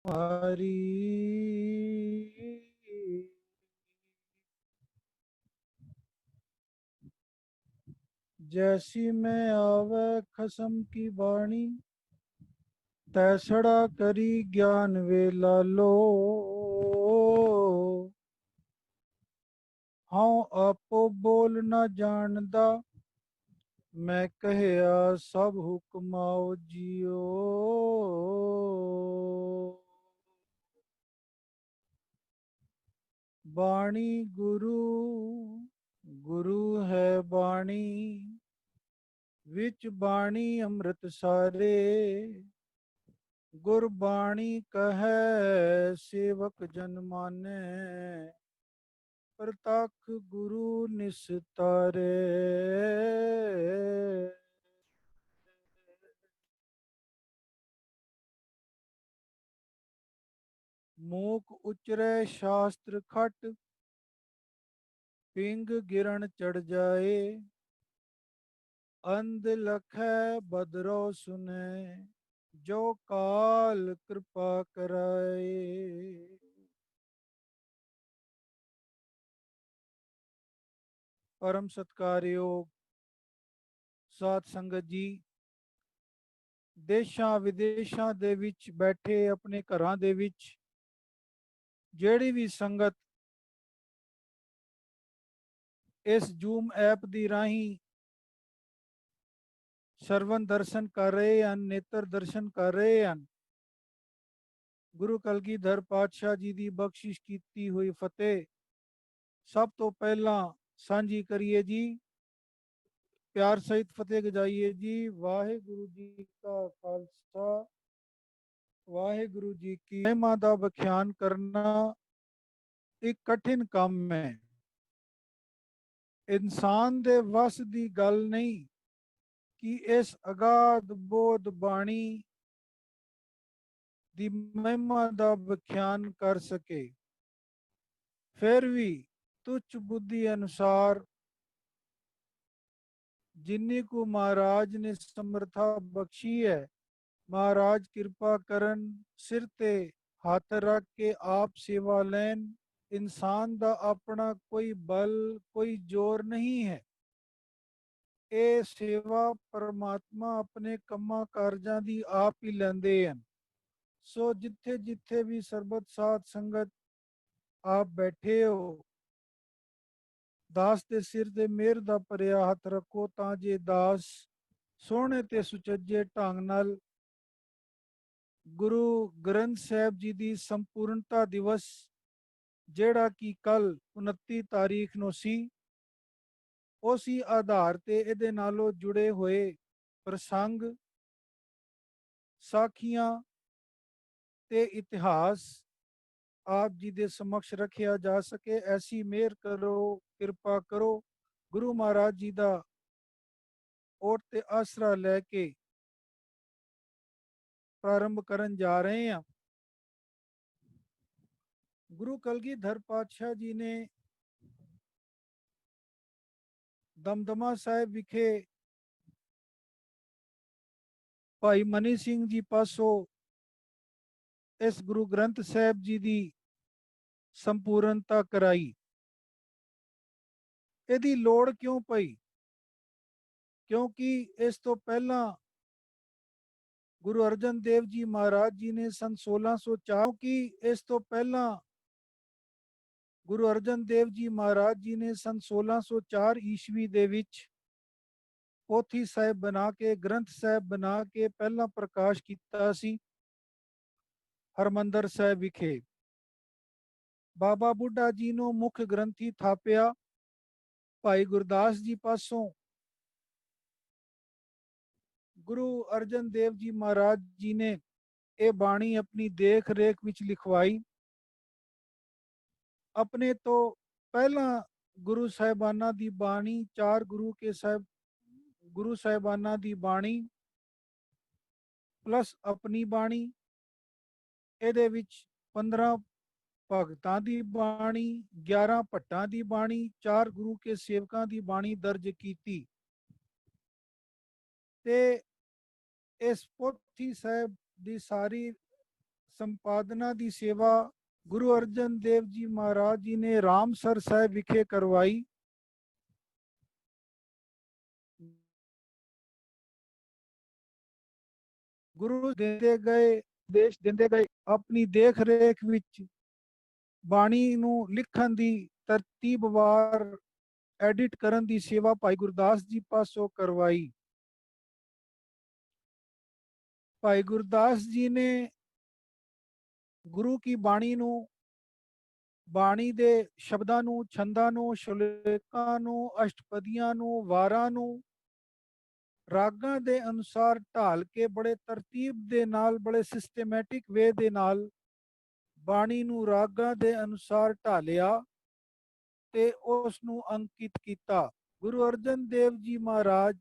हरी जैसी मैं आवे खसम की बाणी, तैसड़ा करी ज्ञान वे लालो। हाँ आपो बोल न जानदा, मैं कहया सब हुक्माओ जियो। बाणी गुरु गुरु है बाणी, विच बाणी अमृत सारे। गुरबाणी कहे सेवक जन माने, प्रतख गुरु निस्तारे। मूक उचरे शास्त्र खट, पिंग गिरण चढ़ जाए। अंध लखै बदरो सुने, जो काल कृपा कराए। परम सत्कारयोग साध संगत जी, ਦੇਸ਼ਾਂ ਵਿਦੇਸ਼ਾਂ ਦੇ ਵਿੱਚ ਬੈਠੇ ਆਪਣੇ ਘਰਾਂ ਦੇ ਵਿੱਚ ਜਿਹੜੀ ਵੀ ਸੰਗਤ ਇਸ ਜ਼ੂਮ ਐਪ ਦੀ ਰਾਹੀਂ ਸਰਵਨ ਦਰਸ਼ਨ ਕਰ ਰਹੇ ਹਨ, ਨੇਤਰ ਦਰਸ਼ਨ ਕਰ ਰਹੇ ਹਨ, ਗੁਰੂ ਕਲਗੀਧਰ ਪਾਤਸ਼ਾਹ ਜੀ ਦੀ ਬਖਸ਼ਿਸ਼ ਕੀਤੀ ਹੋਈ ਫਤਿਹ ਸਭ ਤੋਂ ਪਹਿਲਾਂ ਸਾਂਝੀ ਕਰੀਏ ਜੀ। ਪਿਆਰ ਸਹਿਤ ਫਤਿਹ ਗਜਾਈਏ ਜੀ। ਵਾਹਿਗੁਰੂ ਜੀ ਕਾ ਖਾਲਸਾ, ਵਾਹਿਗੁਰੂ ਜੀ ਕੀ ਮਹਿਮਾ ਦਾ ਵਿਖਿਆਨ ਕਰਨਾ ਇੱਕ ਕਠਿਨ ਕੰਮ ਹੈ। ਇਨਸਾਨ ਦੇ ਵੱਸ ਦੀ ਗੱਲ ਨਹੀਂ ਕਿ ਇਸ ਅਗਾਧ ਬੋਧ ਬਾਣੀ ਦੀ ਮਹਿਮਾ ਦਾ ਵਿਖਿਆਨ ਕਰ ਸਕੇ। ਫਿਰ ਵੀ ਤੁੱਛ ਬੁੱਧੀ ਅਨੁਸਾਰ ਜਿੰਨੀ ਕੁ ਮਹਾਰਾਜ ਨੇ ਸਮਰਥਾ ਬਖਸ਼ੀ ਹੈ, ਮਹਾਰਾਜ ਕਿਰਪਾ ਕਰਨ, ਸਿਰ ਤੇ ਹੱਥ ਰੱਖ ਕੇ ਆਪ ਸੇਵਾ ਲੈਣ। ਇਨਸਾਨ ਦਾ ਆਪਣਾ ਕੋਈ ਬਲ, ਕੋਈ ਜ਼ੋਰ ਨਹੀਂ ਹੈ। ਇਹ ਸੇਵਾ ਪਰਮਾਤਮਾ ਆਪਣੇ ਕੰਮਾਂ ਕਾਰਜਾਂ ਦੀ ਆਪ ਹੀ ਲੈਂਦੇ ਹਨ। ਸੋ ਜਿੱਥੇ ਜਿੱਥੇ ਵੀ ਸਰਬਤ ਸਾਧ ਸੰਗਤ ਆਪ ਬੈਠੇ ਹੋ, ਦਾਸ ਦੇ ਸਿਰ ਤੇ ਮਿਹਰ ਦਾ ਭਰਿਆ ਹੱਥ ਰੱਖੋ ਤਾਂ ਜੇ ਦਾਸ ਸੋਹਣੇ ਤੇ ਸੁਚੱਜੇ ਢੰਗ ਨਾਲ ਗੁਰੂ ਗ੍ਰੰਥ ਸਾਹਿਬ ਜੀ ਦੀ ਸੰਪੂਰਨਤਾ ਦਿਵਸ, ਜਿਹੜਾ ਕਿ ਕੱਲ 29 ਤਾਰੀਖ ਨੂੰ ਸੀ, ਉਸੇ ਆਧਾਰ ਤੇ ਇਹਦੇ ਨਾਲੋਂ ਜੁੜੇ ਹੋਏ ਪ੍ਰਸੰਗ, ਸਾਖੀਆਂ ਤੇ ਇਤਿਹਾਸ ਆਪ ਜੀ ਦੇ ਸਮਕਸ਼ ਰੱਖਿਆ ਜਾ ਸਕੇ। ਐਸੀ ਮਿਹਰ ਕਰੋ, ਕਿਰਪਾ ਕਰੋ। ਗੁਰੂ ਮਹਾਰਾਜ ਜੀ ਦਾ ਓਟ ਤੇ ਆਸਰਾ ਲੈ ਕੇ ਪ੍ਰਾਰੰਭ ਕਰਨ ਜਾ ਰਹੇ ਹਾਂ। ਗੁਰੂ ਕਲਗੀਧਰ ਪਾਤਸ਼ਾਹ ਜੀ ਨੇ ਦਮਦਮਾ ਸਾਹਿਬ ਵਿਖੇ ਭਾਈ ਮਨੀ ਸਿੰਘ ਜੀ ਪਾਸੋਂ ਇਸ ਗੁਰੂ ਗ੍ਰੰਥ ਸਾਹਿਬ ਜੀ ਦੀ ਸੰਪੂਰਨਤਾ ਕਰਾਈ। ਇਹਦੀ ਲੋੜ ਕਿਉਂ ਪਈ? ਕਿਉਂਕਿ ਇਸ ਤੋਂ ਪਹਿਲਾਂ ਗੁਰੂ ਅਰਜਨ ਦੇਵ ਜੀ ਮਹਾਰਾਜ ਜੀ ਨੇ ਸਨ 1604 ਕਿ ਇਸ ਤੋਂ ਪਹਿਲਾਂ ਗੁਰੂ ਅਰਜਨ ਦੇਵ ਜੀ ਮਹਾਰਾਜ ਜੀ ਨੇ ਸਨ 1604 ਈਸਵੀ ਦੇ ਵਿੱਚ ਪੋਥੀ ਸਾਹਿਬ ਬਣਾ ਕੇ, ਗ੍ਰੰਥ ਸਾਹਿਬ ਬਣਾ ਕੇ ਪਹਿਲਾਂ ਪ੍ਰਕਾਸ਼ ਕੀਤਾ ਸੀ ਹਰਮੰਦਰ ਸਾਹਿਬ ਵਿਖੇ। ਬਾਬਾ ਬੁੱਢਾ ਜੀ ਨੂੰ ਮੁੱਖ ਗ੍ਰੰਥੀ ਥਾਪਿਆ। ਭਾਈ ਗੁਰਦਾਸ ਜੀ ਪਾਸੋਂ ਗੁਰੂ ਅਰਜਨ ਦੇਵ ਜੀ ਮਹਾਰਾਜ ਜੀ ਨੇ ਇਹ ਬਾਣੀ ਆਪਣੀ ਦੇਖ ਰੇਖ ਵਿੱਚ ਲਿਖਵਾਈ। ਆਪਣੇ ਤੋਂ ਪਹਿਲਾਂ ਗੁਰੂ ਸਾਹਿਬਾਨਾਂ ਦੀ ਬਾਣੀ, ਚਾਰ ਗੁਰੂ ਸਾਹਿਬਾਨਾਂ ਦੀ ਬਾਣੀ ਪਲੱਸ ਆਪਣੀ ਬਾਣੀ, ਇਹਦੇ ਵਿੱਚ 15 ਭਗਤਾਂ ਦੀ ਬਾਣੀ, 11 ਭੱਟਾਂ ਦੀ ਬਾਣੀ, 4 ਗੁਰੂ ਕੇ ਸੇਵਕਾਂ ਦੀ ਬਾਣੀ ਦਰਜ ਕੀਤੀ। ਤੇ ਇਸ ਪੋਥੀ ਸਾਹਿਬ ਦੀ ਸੰਪਾਦਨਾ ਦੀ ਸੇਵਾ ਗੁਰੂ ਅਰਜਨ ਦੇਵ ਜੀ ਮਹਾਰਾਜ ਜੀ ਨੇ ਰਾਮਸਰ ਸਾਹਿਬ ਵਿਖੇ ਕਰਵਾਈ। ਗੁਰੂ ਦਿੰਦੇ ਗਏ ਦੇਸ਼ ਦਿੰਦੇ ਗਏ ਆਪਣੀ ਦੇਖ ਰੇਖ ਵਿੱਚ ਬਾਣੀ ਨੂੰ ਲਿਖਣ ਦੀ ਤਰਤੀਬਵਾਰ एडिट करन दी सेवा भाई गुरदास जी पासों करवाई। भाई गुरदास जी ने गुरु की बाणी नू बाणी दे शब्दां नू छंदां नू शुलेकां नू अष्टपदियां नू वारां नू रागां दे अनुसार ढाल के बड़े तरतीब दे नाल बड़े सिस्टमैटिक वे दे नाल बाणी नू रागां दे अनुसार ढालिया ते उस नू अंकित किया। गुरु अर्जन देव जी महाराज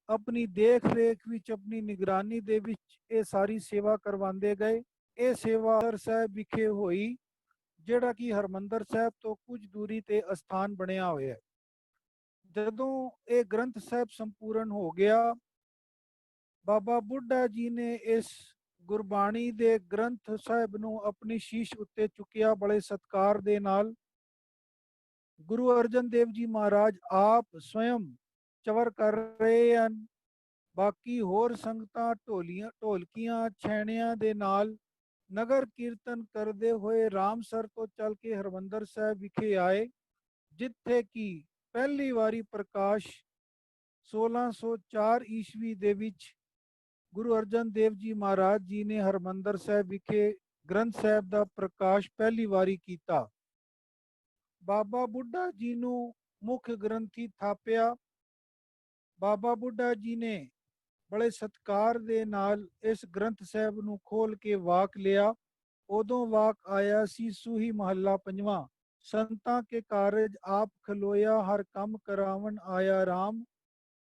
अपनी देख रेख विच अपनी निगरानी दे विच ये सारी सेवा करवाते गए। ये सेवा हर साहब विखे हुई जिहड़ा कि हरमंदर साहब तो कुछ दूरी ते अस्थान बनिया होया। जदों ये ग्रंथ साहब संपूर्ण हो गया, बाबा बुढ़ा जी ने इस गुरबाणी दे ग्रंथ साहब नू अपनी शीश उत्ते चुकिया बड़े सत्कार दे नाल। गुरु अर्जन देव जी महाराज आप स्वयं चवर कर रहे हैं। बाकी होर संगतां ढोलकियां छैणियां दे नाल नगर कीर्तन करते हुए रामसर तो चल के हरमंदर साहब विखे आए, जिथे कि पहली वारी प्रकाश 1604 ईस्वी दे विच गुरु अर्जन देव जी महाराज जी ने हरमंदर साहब विखे ग्रंथ साहब का प्रकाश पहली वारी किया। बाबा बुढ़ा जी नू मुख ग्रंथी थापिया। बाबा बुढ़ा जी ने बड़े सत्कार दे नाल इस ग्रंथ साहब नू खोल के वाक लिया। उदों वाक आया सी सूही महला पंजवां। संतां के कारज आप खलोया हर कम करावन आया राम।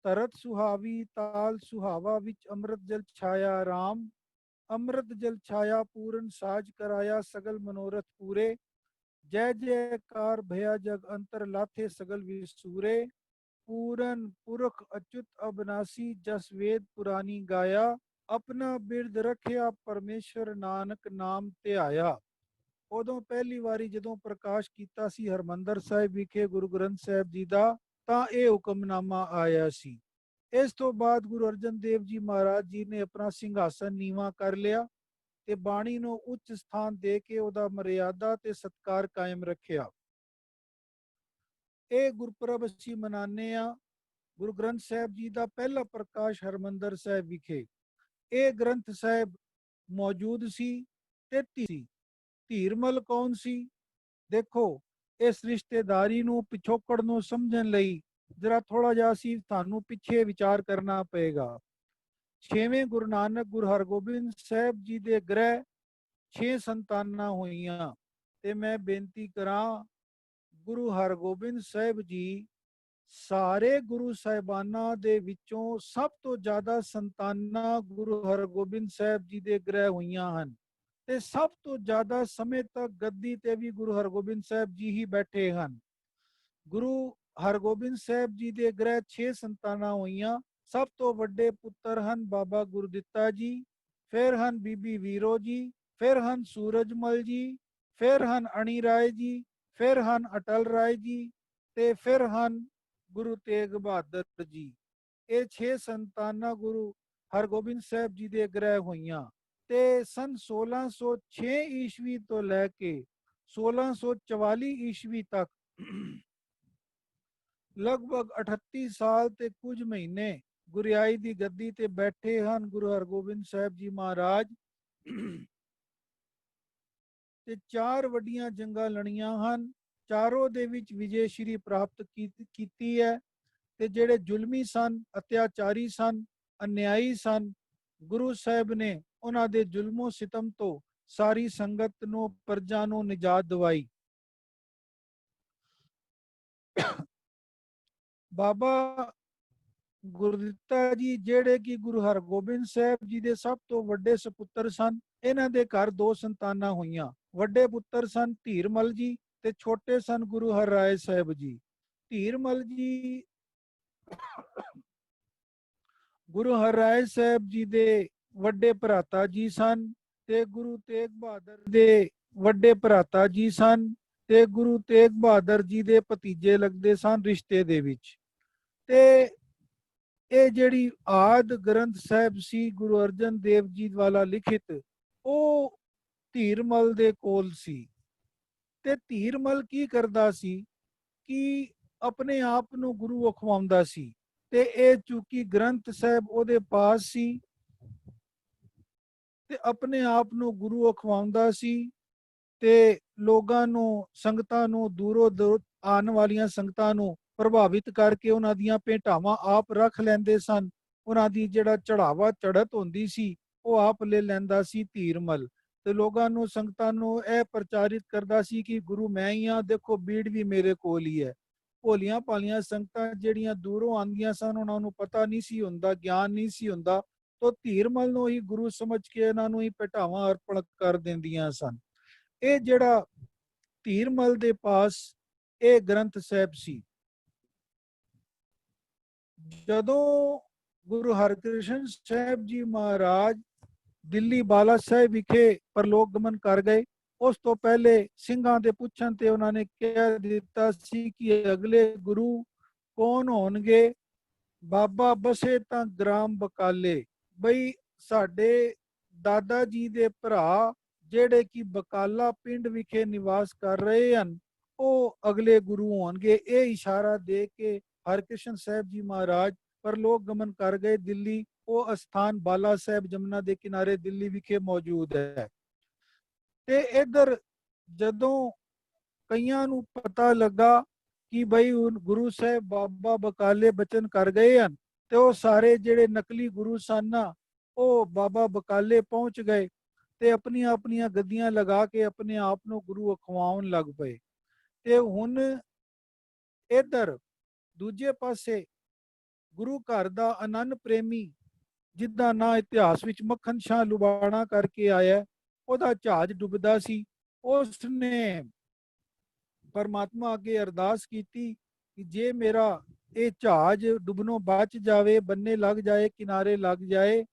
तरत सुहावी ताल सुहावा विच अमृत जल छाया राम। अमृत जल छाया पूरन साज कराया सगल मनोरथ पूरे। जय जयकार भया जग अंतर लाथे सगल विसूरे। पूरन पुरख अच्युत अबनासी जस वेद पुरानी गाया। अपना बिरद रखिया परमेश्वर नानक नाम ध्याया। उदों पहली वारी जदों प्रकाश कीता सी हरमंदर साहिब विखे गुरु ग्रंथ साहिब जी दा तां ये हुक्मनामा आया सी। इस तो बाद गुरु अर्जन देव जी महाराज जी ने अपना सिंघासन नीवा कर लिया ते बाणी नू उच्च स्थान दे के उहदा मर्यादा ते सत्कार कायम रखिया। ਇਹ ਗੁਰਪੁਰਬ ਅਸੀਂ ਮਨਾਉਂਦੇ ਆ ਗੁਰੂ ਗ੍ਰੰਥ ਸਾਹਿਬ ਜੀ ਦਾ ਪਹਿਲਾ ਪ੍ਰਕਾਸ਼ ਹਰਮੰਦਰ ਸਾਹਿਬ ਵਿਖੇ। ਇਹ ਗ੍ਰੰਥ ਸਾਹਿਬ ਮੌਜੂਦ ਸੀ 33 ਸੀ। ਧੀਰਮਲ ਕੌਣ ਸੀ? ਦੇਖੋ, ਇਸ ਰਿਸ਼ਤੇਦਾਰੀ ਨੂੰ ਪਿਛੋਕੜ ਨੂੰ ਸਮਝਣ ਲਈ ਜਰਾ ਥੋੜਾ ਜਿਹਾ ਅਸੀਂ ਤੁਹਾਨੂੰ ਪਿੱਛੇ ਵਿਚਾਰ ਕਰਨਾ ਪਏਗਾ। 6ਵੇਂ ਗੁਰੂ ਨਾਨਕ ਗੁਰੂ ਹਰਗੋਬਿੰਦ ਸਾਹਿਬ ਜੀ ਦੇ ਗ੍ਰਹਿ 6 ਸੰਤਾਨਾਂ ਹੋਈਆਂ ਤੇ ਮੈਂ ਬੇਨਤੀ ਕਰਾਂ ਗੁਰੂ ਹਰਗੋਬਿੰਦ ਸਾਹਿਬ ਜੀ ਸਾਰੇ ਗੁਰੂ ਸਾਹਿਬਾਨਾਂ ਦੇ ਵਿੱਚੋਂ ਸਭ ਤੋਂ ਜ਼ਿਆਦਾ ਸੰਤਾਨਾਂ ਗੁਰੂ ਹਰਗੋਬਿੰਦ ਸਾਹਿਬ ਜੀ ਦੇ ਗ੍ਰਹਿ ਹੋਈਆਂ ਹਨ ਤੇ ਸਭ ਤੋਂ ਜ਼ਿਆਦਾ ਸਮੇਂ ਤੱਕ ਗੱਦੀ ਤੇ ਵੀ ਗੁਰੂ ਹਰਗੋਬਿੰਦ ਸਾਹਿਬ ਜੀ ਹੀ ਬੈਠੇ ਹਨ। ਗੁਰੂ ਹਰਗੋਬਿੰਦ ਸਾਹਿਬ ਜੀ ਦੇ ਗ੍ਰਹਿ 6 ਸੰਤਾਨਾਂ ਹੋਈਆਂ। ਸਭ ਤੋਂ ਵੱਡੇ ਪੁੱਤਰ ਹਨ ਬਾਬਾ ਗੁਰਦਿੱਤਾ ਜੀ, ਫਿਰ ਹਨ ਬੀਬੀ ਵੀਰੋ ਜੀ, ਫਿਰ ਹਨ ਸੂਰਜਮਲ ਜੀ, ਫਿਰ ਹਨ ਅਣੀ ਰਾਏ ਜੀ, ਫਿਰ ਹਨ ਅਟਲ ਰਾਏ ਜੀ ਤੇ ਫਿਰ ਹਨ ਗੁਰੂ ਤੇਗ ਬਹਾਦਰ ਜੀ। ਇਹ 6 ਸੰਤਾਨਾਂ ਗੁਰੂ ਹਰਗੋਬਿੰਦ ਸਾਹਿਬ ਜੀ ਦੇ ਗ੍ਰਹਿ ਹੋਈਆਂ ਤੇ ਸਨ 1606 ਈਸਵੀ ਤੋਂ ਲੈ ਕੇ 1644 ਈਸਵੀ ਤੱਕ ਲਗਭਗ 38 ਸਾਲ ਤੇ ਕੁਝ ਮਹੀਨੇ ਗੁਰਿਆਈ ਦੀ ਗੱਦੀ ਤੇ ਬੈਠੇ ਹਨ ਗੁਰੂ ਹਰਗੋਬਿੰਦ ਸਾਹਿਬ ਜੀ ਮਹਾਰਾਜ ਤੇ 4 ਵੱਡੀਆਂ ਜੰਗਾਂ ਲੜੀਆਂ ਹਨ। ਚਾਰੋਂ ਦੇ ਵਿੱਚ ਵਿਜੇ ਸ਼੍ਰੀ ਪ੍ਰਾਪਤ ਕੀਤੀ ਹੈ ਤੇ ਜਿਹੜੇ ਜ਼ੁਲਮੀ ਸਨ, ਅਤਿਆਚਾਰੀ ਸਨ, ਅਨਿਆਈ ਸਨ, ਗੁਰੂ ਸਾਹਿਬ ਨੇ ਉਹਨਾਂ ਦੇ ਜ਼ੁਲਮੋ ਸਿਤਮ ਤੋਂ ਸਾਰੀ ਸੰਗਤ ਨੂੰ ਪ੍ਰਜਾ ਨੂੰ ਨਿਜਾਤ ਦਿਵਾਈ। ਬਾਬਾ ਗੁਰਦਿੱਤਾ ਜੀ ਜਿਹੜੇ ਕਿ ਗੁਰੂ ਹਰਗੋਬਿੰਦ ਸਾਹਿਬ ਜੀ ਦੇ ਸਭ ਤੋਂ ਵੱਡੇ ਸੁਪੁੱਤਰ ਸਨ, ਇਹਨਾਂ ਦੇ ਘਰ 2 ਸੰਤਾਨਾਂ ਹੋਈਆਂ। ਵੱਡੇ ਪੁੱਤਰ ਸਨ ਧੀਰਮਲ ਜੀ ਤੇ ਛੋਟੇ ਸਨ ਗੁਰੂ ਹਰਰਾਏ ਸਾਹਿਬ ਜੀ। ਧੀਰਮਲ ਜੀ ਗੁਰੂ ਹਰਰਾਏ ਸਾਹਿਬ ਜੀ ਦੇ ਵੱਡੇ ਭਰਾਤਾ ਜੀ ਸਨ ਤੇ ਗੁਰੂ ਤੇਗ ਬਹਾਦਰ ਦੇ ਵੱਡੇ ਭਰਾਤਾ ਜੀ ਸਨ ਤੇ ਗੁਰੂ ਤੇਗ ਬਹਾਦਰ ਜੀ ਦੇ ਭਤੀਜੇ ਲੱਗਦੇ ਸਨ ਰਿਸ਼ਤੇ ਦੇ ਵਿੱਚ। ਤੇ ਇਹ ਜਿਹੜੀ ਆਦ ਗ੍ਰੰਥ ਸਾਹਿਬ ਸੀ ਗੁਰੂ ਅਰਜਨ ਦੇਵ ਜੀ ਵਾਲਾ ਲਿਖਿਤ, ਉਹ ਧੀਰਮਲ ਦੇ ਕੋਲ ਸੀ। ਤੇ ਧੀਰਮਲ ਕੀ ਕਰਦਾ ਸੀ ਕਿ ਆਪਣੇ ਆਪ ਨੂੰ ਗੁਰੂ ਅਖਵਾਉਂਦਾ ਸੀ। ਤੇ ਇਹ ਚੂੰਕਿ ਗ੍ਰੰਥ ਸਾਹਿਬ ਉਹਦੇ ਪਾਸ ਸੀ ਤੇ ਆਪਣੇ ਆਪ ਨੂੰ ਗੁਰੂ ਅਖਵਾਉਂਦਾ ਸੀ ਤੇ ਲੋਕਾਂ ਨੂੰ, ਸੰਗਤਾਂ ਨੂੰ, ਦੂਰੋਂ ਦੂਰ ਆਉਣ ਵਾਲੀਆਂ ਸੰਗਤਾਂ ਨੂੰ ਪ੍ਰਭਾਵਿਤ ਕਰਕੇ ਉਹਨਾਂ ਦੀਆਂ ਭੇਟਾਵਾਂ ਆਪ ਰੱਖ ਲੈਂਦੇ ਸਨ। ਉਹਨਾਂ ਦੀ ਜਿਹੜਾ ਚੜਾਵਾ ਚੜ੍ਹਤ ਹੁੰਦੀ ਸੀ ਉਹ ਆਪ ਲੈ ਲੈਂਦਾ ਸੀ ਧੀਰਮਲ। ਤੇ ਲੋਕਾਂ ਨੂੰ, ਸੰਗਤਾਂ ਨੂੰ ਇਹ ਪ੍ਰਚਾਰਿਤ ਕਰਦਾ ਸੀ ਕਿ ਗੁਰੂ ਮੈਂ ਹੀ ਹਾਂ, ਦੇਖੋ ਬੀੜ ਵੀ ਮੇਰੇ ਕੋਲ ਹੀ ਹੈ। ਭੋਲੀਆਂ ਭਾਲੀਆਂ ਸੰਗਤਾਂ ਜਿਹੜੀਆਂ ਦੂਰੋਂ ਆਉਂਦੀਆਂ ਸਨ, ਉਹਨਾਂ ਨੂੰ ਪਤਾ ਨਹੀਂ ਸੀ ਹੁੰਦਾ, ਗਿਆਨ ਨਹੀਂ ਸੀ ਹੁੰਦਾ, ਤਾਂ ਧੀਰਮਲ ਨੂੰ ਹੀ ਗੁਰੂ ਸਮਝ ਕੇ ਇਹਨਾਂ ਨੂੰ ਹੀ ਭੇਟਾਵਾਂ ਅਰਪਣ ਕਰ ਦਿੰਦੀਆਂ ਸਨ। ਇਹ ਜਿਹੜਾ ਧੀਰਮਲ ਦੇ ਪਾਸ ਇਹ ਗ੍ਰੰਥ ਸਾਹਿਬ ਸੀ। ਜਦੋਂ ਗੁਰੂ ਹਰਕ੍ਰਿਸ਼ਨ ਸਾਹਿਬ ਜੀ ਮਹਾਰਾਜ ਦਿੱਲੀ ਬਾਲਾ ਸਾਹਿਬ ਵਿਖੇ ਪਰਲੋਕ ਗਮਨ ਕਰ ਗਏ, ਉਸ ਤੋਂ ਪਹਿਲੇ ਸਿੰਘਾਂ ਦੇ ਪੁੱਛਣ ਤੇ ਉਹਨਾਂ ਨੇ ਕਹਿ ਦਿੱਤਾ ਸੀ ਕਿ ਅਗਲੇ ਗੁਰੂ ਕੌਣ ਹੋਣਗੇ? ਬਾਬਾ ਬਸੇ ਤਾਂ ਗ੍ਰਾਮ ਬਕਾਲੇ, ਬਈ ਸਾਡੇ ਦਾਦਾ ਜੀ ਦੇ ਭਰਾ ਜਿਹੜੇ ਕਿ ਬਕਾਲਾ ਪਿੰਡ ਵਿਖੇ ਨਿਵਾਸ ਕਰ ਰਹੇ ਹਨ, ਉਹ ਅਗਲੇ ਗੁਰੂ ਹੋਣਗੇ। ਇਹ ਇਸ਼ਾਰਾ ਦੇ ਕੇ ਹਰਕ੍ਰਿਸ਼ਨ ਸਾਹਿਬ ਜੀ ਮਹਾਰਾਜ ਪਰਲੋਕ ਗਮਨ ਕਰ ਗਏ ਦਿੱਲੀ। ਉਹ ਅਸਥਾਨ ਬਾਲਾ ਸਾਹਿਬ ਜਮਨਾ ਦੇ ਕਿਨਾਰੇ ਦਿੱਲੀ ਵਿਖੇ ਮੌਜੂਦ ਹੈ। ਤੇ ਇਧਰ ਜਦੋਂ ਕਈਆਂ ਨੂੰ ਪਤਾ ਲੱਗਾ ਕਿ ਬਈ ਗੁਰੂ ਸਾਹਿਬ ਬਾਬਾ ਬਕਾਲੇ ਬਚਨ ਕਰ ਗਏ ਹਨ, ਤੇ ਉਹ ਸਾਰੇ ਜਿਹੜੇ ਨਕਲੀ ਗੁਰੂ ਸਨ ਨਾ, ਉਹ ਬਾਬਾ ਬਕਾਲੇ ਪਹੁੰਚ ਗਏ ਤੇ ਆਪਣੀਆਂ ਆਪਣੀਆਂ ਗੱਦੀਆਂ ਲਗਾ ਕੇ ਆਪਣੇ ਆਪ ਨੂੰ ਗੁਰੂ ਅਖਵਾਉਣ ਲੱਗ ਪਏ। ਤੇ ਹੁਣ ਇਧਰ ਦੂਜੇ ਪਾਸੇ ਗੁਰੂ ਘਰ ਦਾ ਆਨੰਦ ਪ੍ਰੇਮੀ, ਜਿੱਦਾਂ ਨਾਂ ਇਤਿਹਾਸ ਵਿੱਚ ਮੱਖਣ ਸ਼ਾਹ ਲੁਬਾਣਾ ਕਰਕੇ ਆਇਆ, ਉਹਦਾ ਜਹਾਜ਼ ਡੁੱਬਦਾ ਸੀ। ਉਸ ਨੇ ਪਰਮਾਤਮਾ ਅੱਗੇ ਅਰਦਾਸ ਕੀਤੀ ਕਿ ਜੇ ਮੇਰਾ ਇਹ ਜਹਾਜ਼ ਡੁੱਬਣੋਂ ਬਚ ਜਾਵੇ, ਬੰਨੇ ਲੱਗ ਜਾਏ, ਕਿਨਾਰੇ ਲੱਗ ਜਾਏ,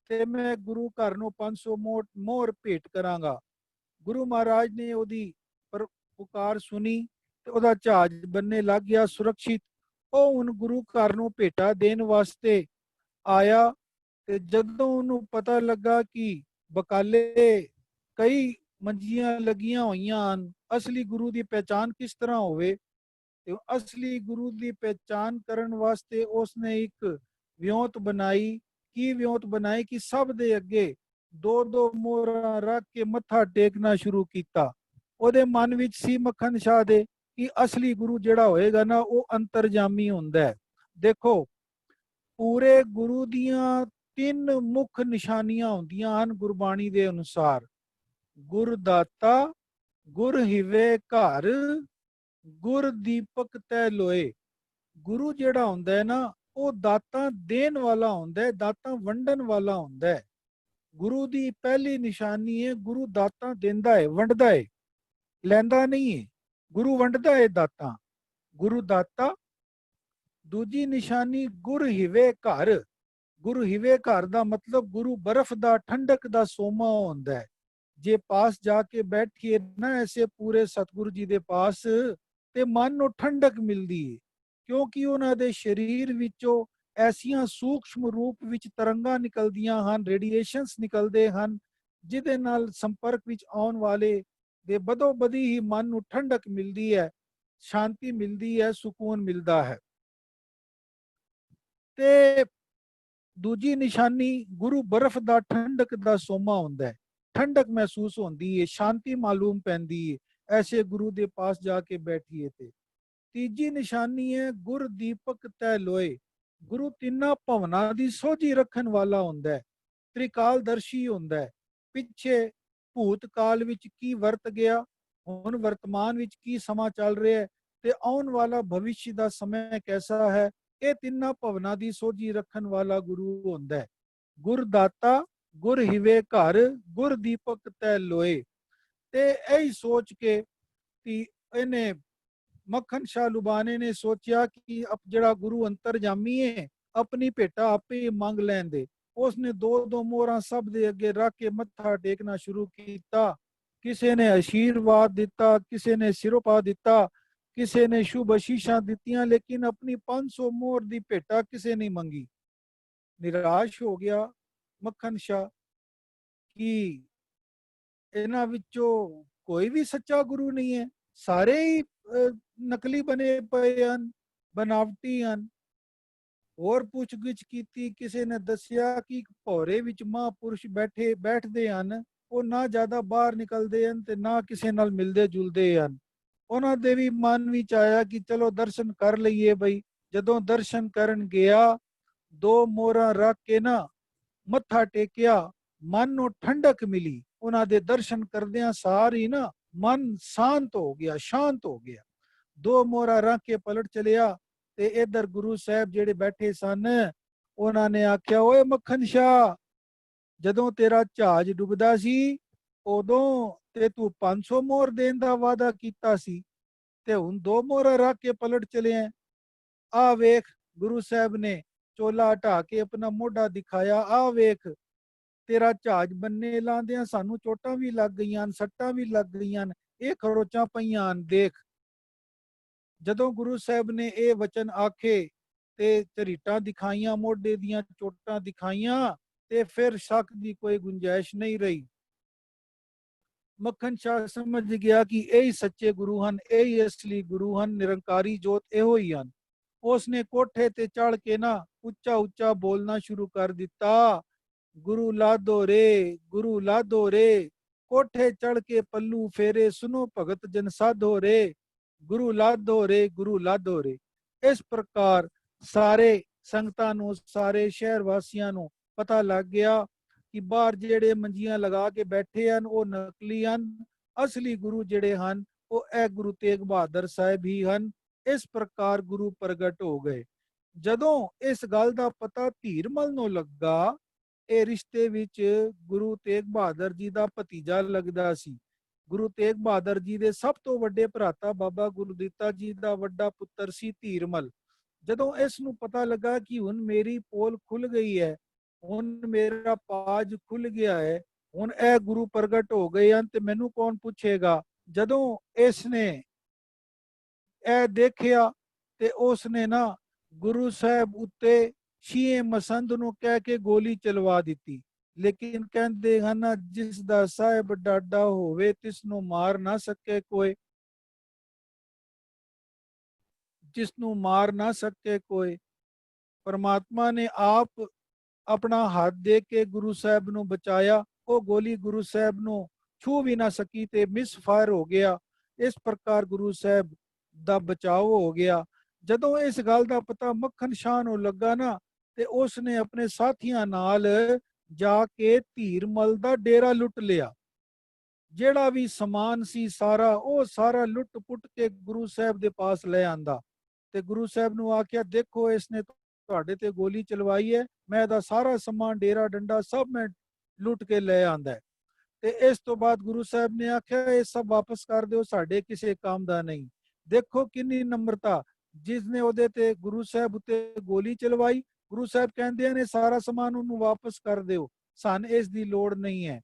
ਤੇ ਮੈਂ ਗੁਰੂ ਘਰ ਨੂੰ 500 ਮੋਹਰ ਭੇਟ ਕਰਾਂਗਾ। ਗੁਰੂ ਮਹਾਰਾਜ ਨੇ ਉਹਦੀ ਪੁਕਾਰ ਸੁਣੀ ਤੇ ਉਹਦਾ ਜਹਾਜ਼ ਬੰਨੇ ਲੱਗ ਗਿਆ ਸੁਰੱਖਿਤ। ਉਹ ਹੁਣ ਗੁਰੂ ਘਰ ਨੂੰ ਭੇਟਾ ਦੇਣ ਵਾਸਤੇ ਆਇਆ। ਤੇ ਜਦੋਂ ਉਹਨੂੰ ਪਤਾ ਲੱਗਾ ਕਿ ਬਕਾਲੇ ਕਈ ਮੰਜੀਆਂ ਲੱਗੀਆਂ ਹੋਈਆਂ ਹਨ, ਅਸਲੀ ਗੁਰੂ ਦੀ ਪਹਿਚਾਨ ਕਿਸ ਤਰ੍ਹਾਂ ਹੋਵੇ? ਤੇ ਅਸਲੀ ਗੁਰੂ ਦੀ ਪਹਿਚਾਨ ਕਰਨ ਵਾਸਤੇ ਉਸਨੇ ਇੱਕ ਵਿਉਂਤ ਬਣਾਈ। ਕੀ ਵਿਉਂਤ ਬਣਾਈ? ਕਿ ਸਭ ਦੇ ਅੱਗੇ ਦੋ ਦੋ ਮੋਹਰਾਂ ਰੱਖ ਕੇ ਮੱਥਾ ਟੇਕਣਾ ਸ਼ੁਰੂ ਕੀਤਾ। ਉਹਦੇ ਮਨ ਵਿੱਚ ਸੀ ਮੱਖਣ ਸ਼ਾਹ ਦੇ ਕਿ ਅਸਲੀ ਗੁਰੂ ਜਿਹੜਾ ਹੋਏਗਾ ਨਾ, ਉਹ ਅੰਤਰਜਾਮੀ ਹੁੰਦਾ ਹੈ। ਦੇਖੋ, ਪੂਰੇ ਗੁਰੂ ਦੀਆਂ 3 ਮੁੱਖ ਨਿਸ਼ਾਨੀਆਂ ਹੁੰਦੀਆਂ ਹਨ ਗੁਰਬਾਣੀ ਦੇ ਅਨੁਸਾਰ: ਗੁਰ ਦਾਤਾ, ਗੁਰ ਹਿਵੇ ਘਰ, ਗੁਰ ਦੀਪਕ ਤੈ ਲੋਏ। ਗੁਰੂ ਜਿਹੜਾ ਹੁੰਦਾ ਹੈ ਨਾ, ਉਹ ਦਾਤਾਂ ਦੇਣ ਵਾਲਾ ਹੁੰਦਾ ਹੈ, ਦਾਤਾਂ ਵੰਡਣ ਵਾਲਾ ਹੁੰਦਾ ਹੈ। ਗੁਰੂ ਦੀ ਪਹਿਲੀ ਨਿਸ਼ਾਨੀ ਹੈ ਗੁਰੂ ਦਾਤਾਂ ਦਿੰਦਾ ਹੈ, ਵੰਡਦਾ ਹੈ, ਲੈਂਦਾ ਨਹੀਂ ਹੈ। ਗੁਰੂ ਵੰਡਦਾ ਹੈ ਦਾਤਾਂ, ਗੁਰੂ ਦਾਤਾ। ਦੂਜੀ ਨਿਸ਼ਾਨੀ ਗੁਰ ਹਿਵੇ ਘਰ। ਗੁਰੂ ਹਿਵੇ ਘਰ ਦਾ ਮਤਲਬ ਗੁਰੂ ਬਰਫ਼ ਦਾ, ਠੰਡਕ ਦਾ ਸੋਮਾ ਹੁੰਦਾ ਹੈ। ਜੇ ਪਾਸ ਜਾ ਕੇ ਬੈਠੀਏ ਨਾ ਐਸੇ ਪੂਰੇ ਸਤਿਗੁਰੂ ਜੀ ਦੇ ਪਾਸ, ਤੇ ਮਨ ਨੂੰ ਠੰਡਕ ਮਿਲਦੀ ਹੈ, ਕਿਉਂਕਿ ਉਹਨਾਂ ਦੇ ਸਰੀਰ ਵਿੱਚੋਂ ਐਸੀਆਂ ਸੂਖਸ਼ਮ ਰੂਪ ਵਿੱਚ ਤਰੰਗਾਂ ਨਿਕਲਦੀਆਂ ਹਨ, ਰੇਡੀਏਸ਼ਨਸ ਨਿਕਲਦੇ ਹਨ, ਜਿਹਦੇ ਨਾਲ ਸੰਪਰਕ ਵਿੱਚ ਆਉਣ ਵਾਲੇ ਦੇ ਬਦੋ ਬਦੀ ਹੀ ਮਨ ਨੂੰ ਠੰਡਕ ਮਿਲਦੀ ਹੈ, ਸ਼ਾਂਤੀ ਮਿਲਦੀ ਹੈ, ਸਕੂਨ ਮਿਲਦਾ ਹੈ। ਤੇ ਦੂਜੀ ਨਿਸ਼ਾਨੀ ਗੁਰੂ ਬਰਫ਼ ਦਾ, ਠੰਡਕ ਦਾ ਸੋਮਾ ਹੁੰਦਾ ਹੈ। ਠੰਡਕ ਮਹਿਸੂਸ ਹੁੰਦੀ ਹੈ, ਸ਼ਾਂਤੀ ਮਾਲੂਮ ਪੈਂਦੀ ਹੈ ਐਸੇ ਗੁਰੂ ਦੇ ਪਾਸ ਜਾ ਕੇ ਬੈਠੀਏ ਤੇ। ਤੀਜੀ ਨਿਸ਼ਾਨੀ ਹੈ ਗੁਰ ਦੀਪਕ ਤੈ ਲੋਏ। ਗੁਰੂ ਤਿੰਨਾਂ ਭਵਨਾਂ ਦੀ ਸੋਝੀ ਰੱਖਣ ਵਾਲਾ ਹੁੰਦਾ ਹੈ, ਤ੍ਰਿਕਾਲਦਰਸ਼ੀ ਹੁੰਦਾ ਹੈ। ਪਿੱਛੇ ਭੂਤ ਕਾਲ ਵਿੱਚ ਕੀ ਵਰਤ ਗਿਆ, ਹੁਣ ਵਰਤਮਾਨ ਵਿੱਚ ਕੀ ਸਮਾਂ ਚੱਲ ਰਿਹਾ ਹੈ, ਤੇ ਆਉਣ ਵਾਲਾ ਭਵਿੱਖ ਦਾ ਸਮਾਂ ਕੈਸਾ ਹੈ, ਇਹ ਤਿੰਨਾਂ ਭਵਨਾਂ ਦੀ ਸੋਝੀ ਰੱਖਣ ਵਾਲਾ ਗੁਰੂ ਹੁੰਦਾ ਹੈ। ਗੁਰ ਦਾਤਾ, ਗੁਰ ਹਿਵੇ ਘਰ, ਗੁਰ ਦੀਪਕ ਤੈ ਲੋਏ। ਤੇ ਇਹੀ ਸੋਚ ਕੇ ਕਿ ਇਹਨੇ ਮੱਖਣ ਸ਼ਾਹ ਲੁਬਾਣੇ ਨੇ ਸੋਚਿਆ ਕਿ ਜਿਹੜਾ ਗੁਰੂ ਅੰਤਰਜਾਮੀ ਹੈ, ਆਪਣੀ ਭੇਟਾ ਆਪੇ ਮੰਗ ਲੈਣ ਦੇ। उसने दो दो मोहरा सब दे अगे रख के मत्था टेकना शुरू किया। किसी ने आशीर्वाद दिता, किसी ने सिरों पा दिता, किसी ने शुभ आशीषा दित्तियां, लेकिन अपनी 500 मोहर की भेटा किसी नहीं मंगी। निराश हो गया मक्खन शाह कि इन्हां विचों कोई भी सच्चा गुरु नहीं है, सारे ही नकली बने पे हैं, बनावटी हैं। और पुछगिछ की, किसी ने दसिया कि भौरे विच महापुरुष बैठते हैं, वो ना ज्यादा बाहर निकलते हैं ते ना किसी नाल मिलते जुलते हैं। उन्हां दे भी मन विच आया कि चलो दर्शन कर लईए बई। जदों दर्शन करन गया, दो मोहरा रख के ना मत्था टेकिया, मन ਨੂੰ ठंडक मिली। उन्हां दे दर्शन करदियां सार ही ना मन शांत हो गया, शांत हो गया। दो मोहरा रख के पलट चलिया ते इधर गुरु साहब जेड़े बैठे सन, उन्होंने आख्या, ओए मक्खन शाह, जदों तेरा जहाज डुबदा सी उदों ते तू 500 मोहर देन दा वादा कीता सी, ते हुण दो मोहरा रख के पलट चले हैं। आ वेख, गुरु साहब ने चोला हटा के अपना मोढा दिखाया, आ वेख तेरा जहाज बनने लांदियां सानू चोटां भी लग गईयां, सट्टां भी लग गईयां, ये खरोचां पईयां, देख। ਜਦੋਂ ਗੁਰੂ ਸਾਹਿਬ ਨੇ ਇਹ ਵਚਨ ਆਖੇ ਤੇ ਝਰੀਟਾਂ ਦਿਖਾਈਆਂ, ਮੋਢੇ ਦੀਆਂ ਚੋਟਾਂ ਦਿਖਾਈਆਂ, ਤੇ ਫਿਰ ਸ਼ੱਕ ਦੀ ਕੋਈ ਗੁੰਜਾਇਸ਼ ਨਹੀਂ ਰਹੀ। ਮੱਖਣ ਸ਼ਾਹ ਸਮਝ ਗਿਆ ਕਿ ਇਹ ਹੀ ਸੱਚੇ ਗੁਰੂ ਹਨ, ਇਹ ਹੀ ਅਸਲੀ ਗੁਰੂ ਹਨ, ਨਿਰੰਕਾਰੀ ਜੋਤ ਇਹੋ ਹੀ ਹਨ। ਉਸਨੇ ਕੋਠੇ ਤੇ ਚੜ ਕੇ ਨਾ ਉੱਚਾ ਉੱਚਾ ਬੋਲਣਾ ਸ਼ੁਰੂ ਕਰ ਦਿੱਤਾ, ਗੁਰੂ ਲਾਧੋ ਰੇ, ਗੁਰੂ ਲਾਧੋ ਰੇ, ਕੋਠੇ ਚੜ ਕੇ ਪੱਲੂ ਫੇਰੇ, ਸੁਨੋ ਭਗਤ ਜਨ ਸਾਧੋ ਰੇ, ਗੁਰੂ ਲਾਧੋ ਰੇ, ਗੁਰੂ ਲਾਧੋ ਰੇ। ਇਸ ਪ੍ਰਕਾਰ ਸਾਰੇ ਸੰਗਤਾਂ ਨੂੰ, ਸਾਰੇ ਸ਼ਹਿਰ ਵਾਸੀਆਂ ਨੂੰ ਪਤਾ ਲੱਗ ਗਿਆ ਕਿ ਬਾਹਰ ਜਿਹੜੇ ਮੰਜੀਆਂ ਲਗਾ ਕੇ ਬੈਠੇ ਹਨ ਉਹ ਨਕਲੀ ਹਨ, ਅਸਲੀ ਗੁਰੂ ਜਿਹੜੇ ਹਨ ਉਹ ਇਹ ਗੁਰੂ ਤੇਗ ਬਹਾਦਰ ਸਾਹਿਬ ਹੀ ਹਨ। ਇਸ ਪ੍ਰਕਾਰ ਗੁਰੂ ਪ੍ਰਗਟ ਹੋ ਗਏ। ਜਦੋਂ ਇਸ ਗੱਲ ਦਾ ਪਤਾ ਧੀਰਮਲ ਨੂੰ ਲੱਗਾ, ਇਹ ਰਿਸ਼ਤੇ ਵਿੱਚ ਗੁਰੂ ਤੇਗ ਬਹਾਦਰ ਜੀ ਦਾ ਭਤੀਜਾ ਲੱਗਦਾ ਸੀ। ਗੁਰੂ ਤੇਗ ਬਹਾਦਰ ਜੀ ਦੇ ਸਭ ਤੋਂ ਵੱਡੇ ਭਰਾਤਾ ਬਾਬਾ ਗੁਰਦਿੱਤਾ ਜੀ ਦਾ ਵੱਡਾ ਪੁੱਤਰ ਸੀ ਧੀਰਮਲ। ਜਦੋਂ ਇਸ ਨੂੰ ਪਤਾ ਲੱਗਾ ਕਿ ਹੁਣ ਮੇਰੀ ਪੋਲ ਖੁੱਲ ਗਈ ਹੈ, ਹੁਣ ਮੇਰਾ ਪਾਜ ਖੁੱਲ ਗਿਆ ਹੈ, ਹੁਣ ਇਹ ਗੁਰੂ ਪ੍ਰਗਟ ਹੋ ਗਏ ਹਨ ਤੇ ਮੈਨੂੰ ਕੌਣ ਪੁੱਛੇਗਾ। ਜਦੋਂ ਇਸ ਨੇ ਇਹ ਦੇਖਿਆ ਤੇ ਉਸ ਨੇ ਨਾ ਗੁਰੂ ਸਾਹਿਬ ਉੱਤੇ ਸ਼ੀਏ ਮਸੰਦ ਨੂੰ ਕਹਿ ਕੇ ਗੋਲੀ ਚਲਵਾ ਦਿੱਤੀ। ਲੇਕਿਨ ਕਹਿੰਦੇ ਹਨ, ਜਿਸ ਦਾ ਸਾਹਿਬ ਡਾਡਾ ਹੋਵੇ ਤਿਸ ਨੂੰ ਮਾਰ ਨਾ ਸਕੇ ਕੋਈ, ਜਿਸ ਨੂੰ ਮਾਰ ਨਾ ਸਕੇ ਕੋਈ। परमात्मा ने आप अपना हाथ दे के गुरु साहब ਨੂੰ ਬਚਾਇਆ। ਉਹ ਗੋਲੀ ਗੁਰੂ ਸਾਹਿਬ ਨੂੰ ਛੂ ਵੀ ਨਾ ਸਕੀ ਤੇ ਮਿਸ ਫਾਇਰ ਹੋ ਗਿਆ। ਇਸ ਪ੍ਰਕਾਰ ਗੁਰੂ ਸਾਹਿਬ ਦਾ ਬਚਾਓ ਹੋ ਗਿਆ। ਜਦੋਂ ਇਸ ਗੱਲ ਦਾ ਪਤਾ ਮੱਖਣ ਸ਼ਾਹ ਨੂੰ ਲੱਗਾ ਨਾ, ਤੇ ਉਸ ਨੇ ਆਪਣੇ ਸਾਥੀਆਂ ਨਾਲ ਜਾ ਕੇ ਧੀਰਮਲ ਦਾ ਡੇਰਾ ਲੁੱਟ ਲਿਆ। ਜਿਹੜਾ ਵੀ ਸਮਾਨ ਸੀ ਸਾਰਾ, ਉਹ ਸਾਰਾ ਲੁੱਟ ਪੁੱਟ ਕੇ ਗੁਰੂ ਸਾਹਿਬ ਦੇ ਪਾਸ ਲੈ ਆਂਦਾ ਤੇ ਗੁਰੂ ਸਾਹਿਬ ਨੂੰ ਆਖਿਆ, ਦੇਖੋ ਇਸਨੇ ਤੁਹਾਡੇ ਤੇ ਗੋਲੀ ਚਲਵਾਈ ਹੈ, ਮੈਂ ਇਹਦਾ ਸਾਰਾ ਸਮਾਨ ਡੇਰਾ ਡੰਡਾ ਸਭ ਮੈਂ ਲੁੱਟ ਕੇ ਲੈ ਆਂਦਾ। ਤੇ ਇਸ ਤੋਂ ਬਾਅਦ ਗੁਰੂ ਸਾਹਿਬ ਨੇ ਆਖਿਆ, ਇਹ ਸਭ ਵਾਪਸ ਕਰ ਦਿਓ, ਸਾਡੇ ਕਿਸੇ ਕੰਮ ਦਾ ਨਹੀਂ। ਦੇਖੋ ਕਿੰਨੀ ਨਮਰਤਾ, ਜਿਸਨੇ ਉਹਦੇ ਤੇ ਗੁਰੂ ਸਾਹਿਬ ਉੱਤੇ ਗੋਲੀ ਚਲਵਾਈ, ਗੁਰੂ ਸਾਹਿਬ ਕਹਿੰਦੇ ਨੇ ਸਾਰਾ ਸਮਾਨ ਉਹਨੂੰ ਵਾਪਸ ਕਰ ਦਿਓ, ਸਾਨੂੰ ਇਸ ਦੀ ਲੋੜ ਨਹੀਂ ਹੈ।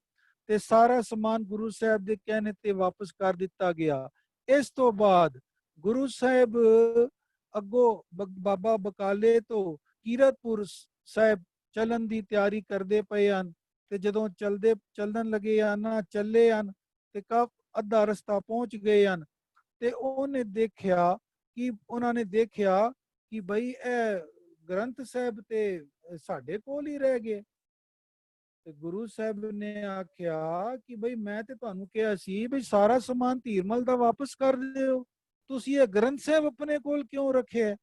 ਤੇ ਸਾਰਾ ਸਮਾਨ ਗੁਰੂ ਸਾਹਿਬ ਦੇ ਕਹਿਣੇ ਤੇ ਵਾਪਸ ਕਰ ਦਿੱਤਾ ਗਿਆ। ਇਸ ਤੋਂ ਬਾਅਦ ਗੁਰੂ ਸਾਹਿਬ ਅੱਗੋਂ ਬਾਬਾ ਬਕਾਲੇ ਤੋਂ ਕੀਰਤਪੁਰ ਸਾਹਿਬ ਚੱਲਣ ਦੀ ਤਿਆਰੀ ਕਰਦੇ ਪਏ ਹਨ। ਤੇ ਜਦੋਂ ਚੱਲਣ ਲੱਗੇ ਹਨ, ਚੱਲੇ ਹਨ ਤੇ ਅੱਧਾ ਰਸਤਾ ਪਹੁੰਚ ਗਏ ਹਨ, ਤੇ ਉਹਨਾਂ ਨੇ ਦੇਖਿਆ ਕਿ ਬਈ ਇਹ ਗ੍ਰੰਥ ਸਾਹਿਬ ਤੇ ਸਾਡੇ ਕੋਲ ਹੀ ਰਹਿ ਗਏ। ਤੇ ਗੁਰੂ ਸਾਹਿਬ ਨੇ ਆਖਿਆ ਕਿ ਬਈ ਮੈਂ ਤੇ ਤੁਹਾਨੂੰ ਕਿਹਾ ਸੀ ਵੀ ਸਾਰਾ ਸਮਾਨ ਧੀਰਮਲ ਦਾ ਵਾਪਸ ਕਰ ਦਿਓ, ਤੁਸੀਂ ਇਹ ਗ੍ਰੰਥ ਸਾਹਿਬ ਆਪਣੇ ਕੋਲ ਕਿਉਂ ਰੱਖਿਆ।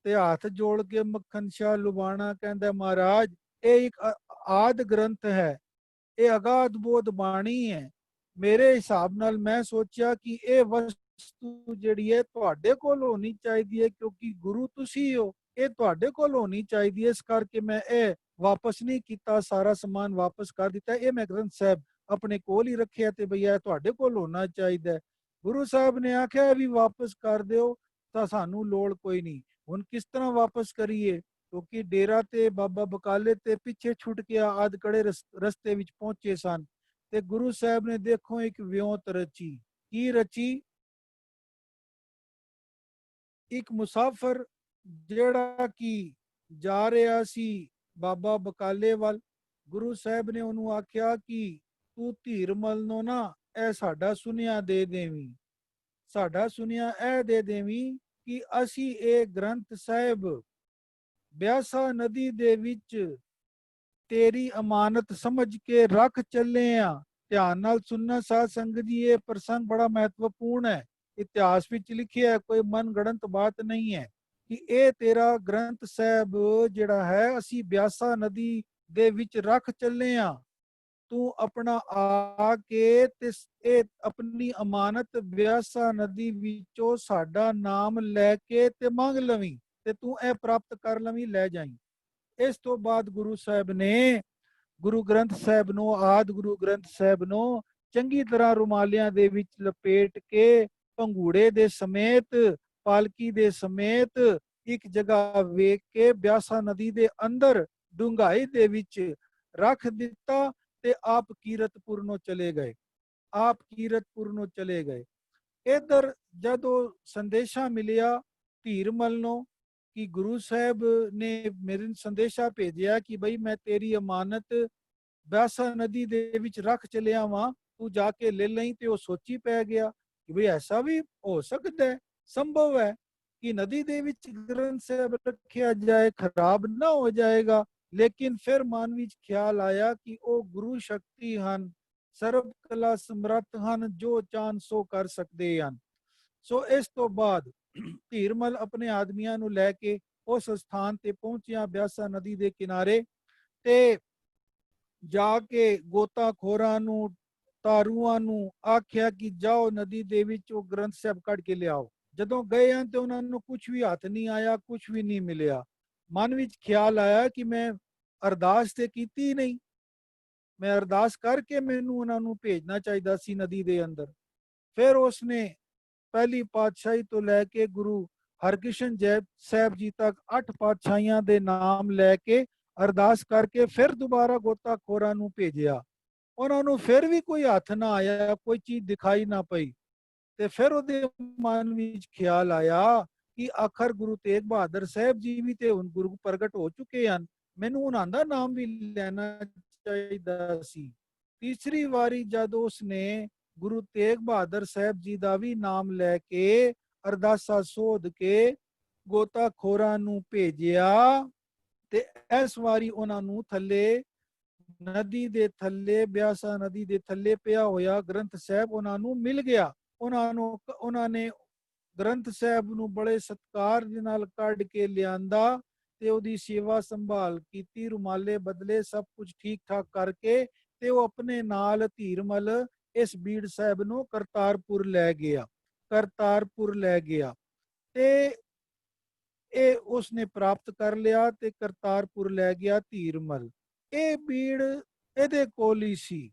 ਤੇ ਹੱਥ ਜੋੜ ਕੇ ਮੱਖਣ ਸ਼ਾਹ ਲੁਬਾਣਾ ਕਹਿੰਦਾ, ਮਹਾਰਾਜ ਇਹ ਇੱਕ ਆਦ ਗ੍ਰੰਥ ਹੈ, ਇਹ ਅਗਾਧ ਬੋਧ ਬਾਣੀ ਹੈ। ਮੇਰੇ ਹਿਸਾਬ ਨਾਲ ਮੈਂ ਸੋਚਿਆ ਕਿ ਇਹ ਵਸਤੂ ਜਿਹੜੀ ਹੈ ਤੁਹਾਡੇ ਕੋਲ ਹੋਣੀ ਚਾਹੀਦੀ ਹੈ, ਕਿਉਂਕਿ ਗੁਰੂ ਤੁਸੀਂ ਹੋ, ਇਹ ਤੁਹਾਡੇ ਕੋਲ ਹੋਣੀ ਚਾਹੀਦੀ ਹੈ। ਇਸ ਕਰਕੇ ਮੈਂ ਇਹ ਵਾਪਸ ਨਹੀਂ ਕੀਤਾ, ਸਾਰਾ ਸਮਾਨ ਵਾਪਸ ਕਰ ਦਿੱਤਾ। ਇਹ ਮੈਂ ਗ੍ਰੰਥ ਸਾਹਿਬ ਆਪਣੇ ਕੋਲ ਹੀ ਰੱਖਿਆ ਤੇ ਬਈ ਇਹ ਤੁਹਾਡੇ ਕੋਲ ਹੋਣਾ ਚਾਹੀਦਾ। ਗੁਰੂ ਸਾਹਿਬ ਨੇ ਆਖਿਆ ਵੀ ਵਾਪਸ ਕਰ ਦਿਓ, ਤਾਂ ਸਾਨੂੰ ਲੋੜ ਕੋਈ ਨਹੀਂ। ਹੁਣ ਕਿਸ ਤਰ੍ਹਾਂ ਵਾਪਸ ਕਰੀਏ। ਕਿਉਂਕਿ ਡੇਰਾ ਤੇ ਬਾਬਾ ਬਕਾਲੇ ਤੇ ਪਿੱਛੇ ਛੁੱਟ ਗਿਆ, ਆਦਕੜੇ ਰਸਤੇ ਵਿੱਚ ਪਹੁੰਚੇ ਸਨ। ਤੇ ਗੁਰੂ ਸਾਹਿਬ ਨੇ ਦੇਖੋ ਇੱਕ ਵਿਉਂਤ ਰਚੀ। ਕੀ ਰਚੀ? ਇੱਕ ਮੁਸਾਫਰ ਜਿਹੜਾ ਕਿ ਜਾ ਰਿਹਾ ਸੀ ਬਾਬਾ ਬਕਾਲੇ ਵੱਲ, ਗੁਰੂ ਸਾਹਿਬ ਨੇ ਉਹਨੂੰ ਆਖਿਆ ਕਿ ਤੂੰ ਧੀਰਮਲ ਨੂੰ ਨਾ ਇਹ ਸਾਡਾ ਸੁਨੇਹਾ ਦੇ ਦੇਵੀਂ, ਸਾਡਾ ਸੁਨੇਹਾ ਇਹ ਦੇ ਦੇਵੀਂ ਕਿ ਅਸੀਂ ਇਹ ਗ੍ਰੰਥ ਸਾਹਿਬ ਬਿਆਸਾ ਨਦੀ ਦੇ ਵਿੱਚ ਤੇਰੀ ਅਮਾਨਤ ਸਮਝ ਕੇ ਰੱਖ ਚੱਲੇ ਆ। ਧਿਆਨ ਨਾਲ ਸੁਣਨਾ ਸਾਧ ਸੰਗਤ ਜੀ, ਇਹ ਪ੍ਰਸੰਗ ਬੜਾ ਮਹੱਤਵਪੂਰਨ ਹੈ। ਇਤਿਹਾਸ ਵਿੱਚ ਲਿਖਿਆ ਹੈ, ਕੋਈ ਮਨ ਗੜੰਤ ਬਾਤ ਨਹੀਂ ਹੈ ਕਿ ਇਹ ਤੇਰਾ ਗ੍ਰੰਥ ਸਾਹਿਬ ਜਿਹੜਾ ਹੈ ਅਸੀਂ ਬਿਆਸਾ ਨਦੀ ਦੇ ਵਿੱਚ ਰੱਖ ਚੱਲੇ ਆ। ਤੂੰ ਆਪਣਾ ਆ ਕੇ ਤੇ ਇਹ ਆਪਣੀ ਅਮਾਨਤ ਬਿਆਸਾ ਨਦੀ ਵਿੱਚੋਂ ਸਾਡਾ ਨਾਮ ਲੈ ਕੇ ਤੇ ਮੰਗ ਲਵੀਂ ਤੇ ਤੂੰ ਇਹ ਪ੍ਰਾਪਤ ਕਰ ਲਵੀਂ, ਲੈ ਜਾਈਂ। ਇਸ ਤੋਂ ਬਾਅਦ ਗੁਰੂ ਸਾਹਿਬ ਨੇ ਗੁਰੂ ਗ੍ਰੰਥ ਸਾਹਿਬ ਨੂੰ, ਆਦਿ ਗੁਰੂ ਗ੍ਰੰਥ ਸਾਹਿਬ ਨੂੰ ਚੰਗੀ ਤਰ੍ਹਾਂ ਰੁਮਾਲਿਆਂ ਦੇ ਵਿੱਚ ਲਪੇਟ ਕੇ ਭੰਗੂੜੇ ਦੇ ਸਮੇਤ, ਪਾਲਕੀ ਦੇ ਸਮੇਤ ਇੱਕ ਜਗ੍ਹਾ ਵੇਖ ਕੇ ਬਿਆਸਾ ਨਦੀ ਦੇ ਅੰਦਰ ਡੂੰਘਾਈ ਦੇ ਵਿੱਚ ਰੱਖ ਦਿੱਤਾ ਤੇ ਆਪ ਕੀਰਤਪੁਰ ਨੂੰ ਚਲੇ ਗਏ। ਆਪ ਕੀਰਤਪੁਰ ਨੂੰ ਚਲੇ ਗਏ। ਇਧਰ ਜਦੋਂ ਸੰਦੇਸ਼ਾ ਮਿਲਿਆ ਧੀਰਮਲ ਨੂੰ ਕਿ ਗੁਰੂ ਸਾਹਿਬ ਨੇ ਮੇਰੇ ਸੰਦੇਸ਼ਾ ਭੇਜਿਆ ਕਿ ਬਈ ਮੈਂ ਤੇਰੀ ਅਮਾਨਤ ਬਿਆਸਾ ਨਦੀ ਦੇ ਵਿੱਚ ਰੱਖ ਚਲਿਆ ਵਾਂ, ਤੂੰ ਜਾ ਕੇ ਲੈ ਲਈ, ਤੇ ਉਹ ਸੋਚੀ ਪੈ ਗਿਆ ਕਿ ਬਈ ਐਸਾ ਵੀ ਹੋ ਸਕਦਾ ਹੈ, ਸੰਭਵ ਹੈ ਕਿ ਨਦੀ ਦੇ ਵਿੱਚ ਗ੍ਰੰਥ ਸਾਹਿਬ ਰੱਖਿਆ ਜਾਏ, ਖਰਾਬ ਨਾ ਹੋ ਜਾਏਗਾ। ਲੇਕਿਨ ਫਿਰ ਮਨ ਵਿੱਚ ਖਿਆਲ ਆਇਆ ਕਿ ਉਹ ਗੁਰੂ ਸ਼ਕਤੀ ਹਨ, ਸਰਬ ਕਲਾ ਸਮਰੱਥ ਹਨ, ਜੋ ਚਾਹਣ ਸੋ ਕਰ ਸਕਦੇ ਹਨ। ਸੋ ਇਸ ਤੋਂ ਬਾਅਦ ਧੀਰਮਲ ਆਪਣੇ ਆਦਮੀਆਂ ਨੂੰ ਲੈ ਕੇ ਉਸ ਸਥਾਨ ਤੇ ਪਹੁੰਚਿਆ ਬਿਆਸਾ ਨਦੀ ਦੇ ਕਿਨਾਰੇ, ਤੇ ਜਾ ਕੇ ਗੋਤਾਖੋਰਾਂ ਨੂੰ, ਤਾਰੂਆਂ ਨੂੰ ਆਖਿਆ ਕਿ ਜਾਓ ਨਦੀ ਦੇ ਵਿੱਚ ਉਹ ਗ੍ਰੰਥ ਸਾਹਿਬ ਕੱਢ ਕੇ ਲਿਆਓ। ਜਦੋਂ ਗਏ ਹਨ ਤੇ ਉਹਨਾਂ ਨੂੰ ਕੁਝ ਵੀ ਹੱਥ ਨਹੀਂ ਆਇਆ, ਕੁਝ ਵੀ ਨਹੀਂ ਮਿਲਿਆ। ਮਨ ਵਿੱਚ ਖਿਆਲ ਆਇਆ ਕਿ ਮੈਂ ਅਰਦਾਸ ਤੇ ਕੀਤੀ ਨਹੀਂ, ਮੈਂ ਅਰਦਾਸ ਕਰਕੇ ਮੈਨੂੰ ਉਹਨਾਂ ਨੂੰ ਭੇਜਣਾ ਚਾਹੀਦਾ ਸੀ ਨਦੀ ਦੇ ਅੰਦਰ। ਫਿਰ ਉਸਨੇ ਪਹਿਲੀ ਪਾਤਸ਼ਾਹੀ ਤੋਂ ਲੈ ਕੇ ਗੁਰੂ ਹਰਕ੍ਰਿਸ਼ਨ ਸਾਹਿਬ ਜੀ ਤੱਕ 8 ਪਾਤਸ਼ਾਹੀਆਂ ਦੇ ਨਾਮ ਲੈ ਕੇ ਅਰਦਾਸ ਕਰਕੇ ਫਿਰ ਦੁਬਾਰਾ ਗੋਤਾਖੋਰਾਂ ਨੂੰ ਭੇਜਿਆ। ਉਹਨਾਂ ਨੂੰ ਫਿਰ ਵੀ ਕੋਈ ਹੱਥ ਨਾ ਆਇਆ, ਕੋਈ ਚੀਜ਼ ਦਿਖਾਈ ਨਾ ਪਈ। ਤੇ ਫਿਰ ਉਹਦੇ ਮਨ ਵਿੱਚ ਖਿਆਲ ਆਇਆ ਕਿ ਆਖਰ ਗੁਰੂ ਤੇਗ ਬਹਾਦਰ ਸਾਹਿਬ ਜੀ ਵੀ ਤੇ ਹੁਣ ਗੁਰੂ ਪ੍ਰਗਟ ਹੋ ਚੁੱਕੇ ਹਨ, ਮੈਨੂੰ ਉਹਨਾਂ ਦਾ ਨਾਮ ਵੀ ਲੈਣਾ ਚਾਹੀਦਾ ਸੀ। ਤੀਸਰੀ ਵਾਰੀ ਜਦ ਉਸਨੇ ਗੁਰੂ ਤੇਗ ਬਹਾਦਰ ਸਾਹਿਬ ਜੀ ਦਾ ਵੀ ਨਾਮ ਲੈ ਕੇ ਅਰਦਾਸਾ ਸੋਧ ਕੇ ਗੋਤਾਖੋਰਾਂ ਨੂੰ ਭੇਜਿਆ, ਤੇ ਇਸ ਵਾਰੀ ਉਹਨਾਂ ਨੂੰ ਥੱਲੇ ਨਦੀ ਦੇ ਥੱਲੇ, ਬਿਆਸਾ ਨਦੀ ਦੇ ਥੱਲੇ ਪਿਆ ਹੋਇਆ ਗ੍ਰੰਥ ਸਾਹਿਬ ਉਹਨਾਂ ਨੂੰ ਮਿਲ ਗਿਆ। ਉਹਨਾਂ ਨੇ ਗ੍ਰੰਥ ਸਾਹਿਬ ਨੂੰ ਬੜੇ ਸਤਿਕਾਰ ਦੇ ਨਾਲ ਕੱਢ ਕੇ ਲਿਆਂਦਾ ਤੇ ਉਹਦੀ ਸੇਵਾ ਸੰਭਾਲ ਕੀਤੀ, ਰੁਮਾਲੇ ਬਦਲੇ, ਸਭ ਕੁਝ ਠੀਕ ਠਾਕ ਕਰਕੇ ਤੇ ਉਹ ਆਪਣੇ ਨਾਲ ਧੀਰਮਲ ਇਸ ਬੀੜ ਸਾਹਿਬ ਨੂੰ ਕਰਤਾਰਪੁਰ ਲੈ ਗਿਆ। ਕਰਤਾਰਪੁਰ ਲੈ ਗਿਆ ਤੇ ਇਹ ਉਸਨੇ ਪ੍ਰਾਪਤ ਕਰ ਲਿਆ ਤੇ ਕਰਤਾਰਪੁਰ ਲੈ ਗਿਆ ਧੀਰਮਲ। ਇਹ ਬੀੜ ਇਹਦੇ ਕੋਲ ਹੀ ਸੀ।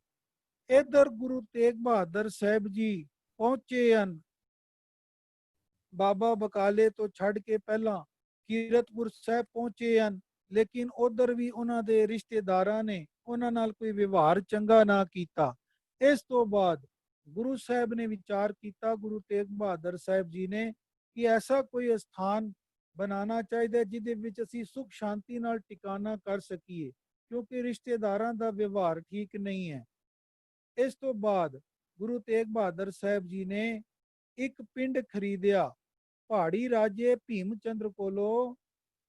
ਇਧਰ ਗੁਰੂ ਤੇਗ ਬਹਾਦਰ ਸਾਹਿਬ ਜੀ ਪਹੁੰਚੇ ਹਨ, ਬਾਬਾ ਬਕਾਲੇ ਤੋਂ ਛੱਡ ਕੇ ਪਹਿਲਾਂ ਕੀਰਤਪੁਰ ਸਾਹਿਬ ਪਹੁੰਚੇ ਹਨ। ਲੇਕਿਨ ਉਧਰ ਵੀ ਉਹਨਾਂ ਦੇ ਰਿਸ਼ਤੇਦਾਰਾਂ ਨੇ ਉਹਨਾਂ ਨਾਲ ਕੋਈ ਵਿਵਹਾਰ ਚੰਗਾ ਨਾ ਕੀਤਾ। ਇਸ ਤੋਂ ਬਾਅਦ ਗੁਰੂ ਸਾਹਿਬ ਨੇ ਵਿਚਾਰ ਕੀਤਾ, ਗੁਰੂ ਤੇਗ ਬਹਾਦਰ ਸਾਹਿਬ ਜੀ ਨੇ, ਕਿ ਐਸਾ ਕੋਈ ਸਥਾਨ ਬਣਾਉਣਾ ਚਾਹੀਦਾ ਜਿਹਦੇ ਵਿੱਚ ਅਸੀਂ ਸੁਖ ਸ਼ਾਂਤੀ ਨਾਲ ਟਿਕਾਣਾ ਕਰ ਸਕੀਏ, ਕਿਉਂਕਿ ਰਿਸ਼ਤੇਦਾਰਾਂ ਦਾ ਵਿਵਹਾਰ ਠੀਕ ਨਹੀਂ ਹੈ। ਇਸ ਤੋਂ ਬਾਅਦ ਗੁਰੂ ਤੇਗ ਬਹਾਦਰ ਸਾਹਿਬ ਜੀ ਨੇ ਇੱਕ ਪਿੰਡ ਖਰੀਦਿਆ, ਪਹਾੜੀ ਰਾਜੇ ਭੀਮ ਚੰਦਰ ਕੋਲੋਂ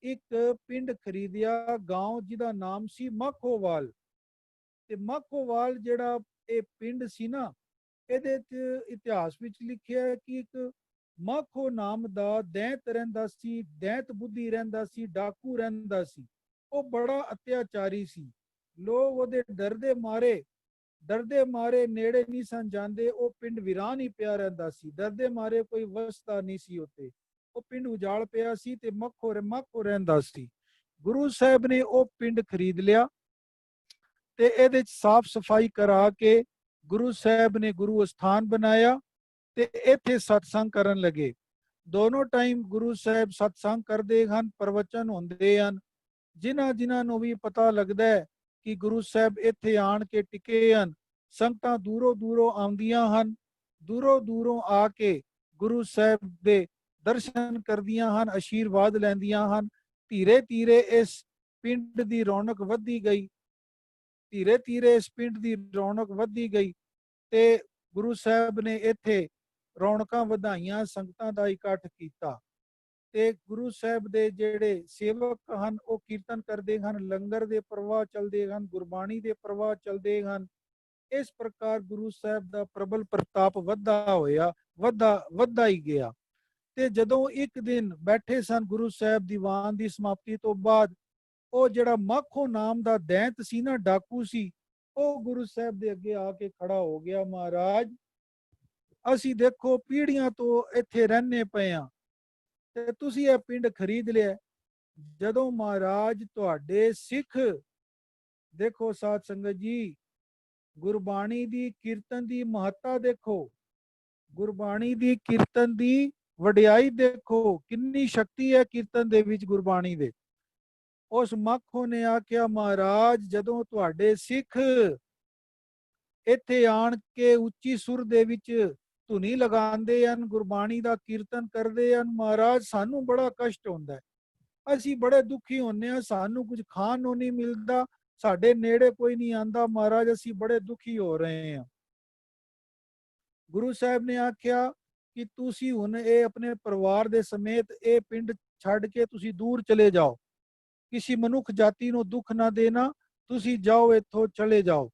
ਇੱਕ ਪਿੰਡ ਖਰੀਦਿਆ, ਗਾਂਵ ਜਿਹਦਾ ਨਾਮ ਸੀ ਮਾਖੋਵਾਲ। ਤੇ ਮਾਖੋਵਾਲ ਜਿਹੜਾ ਇਹ ਪਿੰਡ ਸੀ ਨਾ, ਇਹਦੇ ਚ ਇਤਿਹਾਸ ਵਿੱਚ ਲਿਖਿਆ ਹੈ ਕਿ ਇੱਕ ਮਾਖੋ ਨਾਮ ਦਾ ਦੈਂਤ ਰਹਿੰਦਾ ਸੀ, ਦੈਂਤ ਬੁੱਧੀ ਰਹਿੰਦਾ ਸੀ, ਡਾਕੂ ਰਹਿੰਦਾ ਸੀ। ਉਹ ਬੜਾ ਅਤਿਆਚਾਰੀ ਸੀ। ਲੋਕ ਉਹਦੇ ਡਰਦੇ ਮਾਰੇ ਨੇੜੇ ਨਹੀਂ ਸਨ ਜਾਂਦੇ। ਉਹ ਪਿੰਡ ਵੀਰਾਨ ਹੀ ਪਿਆ ਰਹਿੰਦਾ ਸੀ, ਡਰਦੇ ਮਾਰੇ ਕੋਈ ਵਸਦਾ ਨਹੀਂ ਸੀ ਉੱਤੇ। ਉਹ ਪਿੰਡ ਉਜਾੜ ਪਿਆ ਸੀ ਤੇ ਮਾਖੋ ਰਹਿੰਦਾ ਸੀ। ਗੁਰੂ ਸਾਹਿਬ ਨੇ ਉਹ ਪਿੰਡ ਖਰੀਦ ਲਿਆ ਤੇ ਇਹਦੇ ਚ ਸਾਫ਼ ਸਫਾਈ ਕਰਾ ਕੇ ਗੁਰੂ ਸਾਹਿਬ ਨੇ ਗੁਰੂ ਅਸਥਾਨ ਬਣਾਇਆ ਤੇ ਇੱਥੇ ਸਤਸੰਗ ਕਰਨ ਲੱਗੇ। ਦੋਨੋਂ ਟਾਈਮ ਗੁਰੂ ਸਾਹਿਬ ਸਤਸੰਗ ਕਰਦੇ ਹਨ, ਪ੍ਰਵਚਨ ਹੁੰਦੇ ਹਨ। ਜਿਨ੍ਹਾਂ ਜਿਨ੍ਹਾਂ ਨੂੰ ਵੀ ਪਤਾ ਲੱਗਦਾ ਹੈ ਕਿ ਗੁਰੂ ਸਾਹਿਬ ਇੱਥੇ ਆਣ ਕੇ ਟਿਕੇ ਹਨ, ਸੰਗਤਾਂ ਦੂਰੋਂ ਦੂਰੋਂ ਆਉਂਦੀਆਂ ਹਨ, ਦੂਰੋਂ ਦੂਰੋਂ ਆ ਕੇ ਗੁਰੂ ਸਾਹਿਬ ਦੇ ਦਰਸ਼ਨ ਕਰਦੀਆਂ ਹਨ, ਆਸ਼ੀਰਵਾਦ ਲੈਂਦੀਆਂ ਹਨ। ਧੀਰੇ ਧੀਰੇ ਇਸ ਪਿੰਡ ਦੀ ਰੌਣਕ ਵੱਧਦੀ ਗਈ, ਧੀਰੇ ਧੀਰੇ ਇਸ ਪਿੰਡ ਦੀ ਰੌਣਕ ਵੱਧਦੀ ਗਈ ਤੇ ਗੁਰੂ ਸਾਹਿਬ ਨੇ ਇੱਥੇ ਰੌਣਕਾਂ ਵਧਾਈਆਂ, ਸੰਗਤਾਂ ਦਾ ਇਕੱਠ ਕੀਤਾ ਤੇ ਗੁਰੂ ਸਾਹਿਬ ਦੇ ਜਿਹੜੇ ਸੇਵਕ ਹਨ ਉਹ ਕੀਰਤਨ ਕਰਦੇ ਹਨ, ਲੰਗਰ ਦੇ ਪ੍ਰਵਾਹ ਚੱਲਦੇ ਹਨ, ਗੁਰਬਾਣੀ ਦੇ ਪ੍ਰਵਾਹ ਚੱਲਦੇ ਹਨ। ਇਸ ਪ੍ਰਕਾਰ ਗੁਰੂ ਸਾਹਿਬ ਦਾ ਪ੍ਰਬਲ ਪ੍ਰਤਾਪ ਵੱਧਦਾ ਹੋਇਆ, ਵੱਧਦਾ ਹੀ ਗਿਆ। ਤੇ ਜਦੋਂ ਇੱਕ ਦਿਨ ਬੈਠੇ ਸਨ ਗੁਰੂ ਸਾਹਿਬ ਦੀਵਾਨ ਦੀ ਸਮਾਪਤੀ ਤੋਂ ਬਾਅਦ, ਉਹ ਜਿਹੜਾ ਮਾਖੋ ਨਾਮ ਦਾ ਦੈਂਤ ਸੀ ਨਾ, ਡਾਕੂ ਸੀ, ਉਹ ਗੁਰੂ ਸਾਹਿਬ ਦੇ ਅੱਗੇ ਆ ਕੇ ਖੜਾ ਹੋ ਗਿਆ। ਮਹਾਰਾਜ, ਅਸੀਂ ਦੇਖੋ ਪੀੜ੍ਹੀਆਂ ਤੋਂ ਇੱਥੇ ਰਹਿੰਦੇ ਪਏ ਆ ਤੇ ਤੁਸੀਂ ਇਹ ਪਿੰਡ ਖਰੀਦ ਲਿਆ। ਜਦੋਂ ਮਹਾਰਾਜ ਤੁਹਾਡੇ ਸਿੱਖ, ਦੇਖੋ ਸਾਧ ਸੰਗਤ ਜੀ, ਗੁਰਬਾਣੀ ਦੀ ਕੀਰਤਨ ਦੀ ਮਹੱਤਤਾ ਦੇਖੋ, ਗੁਰਬਾਣੀ ਦੀ ਕੀਰਤਨ ਦੀ ਵਡਿਆਈ ਦੇਖੋ, ਕਿੰਨੀ ਸ਼ਕਤੀ ਹੈ ਕੀਰਤਨ ਦੇ ਵਿੱਚ ਗੁਰਬਾਣੀ ਦੇ। ਉਸ ਮੱਖੋ ਨੇ ਆਖਿਆ, ਮਹਾਰਾਜ ਜਦੋਂ ਤੁਹਾਡੇ ਸਿੱਖ ਇੱਥੇ ਆਣ ਕੇ ਉੱਚੀ ਸੁਰ ਦੇ ਵਿੱਚ ਧੁਨੀ ਲਗਾਉਂਦੇ ਹਨ, ਗੁਰਬਾਣੀ ਦਾ ਕੀਰਤਨ ਕਰਦੇ ਹਨ, ਮਹਾਰਾਜ ਸਾਨੂੰ ਬੜਾ ਕਸ਼ਟ ਹੁੰਦਾ ਹੈ, ਅਸੀਂ ਬੜੇ ਦੁਖੀ ਹੁੰਦੇ ਹਾਂ, ਸਾਨੂੰ ਕੁਝ ਖਾਣ ਨੂੰ ਨਹੀਂ ਮਿਲਦਾ, ਸਾਡੇ ਨੇੜੇ ਕੋਈ ਨਹੀਂ ਆਂਦਾ, ਮਹਾਰਾਜ ਅਸੀਂ ਬੜੇ ਦੁਖੀ ਹੋ ਰਹੇ ਹਾਂ। ਗੁਰੂ ਸਾਹਿਬ ਨੇ ਆਖਿਆ ਕਿ ਤੁਸੀਂ ਹੁਣ ਇਹ ਆਪਣੇ ਪਰਿਵਾਰ ਦੇ ਸਮੇਤ ਇਹ ਪਿੰਡ ਛੱਡ ਕੇ ਤੁਸੀਂ ਦੂਰ ਚਲੇ ਜਾਓ, ਕਿਸੇ ਮਨੁੱਖ ਜਾਤੀ ਨੂੰ ਦੁੱਖ ਨਾ ਦੇਣਾ, ਤੁਸੀਂ ਜਾਓ, ਇੱਥੋਂ ਚਲੇ ਜਾਓ।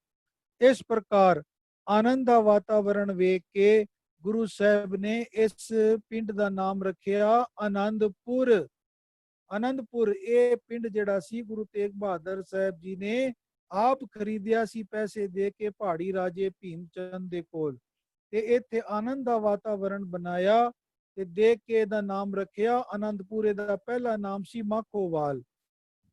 ਇਸ ਪ੍ਰਕਾਰ ਆਨੰਦ ਦਾ ਵਾਤਾਵਰਣ ਵੇਖ ਕੇ ਗੁਰੂ ਸਾਹਿਬ ਨੇ ਇਸ ਪਿੰਡ ਦਾ ਨਾਮ ਰੱਖਿਆ ਆਨੰਦਪੁਰ। ਆਨੰਦਪੁਰ ਇਹ ਪਿੰਡ ਜਿਹੜਾ ਸੀ ਗੁਰੂ ਤੇਗ ਬਹਾਦਰ ਸਾਹਿਬ ਜੀ ਨੇ ਆਪ ਖਰੀਦਿਆ ਸੀ ਪੈਸੇ ਦੇ ਕੇ ਪਹਾੜੀ ਰਾਜੇ ਭੀਮ ਚੰਦ ਦੇ ਕੋਲ, ਤੇ ਇੱਥੇ ਆਨੰਦ ਦਾ ਵਾਤਾਵਰਣ ਬਣਾਇਆ ਤੇ ਦੇਖ ਕੇ ਇਹਦਾ ਨਾਮ ਰੱਖਿਆ ਆਨੰਦਪੁਰ। ਇਹਦਾ ਪਹਿਲਾ ਨਾਮ ਸੀ ਮਾਖੋਵਾਲ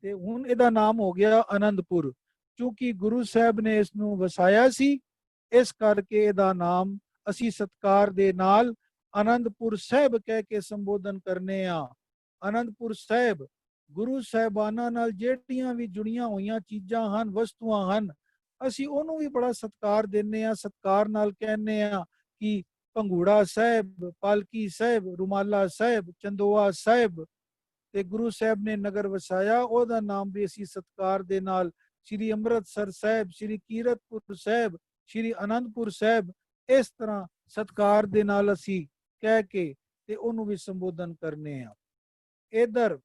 ਤੇ ਹੁਣ ਇਹਦਾ ਨਾਮ ਹੋ ਗਿਆ ਆਨੰਦਪੁਰ। ਕਿਉਂਕਿ ਗੁਰੂ ਸਾਹਿਬ ਨੇ ਇਸ ਨੂੰ ਵਸਾਇਆ ਸੀ, ਇਸ ਕਰਕੇ ਇਹਦਾ ਨਾਮ ਅਸੀਂ ਸਤਕਾਰ ਦੇ ਨਾਲ ਆਨੰਦਪੁਰ ਸਾਹਿਬ ਕਹਿ ਕੇ ਸੰਬੋਧਨ ਕਰਨੇ ਆ। ਆਨੰਦਪੁਰ ਸਾਹਿਬ ਗੁਰੂ ਸਾਹਿਬਾਨਾਂ ਨਾਲ ਜਿਹੜੀਆਂ ਵੀ ਜੁੜੀਆਂ ਹੋਈਆਂ ਚੀਜ਼ਾਂ ਹਨ, ਵਸਤੂਆਂ ਹਨ, ਅਸੀਂ ਉਹਨੂੰ ਵੀ ਬੜਾ ਸਤਕਾਰ ਦਿੰਨੇ ਆ, ਸਤਕਾਰ ਨਾਲ ਕਹਿੰਨੇ ਆ ਕਿ ਭੰਗੂੜਾ ਸਾਹਿਬ, ਪਾਲਕੀ ਸਾਹਿਬ, ਰੁਮਾਲਾ ਸਾਹਿਬ, ਚੰਦੋਆ ਸਾਹਿਬ। ਤੇ ਗੁਰੂ ਸਾਹਿਬ ਨੇ ਨਗਰ ਵਸਾਇਆ, ਉਹਦਾ ਨਾਮ ਵੀ ਅਸੀਂ ਸਤਕਾਰ ਦੇ ਨਾਲ ਸ਼੍ਰੀ ਅੰਮ੍ਰਿਤਸਰ ਸਾਹਿਬ, ਸ਼੍ਰੀ ਕੀਰਤਪੁਰ ਸਾਹਿਬ, ਸ਼੍ਰੀ ਆਨੰਦਪੁਰ ਸਾਹਿਬ, ਇਸ ਤਰ੍ਹਾਂ ਸਤਕਾਰ ਦੇ ਨਾਲ ਅਸੀਂ ਕਹਿ ਕੇ ਤੇ ਉਹਨੂੰ ਵੀ ਸੰਬੋਧਨ ਕਰਨੇ ਆ। ਇਧਰ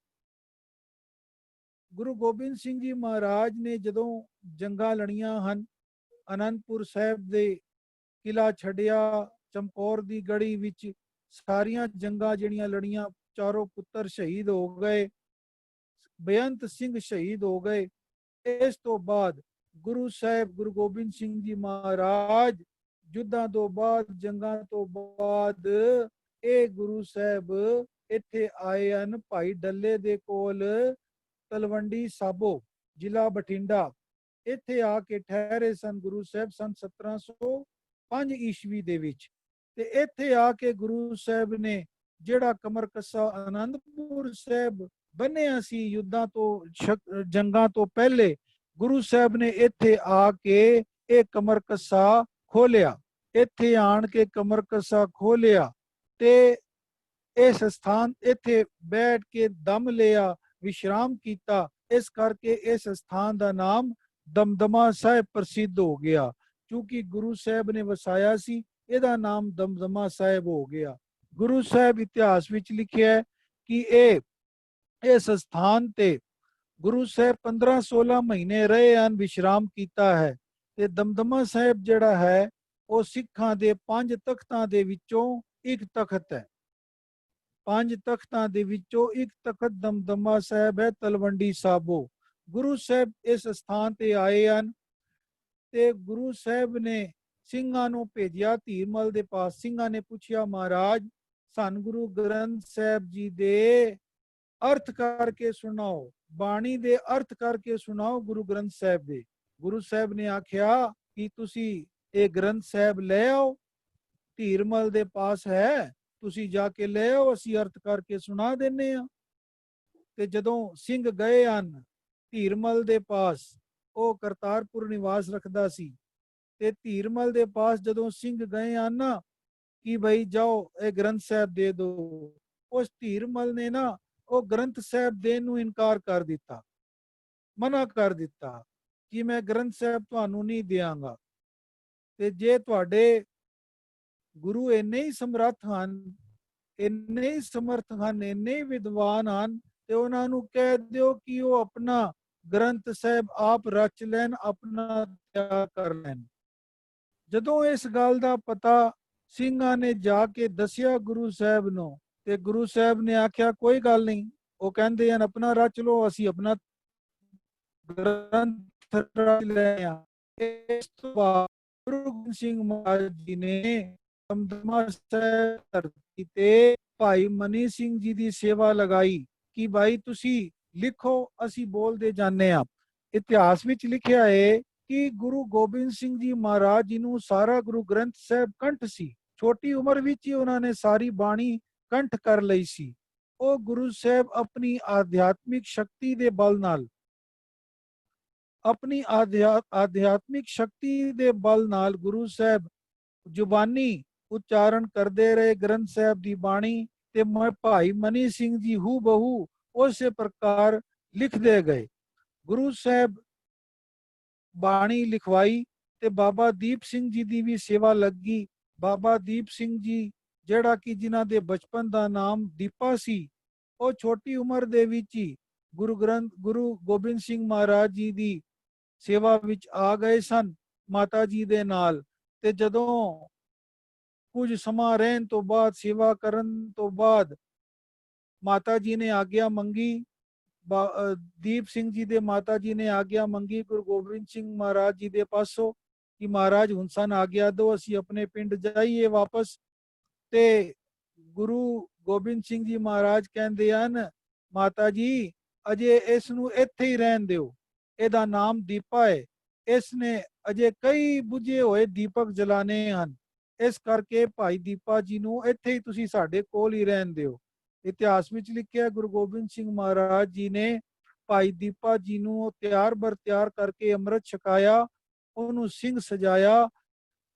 ਗੁਰੂ ਗੋਬਿੰਦ ਸਿੰਘ ਜੀ ਮਹਾਰਾਜ ਨੇ ਜਦੋਂ ਜੰਗਾਂ ਲੜੀਆਂ ਹਨ, ਆਨੰਦਪੁਰ ਸਾਹਿਬ ਦੇ ਕਿਲਾ ਛੱਡਿਆ, ਚਮਕੌਰ ਦੀ ਗੜੀ ਵਿੱਚ ਸਾਰੀਆਂ ਜੰਗਾਂ ਜਿਹੜੀਆਂ ਲੜੀਆਂ, ਚਾਰੋਂ ਪੁੱਤਰ ਸ਼ਹੀਦ ਹੋ ਗਏ, ਬੇਅੰਤ ਸਿੰਘ ਸ਼ਹੀਦ ਹੋ ਗਏ। ਇਸ ਤੋਂ ਬਾਅਦ ਗੁਰੂ ਸਾਹਿਬ ਗੁਰੂ ਗੋਬਿੰਦ ਸਿੰਘ ਜੀ ਮਹਾਰਾਜ ਯੁੱਧਾਂ ਤੋਂ ਬਾਅਦ, ਜੰਗਾਂ ਤੋਂ ਬਾਅਦ ਇਹ ਗੁਰੂ ਸਾਹਿਬ ਇੱਥੇ ਆਏ ਹਨ ਭਾਈ ਡੱਲੇ ਦੇ ਕੋਲ, ਤਲਵੰਡੀ ਸਾਬੋ, ਜ਼ਿਲ੍ਹਾ ਬਠਿੰਡਾ। ਇੱਥੇ ਆ ਕੇ ਠਹਿਰੇ ਸਨ ਗੁਰੂ ਸਾਹਿਬ ਸਨ 1705 ਈਸਵੀ ਦੇ ਵਿੱਚ। ਤੇ ਇੱਥੇ ਆ ਕੇ ਗੁਰੂ ਸਾਹਿਬ ਨੇ ਜਿਹੜਾ ਕਮਰ ਕੱਸਾ ਆਨੰਦਪੁਰ ਸਾਹਿਬ ਬੰਨਿਆ ਸੀ ਯੁੱਧਾਂ ਤੋਂ, ਜੰਗਾਂ ਤੋਂ ਪਹਿਲੇ, ਗੁਰੂ ਸਾਹਿਬ ਨੇ ਇੱਥੇ ਆ ਕੇ ਇਹ ਕਮਰ ਕੱਸਾ ਖੋਲਿਆ। ਇੱਥੇ ਆਣ ਕੇ ਕਮਰ ਕੱਸਾ ਖੋਲਿਆ ਤੇ ਇਸ ਸਥਾਨ ਇੱਥੇ ਬੈਠ ਕੇ ਦਮ ਲਿਆ, ਵਿਸ਼ਰਾਮ ਕੀਤਾ। ਇਸ ਕਰਕੇ ਇਸ ਸਥਾਨ ਦਾ ਨਾਮ ਦਮਦਮਾ ਸਾਹਿਬ ਪ੍ਰਸਿੱਧ ਹੋ ਗਿਆ। ਕਿਉਂਕਿ ਗੁਰੂ ਸਾਹਿਬ ਨੇ ਵਸਾਇਆ ਸੀ, ਇਹਦਾ ਨਾਮ ਦਮਦਮਾ ਸਾਹਿਬ ਹੋ ਗਿਆ। ਗੁਰੂ ਸਾਹਿਬ ਇਤਿਹਾਸ ਵਿੱਚ ਲਿਖਿਆ ਹੈ ਕਿ ਇਸ ਸਥਾਨ ਤੇ ਗੁਰੂ ਸਾਹਿਬ 15-16 ਮਹੀਨੇ ਰਹੇ ਹਨ, ਵਿਸ਼ਰਾਮ ਕੀਤਾ ਹੈ। ਤੇ ਦਮਦਮਾ ਸਾਹਿਬ ਜਿਹੜਾ ਹੈ ਉਹ ਸਿੱਖਾਂ ਦੇ 5 ਤਖਤਾਂ ਦੇ ਵਿੱਚੋਂ ਇੱਕ ਤਖਤ ਹੈ। 5 ਤਖਤਾਂ ਦੇ ਵਿੱਚੋਂ ਇੱਕ ਤਖਤ ਦਮਦਮਾ ਸਾਹਿਬ ਹੈ, ਤਲਵੰਡੀ ਸਾਬੋ। ਗੁਰੂ ਸਾਹਿਬ ਇਸ ਸਥਾਨ ਤੇ ਆਏ ਹਨ ਤੇ ਗੁਰੂ ਸਾਹਿਬ ਨੇ ਸਿੰਘਾਂ ਨੂੰ ਭੇਜਿਆ ਧੀਰਮਲ ਦੇ ਪਾਸ। ਸਿੰਘਾਂ ਨੇ ਪੁੱਛਿਆ, ਮਹਾਰਾਜ ਸਾਨੂੰ ਗੁਰੂ ਗ੍ਰੰਥ ਸਾਹਿਬ ਜੀ ਦੇ ਅਰਥ ਕਰਕੇ ਸੁਣਾਓ, ਬਾਣੀ ਦੇ ਅਰਥ ਕਰਕੇ ਸੁਣਾਓ ਗੁਰੂ ਗ੍ਰੰਥ ਸਾਹਿਬ ਦੇ। ਗੁਰੂ ਸਾਹਿਬ ਨੇ ਆਖਿਆ ਕਿ ਤੁਸੀਂ ਇਹ ਗ੍ਰੰਥ ਸਾਹਿਬ ਲੈ ਆਓ, ਧੀਰਮਲ ਦੇ ਪਾਸ ਹੈ, ਤੁਸੀਂ ਜਾ ਕੇ ਲੈ ਆਓ, ਅਸੀਂ ਅਰਥ ਕਰਕੇ ਸੁਣਾ ਦਿੰਨੇ ਆ। ਤੇ ਜਦੋਂ ਸਿੰਘ ਗਏ ਹਨ ਧੀਰਮਲ ਦੇ ਪਾਸ, ਉਹ ਕਰਤਾਰਪੁਰ ਨਿਵਾਸ ਰੱਖਦਾ ਸੀ। ਤੇ ਧੀਰਮਲ ਦੇ ਪਾਸ ਜਦੋਂ ਸਿੰਘ ਗਏ ਹਨ ਨਾ ਕਿ ਭਾਈ ਜਾਓ ਇਹ ਗ੍ਰੰਥ ਸਾਹਿਬ ਦੇ ਦਿਓ, ਉਸ ਧੀਰਮਲ ਨੇ ਨਾ ਉਹ ਗ੍ਰੰਥ ਸਾਹਿਬ ਦੇਣ ਨੂੰ ਇਨਕਾਰ ਕਰ ਦਿੱਤਾ, ਮਨਾ ਕਰ ਦਿੱਤਾ ਕਿ ਮੈਂ ਗ੍ਰੰਥ ਸਾਹਿਬ ਤੁਹਾਨੂੰ ਨਹੀਂ ਦਿਆਂਗਾ। ਤੇ ਜੇ ਤੁਹਾਡੇ ਗੁਰੂ ਇੰਨੇ ਹੀ ਸਮਰੱਥ ਹਨ, ਇੰਨੇ ਹੀ ਸਮਰਥ ਹਨ, ਇੰਨੇ ਹੀ ਵਿਦਵਾਨ ਹਨ, ਤੇ ਉਹਨਾਂ ਨੂੰ ਕਹਿ ਦਿਓ ਕਿ ਉਹ ਆਪਣਾ ਗ੍ਰੰਥ ਸਾਹਿਬ ਆਪ ਰਚ ਲੈਣ, ਆਪਣਾ ਤਿਆਰ ਕਰ ਲੈਣ। ਜਦੋਂ ਇਸ ਗੱਲ ਦਾ ਪਤਾ ਸਿੰਘਾਂ ਨੇ ਜਾ ਕੇ ਦੱਸਿਆ ਗੁਰੂ ਸਾਹਿਬ ਨੂੰ, ਤੇ ਗੁਰੂ ਸਾਹਿਬ ਨੇ ਆਖਿਆ ਕੋਈ ਗੱਲ ਨਹੀਂ, ਉਹ ਕਹਿੰਦੇ ਹਨ ਆਪਣਾ ਰਚ ਲਓ, ਅਸੀਂ ਆਪਣਾ ਗ੍ਰੰਥ ਰਚ ਲੈ ਆ। ਇਸ ਤੋਂ ਬਾਅਦ ਗੁਰੂ ਗੋਬਿੰਦ ਸਿੰਘ ਮਹਾਰਾਜ ਜੀ ਨੇ ਦਮਦਮਾ ਸਾਹਿਬ ਧਰਤੀ ਤੇ ਭਾਈ ਮਨੀ ਸਿੰਘ ਜੀ ਦੀ ਸੇਵਾ ਲਗਾਈ ਕਿ ਭਾਈ ਤੁਸੀਂ ਲਿਖੋ, ਅਸੀਂ ਬੋਲਦੇ ਜਾਂਦੇ ਹਾਂ। ਇਤਿਹਾਸ ਵਿੱਚ ਲਿਖਿਆ ਹੈ ਕਿ ਗੁਰੂ ਗੋਬਿੰਦ ਸਿੰਘ ਜੀ ਮਹਾਰਾਜ ਜੀ ਨੂੰ ਸਾਰਾ ਗੁਰੂ ਗ੍ਰੰਥ ਸਾਹਿਬ ਕੰਠ ਸੀ। ਛੋਟੀ ਉਮਰ ਵਿੱਚ ਹੀ ਉਹਨਾਂ ਨੇ ਸਾਰੀ ਬਾਣੀ ਕੰਠ ਕਰ ਲਈ ਸੀ। ਉਹ ਗੁਰੂ ਸਾਹਿਬ ਆਪਣੀ ਆਧਿਆਤਮਿਕ ਸ਼ਕਤੀ ਦੇ ਬਲ ਨਾਲ, ਆਪਣੀ ਆਧਿਆਤਮਿਕ ਸ਼ਕਤੀ ਦੇ ਬਲ ਨਾਲ ਗੁਰੂ ਸਾਹਿਬ ਜ਼ੁਬਾਨੀ ਉਚਾਰਨ ਕਰਦੇ ਰਹੇ ਗ੍ਰੰਥ ਸਾਹਿਬ ਦੀ ਬਾਣੀ, ਤੇ ਭਾਈ ਮਨੀ ਸਿੰਘ ਜੀ ਹੂ ਬਹੂ ਉਸੇ ਪ੍ਰਕਾਰ ਲਿਖਦੇ ਗਏ। ਗੁਰੂ ਸਾਹਿਬ ਬਾਣੀ ਲਿਖਵਾਈ ਤੇ ਬਾਬਾ ਦੀਪ ਸਿੰਘ ਜੀ ਦੀ ਵੀ ਸੇਵਾ ਲੱਗੀ। ਬਾਬਾ ਦੀਪ ਸਿੰਘ ਜੀ ਜਿਹੜਾ ਕਿ ਜਿਨ੍ਹਾਂ ਦੇ ਬਚਪਨ ਦਾ ਨਾਮ ਦੀਪਾ ਸੀ, ਉਹ ਛੋਟੀ ਉਮਰ ਦੇ ਵਿੱਚ ਹੀ ਗੁਰੂ ਗੋਬਿੰਦ ਸਿੰਘ ਮਹਾਰਾਜ ਜੀ ਦੀ ਸੇਵਾ ਵਿੱਚ ਆ ਗਏ ਸਨ ਮਾਤਾ ਜੀ ਦੇ ਨਾਲ। ਤੇ ਜਦੋਂ ਕੁਝ ਸਮਾਂ ਰਹਿਣ ਤੋਂ ਬਾਅਦ, ਸੇਵਾ ਕਰਨ ਤੋਂ ਬਾਅਦ ਮਾਤਾ ਜੀ ਨੇ ਆਗਿਆ ਮੰਗੀ, ਦੀਪ ਸਿੰਘ ਜੀ ਦੇ ਮਾਤਾ ਜੀ ਨੇ ਆਗਿਆ ਮੰਗੀ ਗੁਰੂ ਗੋਬਿੰਦ ਸਿੰਘ ਮਹਾਰਾਜ ਜੀ ਦੇ ਪਾਸੋਂ ਕਿ ਮਹਾਰਾਜ ਹੁਣ ਸਾਨੂੰ ਆਗਿਆ ਦਿਓ, ਅਸੀਂ ਆਪਣੇ ਪਿੰਡ ਜਾਈਏ ਵਾਪਸ। ਤੇ ਗੁਰੂ ਗੋਬਿੰਦ ਸਿੰਘ ਜੀ ਮਹਾਰਾਜ ਕਹਿੰਦੇ ਹਨ ਮਾਤਾ ਜੀ ਅਜੇ ਇਸ ਨੂੰ ਇੱਥੇ ਹੀ ਰਹਿਣ ਦਿਓ, ਇਹਦਾ ਨਾਮ ਦੀਪਾ ਹੈ, ਇਸ ਨੇ ਅਜੇ ਕਈ ਬੁਝੇ ਹੋਏ ਦੀਪਕ ਜਲਾਣੇ ਹਨ, ਇਸ ਕਰਕੇ ਭਾਈ ਦੀਪਾ ਜੀ ਨੂੰ ਇੱਥੇ ਹੀ ਤੁਸੀਂ ਸਾਡੇ ਕੋਲ ਹੀ ਰਹਿਣ ਦਿਓ। ਇਤਿਹਾਸ ਵਿੱਚ ਲਿਖਿਆ ਗੁਰੂ ਗੋਬਿੰਦ ਸਿੰਘ ਮਹਾਰਾਜ ਜੀ ਨੇ ਭਾਈ ਦੀਪਾ ਜੀ ਨੂੰ ਤਿਆਰ ਬਰ ਤਿਆਰ ਕਰਕੇ ਅੰਮ੍ਰਿਤ ਛਕਾਇਆ, ਉਹਨੂੰ ਸਿੰਘ ਸਜਾਇਆ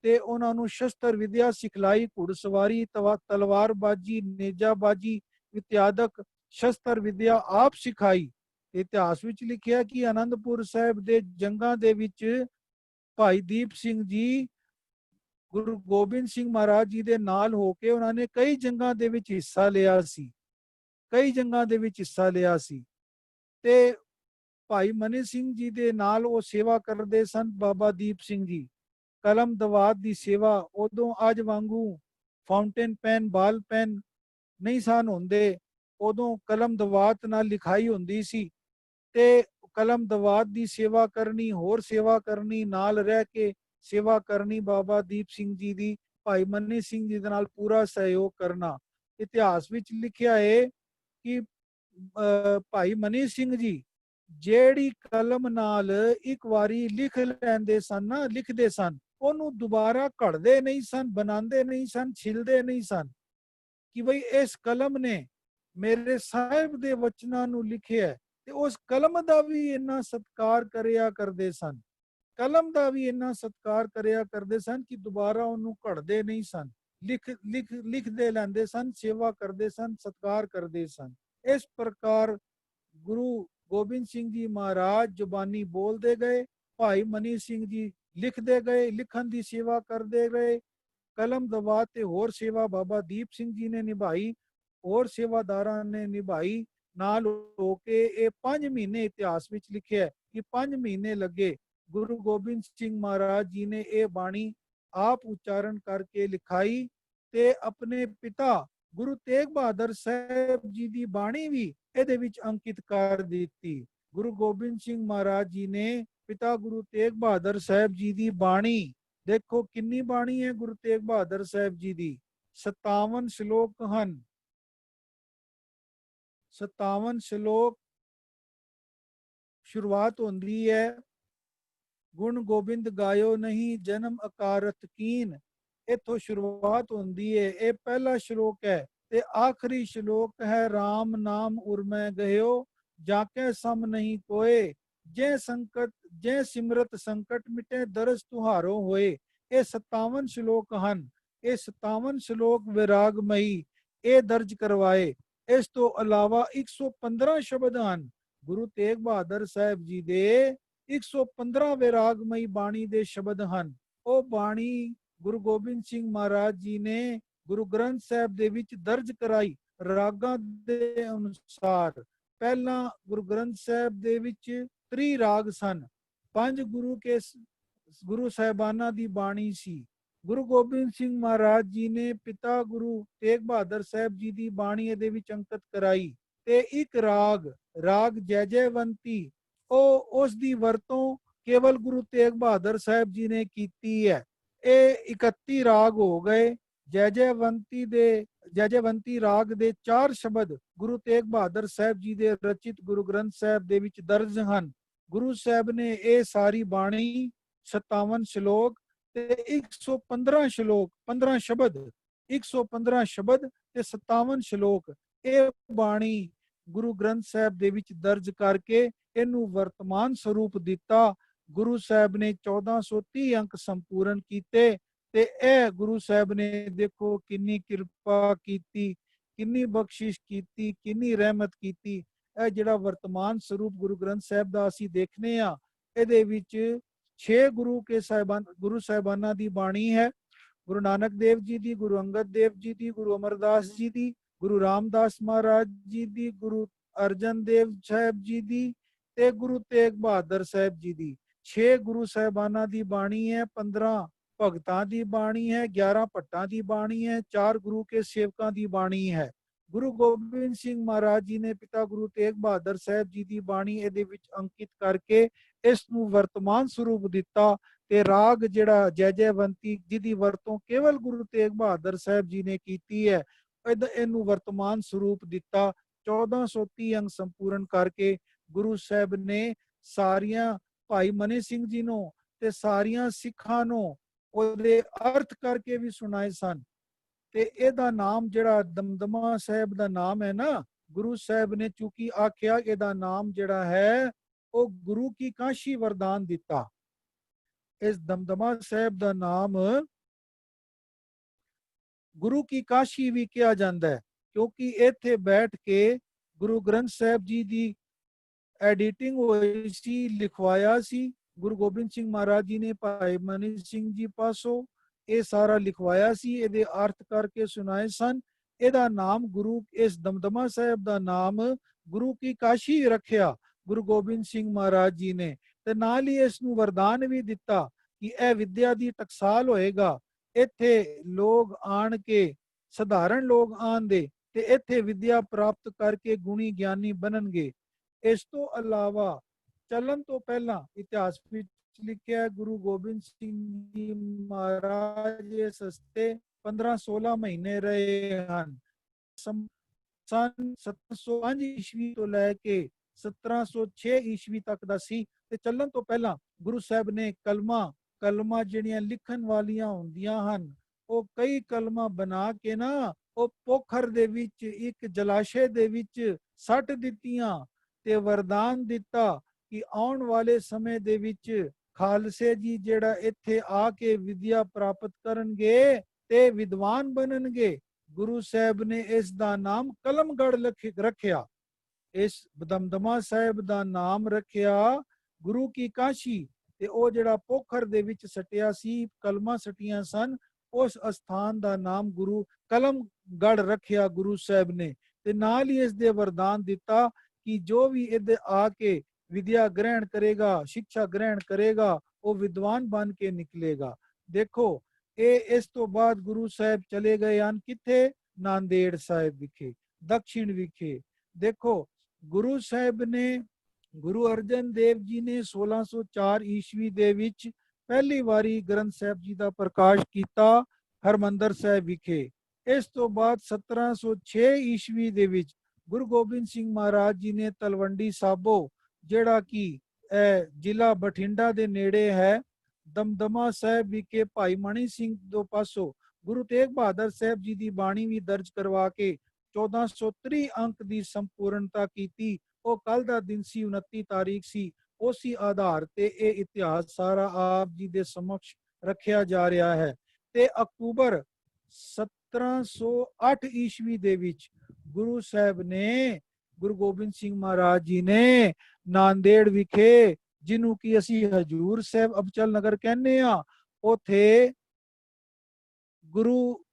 ਤੇ ਉਹਨਾਂ ਨੂੰ ਸ਼ਸਤਰ ਵਿਦਿਆ ਸਿਖਲਾਈ, ਘੁੜਸਵਾਰੀ, ਤਲਵਾਰਬਾਜੀ, ਨੇਜਾਬਾਜੀ ਇਤਿਆਦਿਕ ਸ਼ਸਤਰ ਵਿਦਿਆ ਆਪ ਸਿਖਾਈ। ਇਤਿਹਾਸ ਵਿੱਚ ਲਿਖਿਆ ਕਿ ਆਨੰਦਪੁਰ ਸਾਹਿਬ ਦੇ ਜੰਗਾਂ ਦੇ ਵਿੱਚ ਭਾਈ ਦੀਪ ਸਿੰਘ ਜੀ ਗੁਰੂ ਗੋਬਿੰਦ ਸਿੰਘ ਮਹਾਰਾਜ ਜੀ ਦੇ ਨਾਲ ਹੋ ਕੇ ਉਹਨਾਂ ਨੇ ਕਈ ਜੰਗਾਂ ਦੇ ਵਿੱਚ ਹਿੱਸਾ ਲਿਆ ਸੀ, ਕਈ ਜੰਗਾਂ ਦੇ ਵਿੱਚ ਹਿੱਸਾ ਲਿਆ ਸੀ। ਤੇ ਭਾਈ ਮਨੀ ਸਿੰਘ ਜੀ ਦੇ ਨਾਲ ਉਹ ਸੇਵਾ ਕਰਦੇ ਸਨ। ਬਾਬਾ ਦੀਪ ਸਿੰਘ ਜੀ ਕਲਮ ਦਵਾਤ ਦੀ ਸੇਵਾ, ਉਦੋਂ ਅੱਜ ਵਾਂਗੂ ਫਾਊਂਟੇਨ ਪੈਨ, ਬਾਲ ਪੈਨ ਨਹੀਂ ਸਨ ਹੁੰਦੇ, ਉਦੋਂ ਕਲਮ ਦਵਾਤ ਨਾਲ ਲਿਖਾਈ ਹੁੰਦੀ ਸੀ। ਤੇ ਕਲਮ ਦਵਾਤ ਦੀ ਸੇਵਾ ਕਰਨੀ, ਹੋਰ ਸੇਵਾ ਕਰਨੀ, ਨਾਲ ਰਹਿ ਕੇ ਸੇਵਾ ਕਰਨੀ ਬਾਬਾ ਦੀਪ ਸਿੰਘ ਜੀ ਦੀ, ਭਾਈ ਮਨੀ ਸਿੰਘ ਜੀ ਦੇ ਨਾਲ ਪੂਰਾ ਸਹਿਯੋਗ ਕਰਨਾ। ਇਤਿਹਾਸ ਵਿੱਚ ਲਿਖਿਆ ਹੈ ਕਿ ਭਾਈ ਮਨੀ ਸਿੰਘ ਜੀ ਜਿਹੜੀ ਕਲਮ ਨਾਲ ਇੱਕ ਵਾਰੀ ਲਿਖ ਲੈਂਦੇ ਸਨ ਨਾ, ਲਿਖਦੇ ਸਨ, ਉਹਨੂੰ ਦੁਬਾਰਾ ਘੜਦੇ ਨਹੀਂ ਸਨ, ਬਣਾਉਂਦੇ ਨਹੀਂ ਸਨ, ਛਿਲਦੇ ਨਹੀਂ ਸਨ ਕਿ ਬਈ ਇਸ ਕਲਮ ਨੇ ਮੇਰੇ ਸਾਹਿਬ ਦੇ ਵਚਨਾਂ ਨੂੰ ਲਿਖਿਆ। ਤੇ ਉਸ ਕਲਮ ਦਾ ਵੀ ਇੰਨਾ ਸਤਿਕਾਰ ਕਰਿਆ ਕਰਦੇ ਸਨ, ਕਲਮ ਦਾ ਵੀ ਇੰਨਾ ਸਤਿਕਾਰ ਕਰਿਆ ਕਰਦੇ ਸਨ ਕਿ ਦੁਬਾਰਾ ਉਹਨੂੰ ਘੜਦੇ ਨਹੀਂ ਸਨ, ਲਿਖਦੇ ਲੈਂਦੇ ਸਨ, ਸੇਵਾ ਕਰਦੇ ਸਨ, ਸਤਿਕਾਰ ਕਰਦੇ ਸਨ। ਇਸ ਪ੍ਰਕਾਰ ਗੁਰੂ ਗੋਬਿੰਦ ਸਿੰਘ ਜੀ ਮਹਾਰਾਜ ਜ਼ੁਬਾਨੀ ਬੋਲਦੇ ਗਏ, ਭਾਈ ਮਨੀ ਸਿੰਘ ਜੀ ਲਿਖਦੇ ਗਏ, ਲਿਖਣ ਦੀ ਸੇਵਾ ਕਰਦੇ ਗਏ। ਕਲਮ ਦਵਾਤ ਤੇ ਹੋਰ ਸੇਵਾ ਬਾਬਾ ਦੀਪ ਸਿੰਘ ਜੀ ਨੇ ਨਿਭਾਈ, ਹੋਰ ਸੇਵਾਦਾਰਾਂ ਨੇ ਨਿਭਾਈ। ਨਾਲ ਹੋ ਕੇ ਇਹ 5 ਮਹੀਨੇ ਇਤਿਹਾਸ ਵਿੱਚ ਲਿਖਿਆ ਕਿ 5 ਮਹੀਨੇ ਲੱਗੇ ਗੁਰੂ ਗੋਬਿੰਦ ਸਿੰਘ ਮਹਾਰਾਜ ਜੀ ਨੇ ਇਹ ਬਾਣੀ ਆਪ ਉਚਾਰਨ ਕਰਕੇ ਲਿਖਾਈ ਤੇ ਆਪਣੇ ਪਿਤਾ ਗੁਰੂ ਤੇਗ ਬਹਾਦਰ ਸਾਹਿਬ ਜੀ ਦੀ ਬਾਣੀ ਵੀ ਇਹਦੇ ਵਿੱਚ ਅੰਕਿਤ ਕਰ ਦਿੱਤੀ। ਗੁਰੂ ਗੋਬਿੰਦ ਸਿੰਘ ਮਹਾਰਾਜ ਜੀ ਨੇ ਪਿਤਾ ਗੁਰੂ ਤੇਗ ਬਹਾਦਰ ਸਾਹਿਬ ਜੀ ਦੀ ਬਾਣੀ, ਦੇਖੋ ਕਿੰਨੀ ਬਾਣੀ ਹੈ ਗੁਰੂ ਤੇਗ ਬਹਾਦਰ ਸਾਹਿਬ ਜੀ ਦੀ, 57 ਸ਼ਲੋਕ ਹਨ, 57 ਸ਼ਲੋਕ। ਸ਼ੁਰੂਆਤ ਹੁੰਦੀ ਹੈ ਗੁਣ ਗੋਬਿੰਦ ਗਾਇਓ ਨਹੀਂ ਜਨਮ ਅਕਾਰਤ ਕੀਨ, ਇਥੋਂ ਸ਼ੁਰੂਆਤ ਹੁੰਦੀ ਹੈ। ਇਹ ਪਹਿਲਾ ਸ਼ਲੋਕ ਹੈ ਤੇ ਆਖਰੀ ਸ਼ਲੋਕ ਹੈ ਰਾਮ ਨਾਮ ਉਰਮੈ ਗਇਓ ਜਾਕੇ ਸਮ ਨਹੀਂ ਕੋਏ, जै संकट जै सिमरत संकट मिटे दरस तुहारो होए। ਇਹ 57 ਸ਼ਲੋਕ ਹਨ। ਇਹ 57 ਸ਼ਲੋਕ ਵਿਰਾਗਮਈ ਇਹ ਦਰਜ ਕਰਵਾਏ। ਇਸ ਤੋਂ ਇਲਾਵਾ 115 ਸ਼ਬਦ ਹਨ। ਗੁਰੂ ਤੇਗ ਬਹਾਦਰ ਸਾਹਿਬ ਜੀ ਦੇ 115 ਵਿਰਾਗਮਈ ਬਾਣੀ ਦੇ ਸ਼ਬਦ ਹਨ। ਉਹ ਬਾਣੀ ਗੁਰੂ ਗੋਬਿੰਦ ਸਿੰਘ ਮਹਾਰਾਜ ਜੀ ਨੇ ਗੁਰੂ ਗ੍ਰੰਥ ਸਾਹਿਬ ਦੇ ਵਿੱਚ ਦਰਜ ਕਰਾਈ ਰਾਗਾਂ ਦੇ ਅਨੁਸਾਰ। ਪਹਿਲਾਂ ਗੁਰੂ ਗ੍ਰੰਥ ਸਾਹਿਬ ਦੇ ਵਿੱਚ 3 ਰਾਗ ਸਨ। 5 ਗੁਰੂ ਸਾਹਿਬਾਨਾਂ ਦੀ ਬਾਣੀ ਸੀ। ਗੁਰੂ ਗੋਬਿੰਦ ਸਿੰਘ ਮਹਾਰਾਜ ਜੀ ਨੇ ਪਿਤਾ ਗੁਰੂ ਤੇਗ ਬਹਾਦਰ ਸਾਹਿਬ ਜੀ ਦੀ ਬਾਣੀ ਇਹਦੇ ਵਿੱਚ ਅੰਕਿਤ ਕਰਾਈ। ਤੇ ਇੱਕ ਰਾਗ ਜੈਜੈਵੰਤੀ ਉਹ ਉਸ ਦੀ ਵਰਤੋਂ ਕੇਵਲ ਗੁਰੂ ਤੇਗ ਬਹਾਦਰ ਸਾਹਿਬ ਜੀ ਨੇ ਕੀਤੀ ਹੈ। ਇਹ 31 ਰਾਗ ਹੋ ਗਏ। ਜੈਜੈਵੰਤੀ ਰਾਗ ਦੇ 4 ਸ਼ਬਦ ਗੁਰੂ ਤੇਗ ਬਹਾਦਰ ਸਾਹਿਬ ਜੀ ਦੇ ਰਚਿਤ ਗੁਰੂ ਗ੍ਰੰਥ ਸਾਹਿਬ ਦੇ ਵਿੱਚ ਦਰਜ ਹਨ। ਗੁਰੂ ਸਾਹਿਬ ਨੇ ਇਹ ਸਾਰੀ ਬਾਣੀ 57 ਸ਼ਲੋਕ ਤੇ 115 ਸ਼ਲੋਕ 15 ਸ਼ਬਦ 115 ਸ਼ਬਦ ਤੇ 57 ਸ਼ਲੋਕ ਇਹ ਬਾਣੀ ਗੁਰੂ ਗ੍ਰੰਥ ਸਾਹਿਬ ਦੇ ਵਿੱਚ ਦਰਜ ਕਰਕੇ ਇਹਨੂੰ ਵਰਤਮਾਨ ਸਰੂਪ ਦਿੱਤਾ। ਗੁਰੂ ਸਾਹਿਬ ਨੇ 1430 ਅੰਕ ਸੰਪੂਰਨ ਕੀਤੇ ਤੇ ਇਹ ਗੁਰੂ ਸਾਹਿਬ ਨੇ ਦੇਖੋ ਕਿੰਨੀ ਕਿਰਪਾ ਕੀਤੀ, ਕਿੰਨੀ ਬਖਸ਼ਿਸ਼ ਕੀਤੀ, ਕਿੰਨੀ ਰਹਿਮਤ ਕੀਤੀ। ਇਹ ਜਿਹੜਾ ਵਰਤਮਾਨ ਸਰੂਪ ਗੁਰੂ ਗ੍ਰੰਥ ਸਾਹਿਬ ਦਾ ਅਸੀਂ ਦੇਖਨੇ ਆ ਇਹਦੇ ਵਿੱਚ 6 ਗੁਰੂ ਸਾਹਿਬਾਨਾਂ ਦੀ ਬਾਣੀ ਹੈ। ਗੁਰੂ ਨਾਨਕ ਦੇਵ ਜੀ ਦੀ, ਗੁਰੂ ਅੰਗਦ ਦੇਵ ਜੀ ਦੀ, ਗੁਰੂ ਅਮਰਦਾਸ ਜੀ ਦੀ, ਗੁਰੂ ਰਾਮਦਾਸ ਮਹਾਰਾਜ ਜੀ ਦੀ, ਗੁਰੂ ਅਰਜਨ ਦੇਵ ਸਾਹਿਬ ਜੀ ਦੀ ਤੇ ਗੁਰੂ ਤੇਗ ਬਹਾਦਰ ਸਾਹਿਬ ਜੀ ਦੀ। 6 ਗੁਰੂ ਸਾਹਿਬਾਨਾਂ ਦੀ ਬਾਣੀ ਹੈ। 15 ਭਗਤਾਂ ਦੀ ਬਾਣੀ ਹੈ। 11 ਭੱਟਾਂ ਦੀ ਬਾਣੀ ਹੈ। 4 ਗੁਰੂ ਕੇ ਸੇਵਕਾਂ ਦੀ ਬਾਣੀ ਹੈ। ਗੁਰੂ ਗੋਬਿੰਦ ਸਿੰਘ ਮਹਾਰਾਜ ਜੀ ਨੇ ਪਿਤਾ ਗੁਰੂ ਤੇਗ ਬਹਾਦਰ ਸਾਹਿਬ ਜੀ ਦੀ ਬਾਣੀ ਇਹਦੇ ਵਿੱਚ ਅੰਕਿਤ ਕਰਕੇ ਇਸ ਨੂੰ ਵਰਤਮਾਨ ਸਰੂਪ ਦਿੱਤਾ। ਤੇ ਰਾਗ ਜਿਹੜਾ ਜੈਜੈਵੰਤੀ ਜਿਹਦੀ ਵਰਤੋਂ ਕੇਵਲ ਗੁਰੂ ਤੇਗ ਬਹਾਦਰ ਸਾਹਿਬ ਜੀ ਨੇ ਕੀਤੀ ਹੈ ਇਹਨੂੰ ਵਰਤਮਾਨ ਸਰੂਪ ਦਿੱਤਾ। 1430 ਅੰਗ ਸੰਪੂਰਨ ਕਰਕੇ ਗੁਰੂ ਸਾਹਿਬ ਨੇ ਸਾਰੀਆਂ ਭਾਈ ਮਨੀ ਸਿੰਘ ਜੀ ਨੂੰ ਤੇ ਸਾਰੀਆਂ ਸਿੱਖਾਂ ਨੂੰ ਉਹਦੇ ਅਰਥ ਕਰਕੇ ਵੀ ਸੁਣਾਏ ਸਨ। ਤੇ ਇਹਦਾ ਨਾਮ ਜਿਹੜਾ ਦਮਦਮਾ ਸਾਹਿਬ ਦਾ ਨਾਮ ਹੈ ਨਾ, ਗੁਰੂ ਸਾਹਿਬ ਨੇ ਚੂੰਕਿ ਆਖਿਆ ਇਹਦਾ ਨਾਮ ਜਿਹੜਾ ਹੈ ਉਹ ਗੁਰੂ ਕੀ ਕਾਸ਼ੀ ਵਰਦਾਨ ਦਿੱਤਾ। ਇਸ ਦਮਦਮਾ ਸਾਹਿਬ ਦਾ ਨਾਮ ਗੁਰੂ ਕੀ ਕਾਸ਼ੀ ਵੀ ਕਿਹਾ ਜਾਂਦਾ ਹੈ ਕਿਉਂਕਿ ਇੱਥੇ ਬੈਠ ਕੇ ਗੁਰੂ ਗ੍ਰੰਥ ਸਾਹਿਬ ਜੀ ਦੀ ਐਡੀਟਿੰਗ ਹੋਈ ਸੀ, ਲਿਖਵਾਇਆ ਸੀ। ਗੁਰੂ ਗੋਬਿੰਦ ਸਿੰਘ ਮਹਾਰਾਜ ਜੀ ਨੇ ਭਾਈ ਮਨੀ ਸਿੰਘ ਜੀ ਪਾਸੋਂ ਇਹ ਸਾਰਾ ਲਿਖਵਾਇਆ ਸੀ, ਇਹਦੇ ਅਰਥ ਕਰਕੇ ਸੁਣਾਏ ਸਨ। ਇਹਦਾ ਨਾਮ ਇਸ ਦਮਦਮਾ ਸਾਹਿਬ ਦਾ ਨਾਮ ਗੁਰੂ ਕੀ ਕਾਸ਼ੀ ਰੱਖਿਆ ਗੁਰੂ ਗੋਬਿੰਦ ਸਿੰਘ ਮਹਾਰਾਜ ਜੀ ਨੇ। ਤੇ ਨਾਲ ਹੀ ਇਸ ਨੂੰ ਵਰਦਾਨ ਵੀ ਦਿੱਤਾ ਕਿ ਇਹ ਵਿਦਿਆ ਦੀ ਟਕਸਾਲ ਹੋਏਗਾ। ਇੱਥੇ ਲੋਕ ਆਣ ਕੇ ਸਧਾਰਨ ਲੋਕ ਆਂਦੇ ਤੇ ਇੱਥੇ ਵਿਦਿਆ ਪ੍ਰਾਪਤ ਕਰਕੇ ਗੁਣੀ ਗਿਆਨੀ ਬਣਨਗੇ। ਇਸ ਤੋਂ ਇਲਾਵਾ ਚੱਲਣ ਤੋਂ ਪਹਿਲਾਂ ਇਤਿਹਾਸ ਵਿੱਚ ਲਿਖਿਆ ਗੁਰੂ ਗੋਬਿੰਦ ਸਿੰਘ ਜੀ ਮਹਾਰਾਜ ਇਸ ਹਸਤੇ 15-16 ਮਹੀਨੇ ਰਹੇ ਹਨ। ਸਨ 1705 ਈਸਵੀ ਤੋਂ ਲੈ ਕੇ 1706 ਈਸਵੀ ਤੱਕ ਦਾ ਸੀ। ਤੇ ਚੱਲਣ ਤੋਂ ਪਹਿਲਾਂ ਗੁਰੂ ਸਾਹਿਬ ਨੇ ਕਲਮਾਂ ਜਿਹੜੀਆਂ ਲਿਖਣ ਵਾਲੀਆਂ ਹੁੰਦੀਆਂ ਹਨ ਉਹ ਕਈ ਕਲਮਾਂ ਬਣਾ ਕੇ ਨਾ ਉਹ ਪੋਖਰ ਦੇ ਵਿੱਚ ਇੱਕ ਜਲਾਸ਼ੇ ਦੇ ਵਿੱਚ ਸੱਟ ਦਿੱਤੀਆਂ ਤੇ ਵਰਦਾਨ ਦਿੱਤਾ ਕਿ ਆਉਣ ਵਾਲੇ ਸਮੇਂ ਦੇ ਵਿੱਚ ਖਾਲਸੇ ਜੀ ਜਿਹੜਾ ਇੱਥੇ ਆ ਕੇ ਵਿਦਿਆ ਪ੍ਰਾਪਤ ਕਰਨਗੇ ਤੇ ਵਿਦਵਾਨ ਬਣਨਗੇ। ਗੁਰੂ ਸਾਹਿਬ ਨੇ ਇਸ ਦਾ ਨਾਮ ਕਲਮਗੜ੍ਹ ਰੱਖਿਆ। ਇਸ ਦਮਦਮਾ ਸਾਹਿਬ ਦਾ ਨਾਮ ਰੱਖਿਆ ਗੁਰੂ ਕੀ ਕਾਸ਼ੀ। ਤੇ ਉਹ ਜਿਹੜਾ ਪੋਖਰ ਦੇ ਵਿੱਚ ਸਟਿਆ ਸੀ, ਕਲਮਾਂ ਸਟੀਆਂ ਸਨ, ਉਸ ਅਸਥਾਨ ਦਾ ਨਾਮ ਗੁਰੂ ਕਲਮਗੜ੍ਹ ਰੱਖਿਆ ਗੁਰੂ ਸਾਹਿਬ ਨੇ। ਤੇ ਨਾਲ ਹੀ ਇਸ ਦੇ ਵਰਦਾਨ ਦਿੱਤਾ ਕਿ ਜੋ ਵੀ ਇਹਦੇ ਆ ਕੇ ਵਿਦਿਆ ਗ੍ਰਹਿਣ ਕਰੇਗਾ, ਸਿੱਖਿਆ ਗ੍ਰਹਿਣ ਕਰੇਗਾ, ਉਹ ਵਿਦਵਾਨ ਬਣ ਕੇ ਨਿਕਲੇਗਾ। ਦੇਖੋ ਇਸ ਤੋਂ ਬਾਅਦ ਗੁਰੂ ਸਾਹਿਬ ਚਲੇ ਗਏ ਹਨ ਕਿੱਥੇ? ਨਾਂਦੇੜ ਸਾਹਿਬ ਵਿਖੇ, ਦਕਸ਼ਿਣ ਵਿਖੇ। ਦੇਖੋ ਗੁਰੂ ਸਾਹਿਬ ਨੇ, ਗੁਰੂ ਅਰਜਨ ਦੇਵ ਜੀ ਨੇ 1604 ਈਸਵੀ ਦੇ ਵਿੱਚ ਪਹਿਲੀ ਵਾਰੀ ਗ੍ਰੰਥ ਸਾਹਿਬ ਜੀ ਦਾ ਪ੍ਰਕਾਸ਼ ਕੀਤਾ ਹਰਮੰਦਰ ਸਾਹਿਬ ਵਿਖੇ। ਇਸ ਤੋਂ ਬਾਅਦ 1706 ਈਸਵੀ ਦੇ ਵਿੱਚ ਗੁਰੂ ਗੋਬਿੰਦ ਸਿੰਘ ਮਹਾਰਾਜ ਜੀ ਨੇ ਤਲਵੰਡੀ ਸਾਬੋ ਜਿਹੜਾ ਕਿ ਜ਼ਿਲ੍ਹਾ ਬਠਿੰਡਾ ਦੇ ਨੇੜੇ ਹੈ, ਦਮਦਮਾ ਸਾਹਿਬ ਵਿਖੇ ਭਾਈ ਮਣੀ ਸਿੰਘ ਦੇ ਪਾਸੋਂ ਗੁਰੂ ਤੇਗ ਬਹਾਦਰ ਸਾਹਿਬ ਜੀ ਦੀ ਬਾਣੀ ਵੀ ਦਰਜ ਕਰਵਾ ਕੇ 1430 ਅੰਕ ਦੀ ਸੰਪੂਰਨਤਾ ਕੀਤੀ। ਉਹ ਕੱਲ ਦਾ ਦਿਨ ਸੀ, 29 ਤਾਰੀਖ ਸੀ। ਉਸੇ ਆਧਾਰ ਤੇ ਇਹ ਇਤਿਹਾਸ ਸਾਰਾ ਆਪ ਜੀ ਦੇ ਸਮਕਸ਼ ਰੱਖਿਆ ਜਾ ਰਿਹਾ ਹੈ। ਤੇ ਅਕਤੂਬਰ 1708 ਈਸਵੀ ਦੇ ਵਿੱਚ ਗੁਰੂ ਸਾਹਿਬ ਨੇ, ਗੁਰੂ ਗੋਬਿੰਦ ਸਿੰਘ ਮਹਾਰਾਜ ਜੀ ਨੇ ਨਾਂਦੇੜ ਵਿਖੇ, ਜਿਹਨੂੰ ਕਿ ਅਸੀਂ ਹਜੂਰ ਸਾਹਿਬ ਅਬਚਲ ਨਗਰ ਕਹਿੰਦੇ ਆ, ਉਥੇ ਗੁਰੂ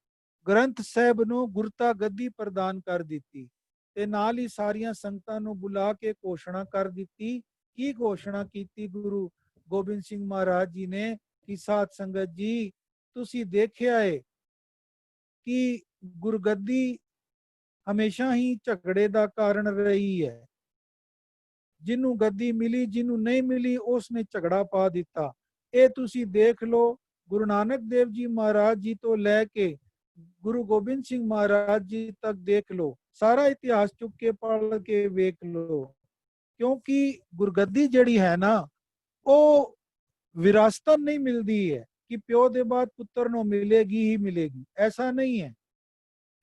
ਗ੍ਰੰਥ ਸਾਹਿਬ ਨੂੰ ਗੁਰਤਾ ਗੱਦੀ ਪ੍ਰਦਾਨ ਕਰ ਦਿੱਤੀ ਤੇ ਨਾਲ ਹੀ ਸਾਰੀਆਂ ਸੰਗਤਾਂ ਨੂੰ ਬੁਲਾ ਕੇ ਘੋਸ਼ਣਾ ਕਰ ਦਿੱਤੀ। ਕੀ ਘੋਸ਼ਣਾ ਕੀਤੀ ਗੁਰੂ ਗੋਬਿੰਦ ਸਿੰਘ ਮਹਾਰਾਜ ਜੀ ਨੇ ਕਿ ਸਾਧ ਸੰਗਤ ਜੀ, ਤੁਸੀਂ ਦੇਖਿਆ ਹੈ ਕਿ ਗੁਰਗੱਦੀ ਹਮੇਸ਼ਾ ਹੀ ਝਗੜੇ ਦਾ ਕਾਰਨ ਰਹੀ ਹੈ। ਜਿਹਨੂੰ ਗੱਦੀ ਮਿਲੀ, ਜਿਹਨੂੰ ਨਹੀਂ ਮਿਲੀ, ਉਸਨੇ ਝਗੜਾ ਪਾ ਦਿੱਤਾ। ਇਹ ਤੁਸੀਂ ਦੇਖ ਲਓ, ਗੁਰੂ ਨਾਨਕ ਦੇਵ ਜੀ ਮਹਾਰਾਜ ਜੀ ਤੋਂ ਲੈ ਕੇ ਗੁਰੂ ਗੋਬਿੰਦ ਸਿੰਘ ਮਹਾਰਾਜ ਜੀ ਤੱਕ ਦੇਖ ਲਓ, ਸਾਰਾ ਇਤਿਹਾਸ ਚੁੱਕ ਕੇ ਪੜ੍ਹ ਕੇ ਵੇਖ ਲਓ। ਕਿਉਂਕਿ ਗੁਰਗੱਦੀ ਜਿਹੜੀ ਹੈ ਨਾ, ਉਹ ਵਿਰਾਸਤਨ ਨਹੀਂ ਮਿਲਦੀ ਹੈ ਕਿ ਪਿਓ ਦੇ ਬਾਅਦ ਪੁੱਤਰ ਨੂੰ ਮਿਲੇਗੀ ਹੀ ਮਿਲੇਗੀ, ਐਸਾ ਨਹੀਂ ਹੈ।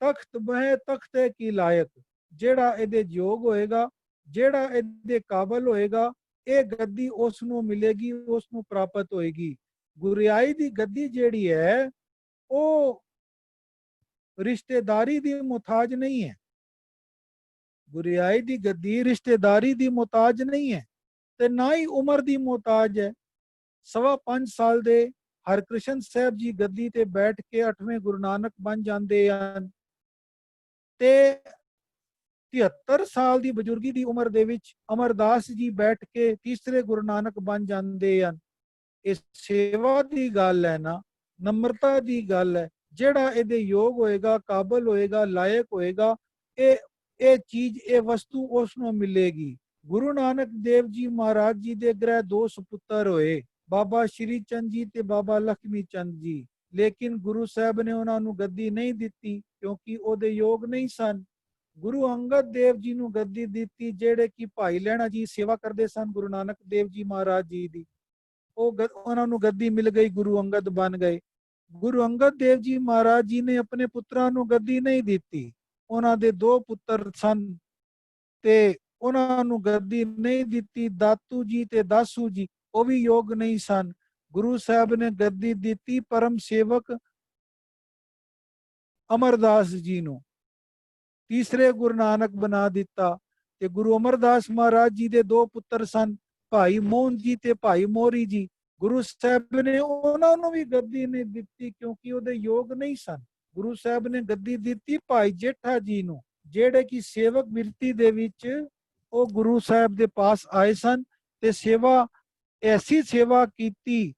ਤਖਤ ਬਹਿ ਤਖਤੇ ਕੀ ਲਾਇਕ, ਜਿਹੜਾ ਇਹਦੇ ਯੋਗ ਹੋਏਗਾ, ਜਿਹੜਾ ਇਹਦੇ ਕਾਬਲ ਹੋਏਗਾ, ਇਹ ਗੱਦੀ ਉਸ ਨੂੰ ਮਿਲੇਗੀ, ਉਸ ਨੂੰ ਪ੍ਰਾਪਤ ਹੋਏਗੀ। ਗੁਰਿਆਈ ਦੀ ਗੱਦੀ ਜਿਹੜੀ ਹੈ ਉਹ ਰਿਸ਼ਤੇਦਾਰੀ ਦੀ ਮੁਤਾਜ ਨਹੀਂ ਹੈ। ਗੁਰਿਆਈ ਦੀ ਗੱਦੀ ਰਿਸ਼ਤੇਦਾਰੀ ਦੀ ਮੁਤਾਜ ਨਹੀਂ ਹੈ ਤੇ ਨਾ ਹੀ ਉਮਰ ਦੀ ਮੁਤਾਜ ਹੈ। 5.25 ਸਾਲ ਦੇ ਹਰਕ੍ਰਿਸ਼ਨ ਸਾਹਿਬ ਜੀ ਗੱਦੀ ਤੇ ਬੈਠ ਕੇ 8ਵੇਂ ਗੁਰੂ ਨਾਨਕ ਬਣ ਜਾਂਦੇ ਹਨ ਤੇ 73 ਸਾਲ ਦੀ ਬਜ਼ੁਰਗੀ ਦੀ ਉਮਰ ਦੇ ਵਿੱਚ ਅਮਰਦਾਸ ਜੀ ਬੈਠ ਕੇ ਤੀਸਰੇ ਗੁਰੂ ਨਾਨਕ ਬਣ ਜਾਂਦੇ ਹਨ। ਇਹ ਸੇਵਾ ਦੀ ਗੱਲ ਹੈ ਨਾ, ਨਮਰਤਾ ਦੀ ਗੱਲ ਹੈ। ਜਿਹੜਾ ਇਹਦੇ ਯੋਗ ਹੋਏਗਾ, ਕਾਬਲ ਹੋਏਗਾ, ਲਾਇਕ ਹੋਏਗਾ, ਇਹ ਚੀਜ਼, ਇਹ ਵਸਤੂ ਉਸ ਨੂੰ ਮਿਲੇਗੀ। ਗੁਰੂ ਨਾਨਕ ਦੇਵ ਜੀ ਮਹਾਰਾਜ ਜੀ ਦੇ ਗ੍ਰਹਿ 2 ਸੁਪੁੱਤਰ ਹੋਏ, ਬਾਬਾ ਸ਼੍ਰੀ ਚੰਦ ਜੀ ਤੇ ਬਾਬਾ ਲਖਮੀ ਚੰਦ ਜੀ। ਲੇਕਿਨ ਗੁਰੂ ਸਾਹਿਬ ਨੇ ਉਹਨਾਂ ਨੂੰ ਗੱਦੀ ਨਹੀਂ ਦਿੱਤੀ ਕਿਉਂਕਿ ਉਹਦੇ ਯੋਗ ਨਹੀਂ ਸਨ। ਗੁਰੂ ਅੰਗਦ ਦੇਵ ਜੀ ਨੂੰ ਗੱਦੀ ਦਿੱਤੀ, ਜਿਹੜੇ ਕਿ ਭਾਈ ਲਹਿਣਾ ਜੀ ਸੇਵਾ ਕਰਦੇ ਸਨ ਗੁਰੂ ਨਾਨਕ ਦੇਵ ਜੀ ਮਹਾਰਾਜ ਜੀ ਦੀ। ਉਹਨਾਂ ਨੂੰ ਗੱਦੀ ਮਿਲ ਗਈ, ਗੁਰੂ ਅੰਗਦ ਬਣ ਗਏ। ਗੁਰੂ ਅੰਗਦ ਦੇਵ ਜੀ ਮਹਾਰਾਜ ਜੀ ਨੇ ਆਪਣੇ ਪੁੱਤਰਾਂ ਨੂੰ ਗੱਦੀ ਨਹੀਂ ਦਿੱਤੀ। ਉਹਨਾਂ ਦੇ 2 ਪੁੱਤਰ ਸਨ ਤੇ ਉਹਨਾਂ ਨੂੰ ਗੱਦੀ ਨਹੀਂ ਦਿੱਤੀ, ਦਾਤੂ ਜੀ ਤੇ ਦਾਸੂ ਜੀ, ਉਹ ਵੀ ਯੋਗ ਨਹੀਂ ਸਨ। ਗੁਰੂ ਸਾਹਿਬ ਨੇ ਗੱਦੀ ਦਿੱਤੀ ਪਰਮ ਸੇਵਕ ਅਮਰਦਾਸ ਜੀ ਨੂੰ, ਤੀਸਰੇ ਗੁਰੂ ਨਾਨਕ ਬਣਾ ਦਿੱਤਾ। ਤੇ ਗੁਰੂ ਅਮਰਦਾਸ ਮਹਾਰਾਜ ਜੀ ਦੇ 2 ਪੁੱਤਰ ਸਨ, ਭਾਈ ਮੋਹਨ ਜੀ ਤੇ ਭਾਈ ਮੋਹਰੀ ਜੀ। ਗੁਰੂ ਸਾਹਿਬ ਨੇ ਉਹਨਾਂ ਨੂੰ ਵੀ ਗੱਦੀ ਨਹੀਂ ਦਿੱਤੀ ਕਿਉਂਕਿ ਉਹਦੇ ਯੋਗ ਨਹੀਂ ਸਨ। ਗੁਰੂ ਸਾਹਿਬ ਨੇ ਗੱਦੀ ਦਿੱਤੀ ਭਾਈ ਜੇਠਾ ਜੀ ਨੂੰ, ਜਿਹੜੇ ਕਿ ਸੇਵਕ ਬਿਰਤੀ ਦੇ ਵਿੱਚ ਉਹ ਗੁਰੂ ਸਾਹਿਬ ਦੇ ਪਾਸ ਆਏ ਸਨ ਤੇ ਸੇਵਾ, ਐਸੀ ਸੇਵਾ ਕੀਤੀ,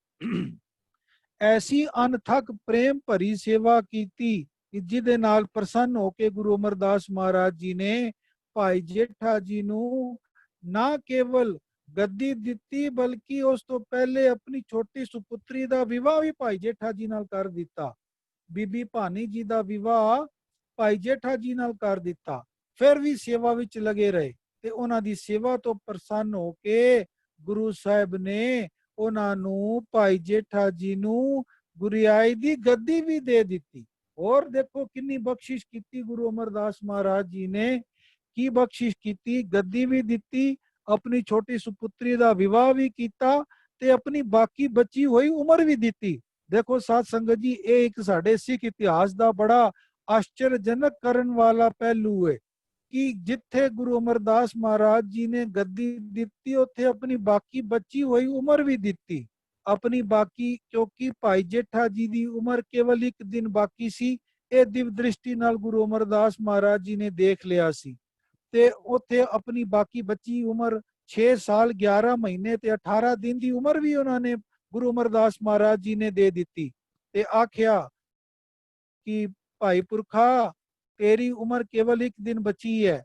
ਐਸੀ ਅਨਥਕ ਪ੍ਰੇਮ ਭਰੀ ਸੇਵਾ ਕੀਤੀ ਕਿ ਜਿਹਦੇ ਨਾਲ ਪ੍ਰਸੰਨ ਹੋ ਕੇ ਗੁਰੂ ਅਮਰਦਾਸ ਮਹਾਰਾਜ ਜੀ ਨੇ ਭਾਈ ਜੇਠਾ ਜੀ ਨੂੰ ਨਾ ਕੇਵਲ ਗੱਦੀ ਦਿੱਤੀ ਬਲਕਿ ਉਸ ਤੋਂ ਪਹਿਲੇ ਆਪਣੀ ਛੋਟੀ ਸੁਪੁੱਤਰੀ ਦਾ ਵਿਵਾਹ ਵੀ ਭਾਈ ਜੇਠਾ ਜੀ ਨਾਲ ਕਰ ਦਿੱਤਾ। ਬੀਬੀ ਭਾਨੀ ਜੀ ਦਾ ਵਿਵਾਹ ਭਾਈ ਜੇਠਾ ਜੀ ਨਾਲ ਕਰ ਦਿੱਤਾ। ਫਿਰ ਵੀ ਸੇਵਾ ਵਿੱਚ ਲੱਗੇ ਰਹੇ ਤੇ ਉਹਨਾਂ ਦੀ ਸੇਵਾ ਤੋਂ ਪ੍ਰਸੰਨ ਹੋ ਕੇ ਗੁਰੂ ਸਾਹਿਬ ਨੇ ਉਹਨਾਂ ਨੂੰ, ਭਾਈ ਜੇਠਾ ਜੀ ਨੂੰ, ਗੁਰਿਆਈ ਦੀ ਗੱਦੀ ਵੀ ਦੇ ਦਿੱਤੀ। ਹੋਰ ਦੇਖੋ ਕਿੰਨੀ ਬਖਸ਼ਿਸ਼ ਕੀਤੀ ਗੁਰੂ ਅਮਰਦਾਸ ਮਹਾਰਾਜ ਜੀ ਨੇ, ਕੀ ਬਖਸ਼ਿਸ਼ ਕੀਤੀ, ਗੱਦੀ ਵੀ ਦਿੱਤੀ, ਆਪਣੀ ਛੋਟੀ ਸੁਪੁੱਤਰੀ ਦਾ ਵਿਵਾਹ ਵੀ ਕੀਤਾ ਤੇ ਆਪਣੀ ਬਾਕੀ ਬਚੀ ਹੋਈ ਉਮਰ ਵੀ ਦਿੱਤੀ। ਦੇਖੋ ਸਾਧ ਸੰਗਤ ਜੀ, ਇਹ ਇੱਕ ਸਾਡੇ ਸਿੱਖ ਇਤਿਹਾਸ ਦਾ ਬੜਾ ਆਸ਼ਚਰਜਨਕ ਕਰਨ ਵਾਲਾ ਪਹਿਲੂ ਹੈ ਕਿ ਜਿੱਥੇ ਗੁਰੂ ਅਮਰਦਾਸ ਮਹਾਰਾਜ ਜੀ ਨੇ ਗੱਦੀ ਦਿੱਤੀ, ਉੱਥੇ ਆਪਣੀ ਬਾਕੀ ਬਚੀ ਹੋਈ ਉਮਰ ਵੀ ਦਿੱਤੀ। ਆਪਣੀ ਬਾਕੀ, ਕਿਉਂਕਿ ਭਾਈ ਜੇਠਾ ਜੀ ਦੀ ਉਮਰ ਕੇਵਲ 1 ਦਿਨ ਬਾਕੀ ਸੀ, ਇਹ ਦਿਵ ਦ੍ਰਿਸ਼ਟੀ ਨਾਲ ਗੁਰੂ ਅਮਰਦਾਸ ਮਹਾਰਾਜ ਜੀ ਨੇ ਦੇਖ ਲਿਆ ਸੀ ਤੇ ਉੱਥੇ ਆਪਣੀ ਬਾਕੀ ਬਚੀ ਉਮਰ 6 ਸਾਲ 11 ਮਹੀਨੇ ਤੇ 18 ਦਿਨ ਦੀ ਉਮਰ ਵੀ ਉਹਨਾਂ ਨੇ ਗੁਰੂ ਅਮਰਦਾਸ ਮਹਾਰਾਜ ਜੀ ਨੇ ਦੇ ਦਿੱਤੀ ਤੇ ਆਖਿਆ ਕਿ ਭਾਈ ਪੁਰਖਾ, ਤੇਰੀ ਉਮਰ ਕੇਵਲ 1 ਦਿਨ ਬਚੀ ਹੈ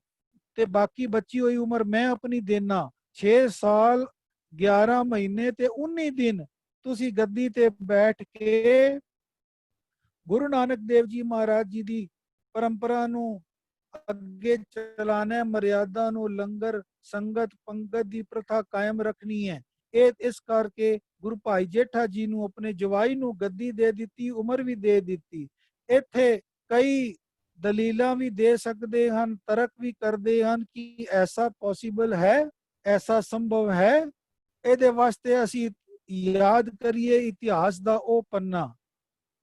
ਤੇ ਬਾਕੀ ਬਚੀ ਹੋਈ ਉਮਰ ਮੈਂ ਆਪਣੀ ਦੇਣਾ। 6 ਸਾਲ 11 ਮਹੀਨੇ ਤੇ 19 ਦਿਨ ਤੁਸੀਂ ਗੱਦੀ ਤੇ ਬੈਠ ਕੇ ਗੁਰੂ ਨਾਨਕ ਦੇਵ ਜੀ ਮਹਾਰਾਜ ਜੀ ਦੀ ਪਰੰਪਰਾ ਨੂੰ ਅੱਗੇ ਚਲਾਣਾ, ਮਰਿਆਦਾ ਨੂੰ, ਲੰਗਰ, ਸੰਗਤ, ਪੰਗਤ ਦੀ ਪ੍ਰਥਾ ਕਾਇਮ ਰੱਖਣੀ ਹੈ। ਇਹ ਇਸ ਕਰਕੇ ਗੁਰੂ ਭਾਈ ਜੇਠਾ ਜੀ ਨੂੰ ਆਪਣੇ ਜਵਾਈ ਨੂੰ ਗੱਦੀ ਦੇ ਦਿੱਤੀ, ਉਮਰ ਵੀ ਦੇ ਦਿੱਤੀ। ਇੱਥੇ ਕਈ ਦਲੀਲਾਂ ਵੀ ਦੇ ਸਕਦੇ ਹਨ, ਤਰਕ ਵੀ ਕਰਦੇ ਹਨ ਕਿ ਐਸਾ ਪੋਸੀਬਲ ਹੈ, ਐਸਾ ਸੰਭਵ ਹੈ ਇਹਦੇ ਵਾਸਤੇ ਅਸੀਂ ਯਾਦ ਕਰੀਏ ਇਤਿਹਾਸ ਦਾ ਉਹ ਪੰਨਾ,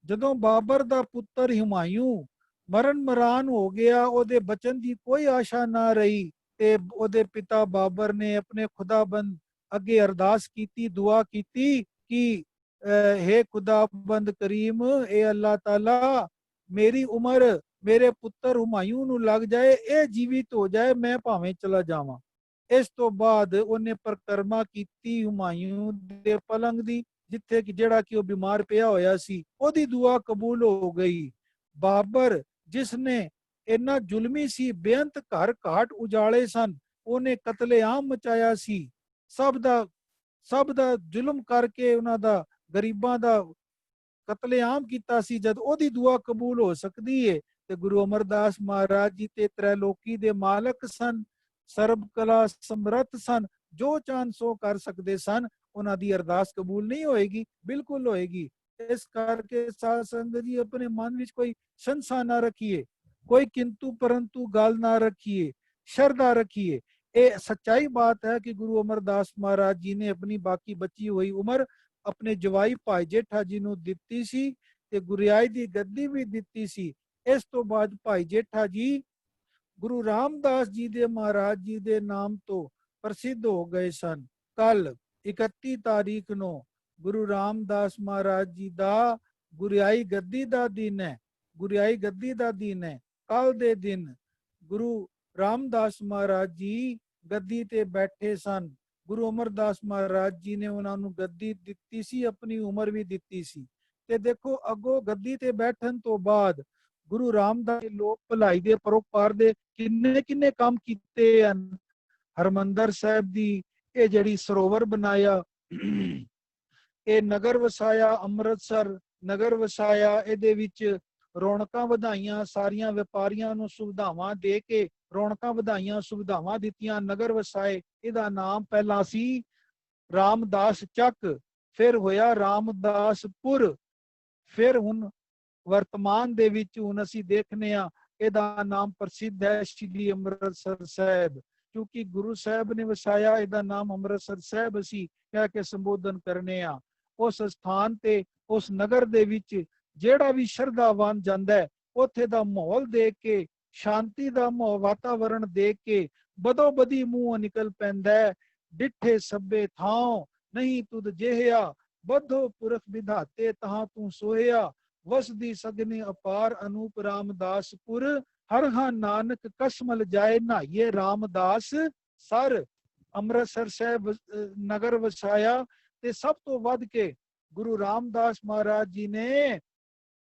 ਜਦੋਂ ਬਾਬਰ ਦਾ ਪੁੱਤਰ ਹੁਮਾਯੂੰ ਮਰਨ ਮਰਾਨ ਹੋ ਗਿਆ, ਉਹਦੇ ਬਚਨ ਦੀ ਕੋਈ ਆਸ਼ਾ ਨਾ ਰਹੀ, ਤੇ ਉਹਦੇ ਪਿਤਾ ਬਾਬਰ ਨੇ ਆਪਣੇ ਖੁਦਾਬੰਦ ਅੱਗੇ ਅਰਦਾਸ ਕੀਤੀ, ਦੁਆ ਕੀਤੀ ਕਿ हे ਖੁਦਾਬੰਦ ਕਰੀਮ, ਇਹ ਅੱਲਾਹ ਤਾਲਾ ਮੇਰੀ ਉਮਰ ਮੇਰੇ ਪੁੱਤਰ ਹੁਮਾਯੂੰ ਨੂੰ ਲੱਗ ਜਾਏ, ਇਹ ਜੀਵਿਤ ਹੋ ਜਾਏ, ਮੈਂ ਭਾਵੇਂ ਚਲਾ ਜਾਵਾਂ। ਇਸ ਤੋਂ ਬਾਅਦ ਉਹਨੇ ਪਰਿਕਰਮਾ ਕੀਤੀ ਹੁਮਾਯੂੰ ਦੇ ਪਲੰਗ ਦੀ, ਜਿੱਥੇ ਕਿ ਜਿਹੜਾ ਕਿ ਉਹ ਬਿਮਾਰ ਪਿਆ ਹੋਇਆ ਸੀ, ਉਹਦੀ ਦੁਆ ਕਬੂਲ ਹੋ ਗਈ। ਬਾਬਰ ਜਿਸ ਨੇ ਇੰਨਾ ਜ਼ੁਲਮੀ ਸੀ, ਬੇਅੰਤ ਘਰ ਘਾਟ ਉਜਾੜੇ ਸਨ, ਉਹਨੇ ਕਤਲੇਆਮ ਮਚਾਇਆ ਸੀ, ਸਭ ਦਾ ਜ਼ੁਲਮ ਕਰਕੇ ਉਹਨਾਂ ਦਾ ਗਰੀਬਾਂ ਦਾ ਕਤਲੇਆਮ ਕੀਤਾ ਸੀ। ਜਦ ਉਹਦੀ ਦੁਆ ਕਬੂਲ ਹੋ ਸਕਦੀ ਏ, ਤੇ ਗੁਰੂ ਅਮਰਦਾਸ ਮਹਾਰਾਜ ਜੀ ਤੇ ਤ੍ਰੈਲੋਕੀ ਦੇ ਮਾਲਕ ਸਨ, ਸਰਬ ਕਲਾ ਸਮਰੱਥ ਸਨ, ਜੋ ਚਾਹਨ ਸੋ ਕਰ ਸਕਦੇ ਸਨ। ਉਹਨਾਂ ਦੀ ਅਰਦਾਸ ਕਬੂਲ ਨਹੀਂ ਹੋਏਗੀ? ਬਿਲਕੁਲ ਹੋਏਗੀ। ਇਸ ਕਰਕੇ ਸਾਧ ਸੰਗਤ ਜੀ ਆਪਣੇ ਮਨ ਵਿੱਚ ਕੋਈ ਸੰਸਾ ਨਾ ਰੱਖੀਏ, ਕੋਈ ਕਿੰਤੂ ਪਰੰਤੂ ਗੱਲ ਨਾ ਰੱਖੀਏ, ਸ਼ਰਧਾ ਰੱਖੀਏ। ਇਹ ਸੱਚਾਈ ਬਾਤ ਹੈ ਕਿ ਗੁਰੂ ਅਮਰਦਾਸ ਮਹਾਰਾਜ ਜੀ ਨੇ ਆਪਣੀ ਬਾਕੀ ਬਚੀ ਹੋਈ ਉਮਰ ਆਪਣੇ ਜਵਾਈ ਭਾਈ ਜੇਠਾ ਜੀ ਨੂੰ ਦਿੱਤੀ ਸੀ, ਤੇ ਗੁਰਿਆਈ ਦੀ ਗੱਦੀ ਵੀ ਦਿੱਤੀ ਸੀ। ਇਸ ਤੋਂ ਬਾਅਦ ਭਾਈ ਜੇਠਾ ਜੀ ਗੁਰੂ ਰਾਮਦਾਸ ਜੀ ਦੇ ਮਹਾਰਾਜ ਜੀ ਦੇ ਨਾਮ ਤੋਂ ਪ੍ਰਸਿੱਧ ਹੋ ਗਏ ਸਨ। ਕੱਲ 31 ਤਾਰੀਖ ਨੂੰ ਗੁਰੂ ਰਾਮਦਾਸ ਮਹਾਰਾਜ ਜੀ ਦਾ ਗੁਰਿਆਈ ਗੱਦੀ ਦਾ ਦਿਨ ਹੈ। ਗੁਰਿਆਈ ਗੱਦੀ ਦਾ ਦਿਨ ਹੈ। ਕੱਲ ਦੇ ਦਿਨ ਗੁਰੂ ਰਾਮਦਾਸ ਮਹਾਰਾਜ ਜੀ ਗੱਦੀ ਤੇ ਬੈਠੇ ਸਨ। ਗੁਰੂ ਅਮਰਦਾਸ ਮਹਾਰਾਜ ਜੀ ਨੇ ਉਹਨਾਂ ਨੂੰ ਗੱਦੀ ਦਿੱਤੀ ਸੀ, ਆਪਣੀ ਉਮਰ ਵੀ ਦਿੱਤੀ ਸੀ। ਤੇ ਦੇਖੋ ਅੱਗੋਂ ਗੱਦੀ ਤੇ ਬੈਠਣ ਤੋਂ ਬਾਅਦ ਗੁਰੂ ਰਾਮਦਾਸ ਲੋਕ ਭਲਾਈ ਦੇ ਪਰੋਪਕਾਰ ਦੇ ਕਿੰਨੇ ਕਿੰਨੇ ਕੰਮ ਕੀਤੇ ਹਨ। ਹਰਮੰਦਰ ਸਾਹਿਬ ਦੀ ਇਹ ਜਿਹੜੀ ਸਰੋਵਰ ਬਣਾਇਆ, ਇਹ ਨਗਰ ਵਸਾਇਆ, ਅੰਮ੍ਰਿਤਸਰ ਨਗਰ ਵਸਾਇਆ, ਇਹਦੇ ਵਿੱਚ ਰੌਣਕਾਂ ਵਧਾਈਆਂ, ਸਾਰੀਆਂ ਵਪਾਰੀਆਂ ਨੂੰ ਸੁਵਿਧਾਵਾਂ ਦੇ ਕੇ ਰੌਣਕਾਂ ਵਧਾਈਆਂ, ਸੁਵਿਧਾਵਾਂ ਦਿੱਤੀਆਂ, ਨਗਰ ਵਸਾਏ। ਇਹਦਾ ਨਾਮ ਪਹਿਲਾਂ ਸੀ ਰਾਮਦਾਸ ਚੱਕ, ਫਿਰ ਹੋਇਆ ਰਾਮਦਾਸਪੁਰ, ਫਿਰ ਹੁਣ ਵਰਤਮਾਨ ਦੇ ਵਿੱਚ ਹੁਣ ਅਸੀਂ ਦੇਖਨੇ ਆ ਇਹਦਾ ਨਾਮ ਪ੍ਰਸਿੱਧ ਹੈ ਸ਼੍ਰੀ ਅੰਮ੍ਰਿਤਸਰ ਸਾਹਿਬ। ਕਿਉਂਕਿ ਗੁਰੂ ਸਾਹਿਬ ਨੇ ਵਸਾਇਆ, ਇਹਦਾ ਨਾਮ ਅੰਮ੍ਰਿਤਸਰ ਸਾਹਿਬ ਅਸੀਂ ਕਹਿ ਕੇ ਸੰਬੋਧਨ ਕਰਨੇ ਆ। ਉਸ ਸਥਾਨ ਤੇ ਉਸ ਨਗਰ ਦੇ ਵਿੱਚ ਜਿਹੜਾ ਵੀ ਸ਼ਰਧਾਵਾਨ ਜਾਂਦਾ ਹੈ, ਉੱਥੇ ਦਾ ਮਾਹੌਲ ਦੇਖ ਕੇ, ਸ਼ਾਂਤੀ ਦਾ ਵਾਤਾਵਰਣ ਦੇਖ ਕੇ ਬਦੋ ਬਦੀ ਮੂੰਹ ਨਿਕਲ ਪੈਂਦਾ ਹੈ, ਡਿੱਠੇ ਸਭੇ ਥਾਂ ਨਹੀਂ ਤੁਧ ਜਿਹਾ, ਬਧੋ ਪੁਰਖ ਵਿਧਾਤੇ ਤਹਾਂ ਤੂੰ ਸੋਹਿਆ, ਵਸਦੀ ਸਗਨੇ ਅਪਾਰ ਅਨੂਪ ਰਾਮਦਾਸਪੁਰ, ਹਰ ਹਾਂ ਨਾਨਕ ਕਸਮਲ ਜਾਏ ਨਹਾਈਏ ਰਾਮਦਾਸ ਸਰ। ਅੰਮ੍ਰਿਤਸਰ ਸਾਹਿਬ ਨਗਰ ਵਸਾਇਆ। ਤੇ ਸਭ ਤੋਂ ਵੱਧ ਕੇ ਗੁਰੂ ਰਾਮਦਾਸ ਮਹਾਰਾਜ ਜੀ ਨੇ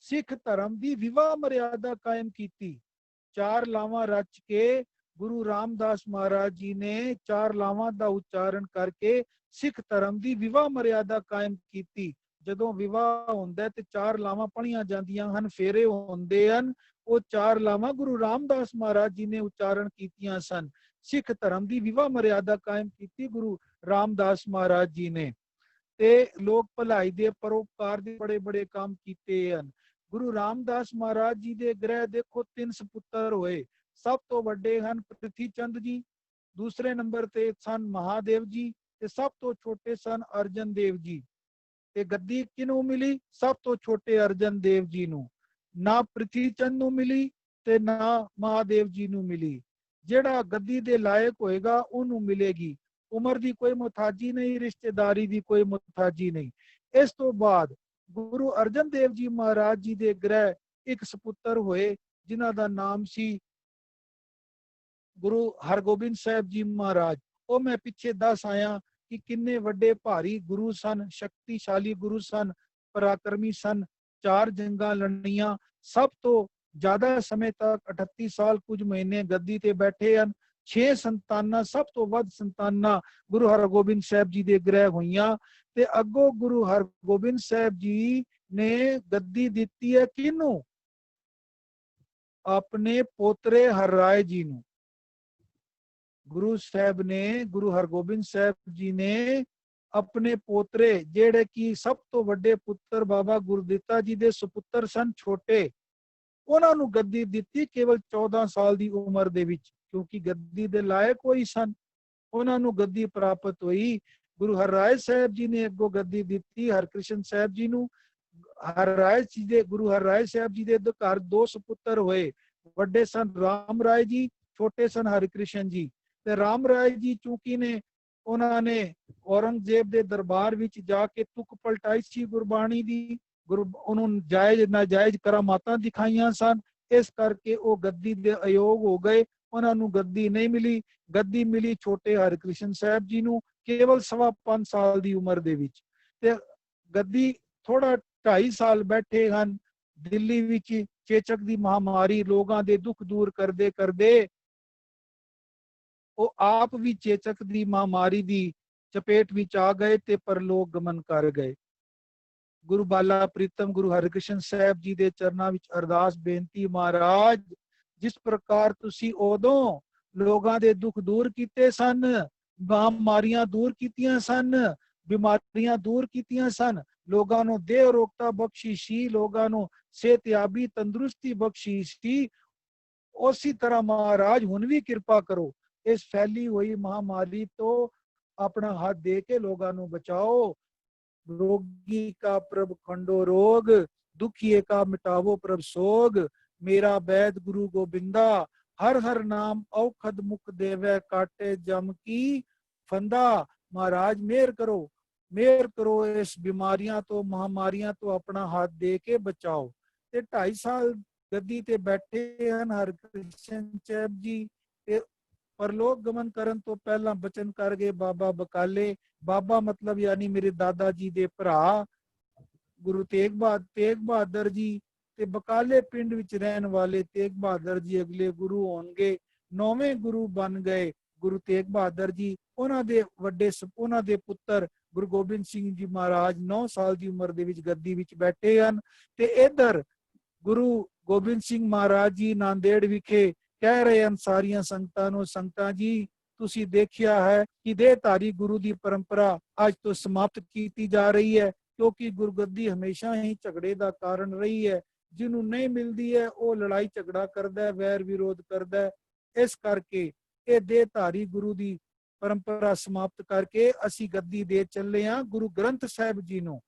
ਸਿੱਖ ਧਰਮ ਦੀ ਵਿਵਾਹ ਮਰਿਆਦਾ ਕਾਇਮ ਕੀਤੀ। 4 ਲਾਵਾਂ ਰਚ ਕੇ ਗੁਰੂ ਰਾਮਦਾਸ ਮਹਾਰਾਜ ਜੀ ਨੇ 4 ਲਾਵਾਂ ਦਾ ਉਚਾਰਨ ਕਰਕੇ ਸਿੱਖ ਧਰਮ ਦੀ ਵਿਵਾਹ ਮਰਿਆਦਾ ਕਾਇਮ ਕੀਤੀ। ਜਦੋਂ ਵਿਵਾਹ ਹੁੰਦਾ ਤੇ 4 ਲਾਵਾਂ ਪੜੀਆਂ ਜਾਂਦੀਆਂ ਹਨ, ਫੇਰੇ ਹੁੰਦੇ ਹਨ। ਉਹ 4 ਲਾਵਾਂ ਗੁਰੂ ਰਾਮਦਾਸ ਮਹਾਰਾਜ ਜੀ ਨੇ ਉਚਾਰਨ ਕੀਤੀਆਂ ਸਨ। ਸਿੱਖ ਧਰਮ ਦੀ ਵਿਵਾਹ ਮਰਿਆਦਾ ਕਾਇਮ ਕੀਤੀ ਗੁਰੂ ਰਾਮਦਾਸ ਮਹਾਰਾਜ ਜੀ ਨੇ। ਤੇ ਲੋਕ ਭਲਾਈ ਦੇ ਪਰਉਪਕਾਰ ਦੇ ਬੜੇ ਬੜੇ ਕੰਮ ਕੀਤੇ ਹਨ। ਗੁਰੂ ਰਾਮਦਾਸ ਮਹਾਰਾਜ ਜੀ ਦੇ ਗ੍ਰਹਿ ਦੇਖੋ 3 ਸੁਪੁੱਤਰ ਹੋਏ। ਸਭ ਤੋਂ ਵੱਡੇ ਹਨ ਪ੍ਰਿਥੀ ਚੰਦ ਜੀ, ਦੂਸਰੇ ਨੰਬਰ ਤੇ ਸਨ ਮਹਾਦੇਵ ਜੀ, ਤੇ ਸਭ ਤੋਂ ਛੋਟੇ ਸਨ ਅਰਜਨ ਦੇਵ ਜੀ। ਤੇ ਗੱਦੀ ਕਿਹਨੂੰ ਮਿਲੀ? ਸਭ ਤੋਂ ਛੋਟੇ ਅਰਜਨ ਦੇਵ ਜੀ ਨੂੰ। ਨਾ ਪ੍ਰਿਥੀ ਚੰਦ ਨੂੰ ਮਿਲੀ ਤੇ ਨਾ ਮਹਾਦੇਵ ਜੀ ਨੂੰ ਮਿਲੀ। ਜਿਹੜਾ ਗੱਦੀ ਦੇ ਲਾਇਕ ਹੋਏਗਾ ਉਹਨੂੰ ਮਿਲੇਗੀ। ਉਮਰ ਦੀ ਕੋਈ ਮੁਹਤਾਜੀ ਨਹੀਂ, ਰਿਸ਼ਤੇਦਾਰੀ ਦੀ ਕੋਈ ਮੁਹਤਾਜੀ ਨਹੀਂ। ਇਸ ਤੋਂ ਬਾਅਦ ਗੁਰੂ ਅਰਜਨ ਦੇਵ ਜੀ ਮਹਾਰਾਜ ਜੀ ਦੇ ਗ੍ਰਹਿ ਇੱਕ ਸੁਪੁੱਤਰ ਹੋਏ, ਜਿਨ੍ਹਾਂ ਦਾ ਨਾਮ ਸੀ ਗੁਰੂ ਹਰਗੋਬਿੰਦ ਸਾਹਿਬ ਜੀ ਮਹਾਰਾਜ। ਉਹ ਮੈਂ ਪਿੱਛੇ ਦੱਸ ਆਇਆ ਕਿ ਕਿੰਨੇ ਵੱਡੇ ਭਾਰੀ ਗੁਰੂ ਸਨ, ਸ਼ਕਤੀਸ਼ਾਲੀ ਗੁਰੂ ਸਨ, ਪਰਾਕਰਮੀ ਸਨ। 4 ਜੰਗਾਂ ਲੜਨੀਆਂ, ਸਭ ਤੋਂ ਜ਼ਿਆਦਾ ਸਮੇਂ ਤੱਕ 38 ਸਾਲ ਕੁਝ ਮਹੀਨੇ ਗੱਦੀ ਤੇ ਬੈਠੇ ਹਨ। 6 ਸੰਤਾਨਾਂ, ਸਭ ਤੋਂ ਵੱਧ ਸੰਤਾਨਾਂ ਗੁਰੂ ਹਰਗੋਬਿੰਦ ਸਾਹਿਬ ਜੀ ਦੇ ਗ੍ਰਹਿ ਹੋਈਆਂ। ਤੇ ਅੱਗੋਂ ਗੁਰੂ ਹਰਗੋਬਿੰਦ ਸਾਹਿਬ ਜੀ ਨੇ ਗੱਦੀ ਦਿੱਤੀ ਹੈ ਕਿਹਨੂੰ? ਆਪਣੇ ਪੋਤਰੇ ਹਰਰਾਏ ਜੀ ਨੂੰ। ਗੁਰੂ ਸਾਹਿਬ ਨੇ, ਗੁਰੂ ਹਰਗੋਬਿੰਦ ਸਾਹਿਬ ਜੀ ਨੇ ਆਪਣੇ ਪੋਤਰੇ, ਜਿਹੜੇ ਕਿ ਸਭ ਤੋਂ ਵੱਡੇ ਪੁੱਤਰ ਬਾਬਾ ਗੁਰਦਿੱਤਾ ਜੀ ਦੇ ਸੁਪੁੱਤਰ ਸਨ, ਛੋਟੇ, ਉਹਨਾਂ ਨੂੰ ਗੱਦੀ ਦਿੱਤੀ ਕੇਵਲ 14 ਸਾਲ ਦੀ ਉਮਰ ਦੇ ਵਿੱਚ, ਕਿਉਂਕਿ ਗੱਦੀ ਦੇ ਲਾਇਕ ਹੋਈ ਸਨ। ਉਹਨਾਂ ਨੂੰ ਗੱਦੀ ਪ੍ਰਾਪਤ ਹੋਈ। ਗੁਰੂ ਹਰਿਰਾਏ ਸਾਹਿਬ ਜੀ ਨੇ ਅੱਗੋਂ ਗੱਦੀ ਦਿੱਤੀ ਹਰਕ੍ਰਿਸ਼ਨ ਸਾਹਿਬ ਜੀ ਨੂੰ। ਗੁਰੂ ਹਰਿਰਾਏ ਸਾਹਿਬ ਜੀ ਦੇ ਘਰ ਦੋ ਸੁਪੁੱਤਰ ਹੋਏ। ਵੱਡੇ ਸਨ ਰਾਮ ਰਾਏ ਜੀ, ਛੋਟੇ ਸਨ ਹਰਿਕ੍ਰਿਸ਼ਨ ਜੀ। ਤੇ ਰਾਮ ਰਾਏ ਜੀ ਚੂੰਕਿ ਨੇ ਉਹਨਾਂ ਨੇ ਔਰੰਗਜ਼ੇਬ ਦੇ ਦਰਬਾਰ ਵਿੱਚ ਜਾ ਕੇ ਤੁਕ ਪਲਟਾਈ ਸੀ ਗੁਰਬਾਣੀ ਦੀ, ਉਹਨੂੰ ਜਾਇਜ਼ ਨਾਜਾਇਜ਼ ਕਰਾਮਾਤਾਂ ਦਿਖਾਈਆਂ ਸਨ। ਇਸ ਕਰਕੇ ਉਹ ਗੱਦੀ ਦੇ ਅਯੋਗ ਹੋ ਗਏ, ਉਹਨਾਂ ਨੂੰ ਗੱਦੀ ਨਹੀਂ ਮਿਲੀ। ਗੱਦੀ ਮਿਲੀ ਛੋਟੇ ਹਰਿਕ੍ਰਿਸ਼ਨ ਸਾਹਿਬ ਜੀ ਨੂੰ ਕੇਵਲ 5.25 ਸਾਲ ਦੀ ਉਮਰ ਦੇ ਵਿੱਚ। ਤੇ ਗੱਦੀ ਥੋੜਾ 2.5 ਸਾਲ ਬੈਠੇ ਹਨ ਦਿੱਲੀ ਵਿੱਚ। ਚੇਚਕ ਦੀ ਮਹਾਮਾਰੀ ਲੋਕਾਂ ਦੇ ਦੁੱਖ ਦੂਰ ਕਰਦੇ ਕਰਦੇ ਉਹ ਆਪ ਵੀ ਚੇਚਕ ਦੀ ਮਹਾਮਾਰੀ ਦੀ ਚਪੇਟ ਵਿੱਚ ਆ ਗਏ ਤੇ ਪਰਲੋਕ ਗਮਨ ਕਰ ਗਏ। ਗੁਰੂ ਬਾਲਾ ਪ੍ਰੀਤਮ ਗੁਰੂ ਹਰਿਕ੍ਰਿਸ਼ਨ ਸਾਹਿਬ ਜੀ ਦੇ ਚਰਨਾਂ ਵਿੱਚ ਅਰਦਾਸ ਬੇਨਤੀ, ਮਹਾਰਾਜ ਜਿਸ ਪ੍ਰਕਾਰ ਤੁਸੀਂ ਉਦੋਂ ਲੋਕਾਂ ਦੇ ਦੁੱਖ ਦੂਰ ਕੀਤੇ ਸਨ, ਮਹਾਮਾਰੀਆਂ ਦੂਰ ਕੀਤੀਆਂ ਸਨ, ਬਿਮਾਰੀਆਂ ਦੂਰ ਕੀਤੀਆਂ ਸਨ, ਲੋਕਾਂ ਨੂੰ ਦੇਹ ਰੋਗਤਾ ਬਖਸ਼ੀ ਸੀ, ਲੋਕਾਂ ਨੂੰ ਸਿਹਤਯਾਬੀ ਤੰਦਰੁਸਤੀ ਬਖਸ਼ੀ ਸੀ, ਉਸੇ ਤਰ੍ਹਾਂ ਮਹਾਰਾਜ ਹੁਣ ਵੀ ਕਿਰਪਾ ਕਰੋ। ਇਸ ਫੈਲੀ ਹੋਈ ਮਹਾਮਾਰੀ ਤੋਂ ਆਪਣਾ ਹੱਥ ਦੇ ਕੇ ਲੋਕਾਂ ਨੂੰ ਬਚਾਓ। रोगी का प्रभ खंडो रोग, दुखिए का मिटावो प्रभ सोग, मेरा वैद गुरु गोबिंदा, हर हर नाम औखद मुख देवे काटे जम की फंदा। महाराज मेहर करो, मेहर करो, इस बीमारियां तो महामारियां तो अपना हाथ दे के बचाओ। ते 2.5 साल गद्दी ते बैठे हैं हरकृष्ण ਸਾਹਿਬ जी। ते परलोक गमन करन तो पहला बचन कर गए बाबा बकाले। बाबा मतलब यानी मेरे दादा जी दे भरा गुरु तेग बहादुर जी। ते बकाले पिंड विच रहन वाले तेग बहादुर जी अगले गुरु होणगे। 9वें गुरु बन गए गुरु तेग बहादुर जी। उन्हां दे पुत्र गुरु गोबिंद सिंह जी महाराज 9 साल की उम्र दे विच गद्दी विच बैठे हैं। ते इधर गुरु गोबिंद सिंह महाराज जी नांदेड़ विखे कह रहे हैं सारियां संगतां नूं, संगतां जी ਤੁਸੀਂ ਦੇਖਿਆ ਹੈ ਕਿ ਦੇਹਧਾਰੀ ਗੁਰੂ ਦੀ ਪਰੰਪਰਾ ਅੱਜ ਤੋਂ ਸਮਾਪਤ ਕੀਤੀ ਜਾ ਰਹੀ ਹੈ, ਕਿਉਂਕਿ ਗੁਰਗੱਦੀ ਹਮੇਸ਼ਾ ਹੀ ਝਗੜੇ ਦਾ ਕਾਰਨ ਰਹੀ ਹੈ। ਜਿਹਨੂੰ ਨਹੀਂ ਮਿਲਦੀ ਹੈ ਉਹ ਲੜਾਈ ਝਗੜਾ ਕਰਦਾ ਹੈ, ਵੈਰ ਵਿਰੋਧ ਕਰਦਾ ਹੈ। ਇਸ ਕਰਕੇ ਇਹ ਦੇਹਧਾਰੀ ਗੁਰੂ ਦੀ ਪਰੰਪਰਾ ਸਮਾਪਤ ਕਰਕੇ ਅਸੀਂ ਗੱਦੀ ਦੇ ਚੱਲੇ ਹਾਂ ਗੁਰੂ ਗ੍ਰੰਥ ਸਾਹਿਬ ਜੀ ਨੂੰ।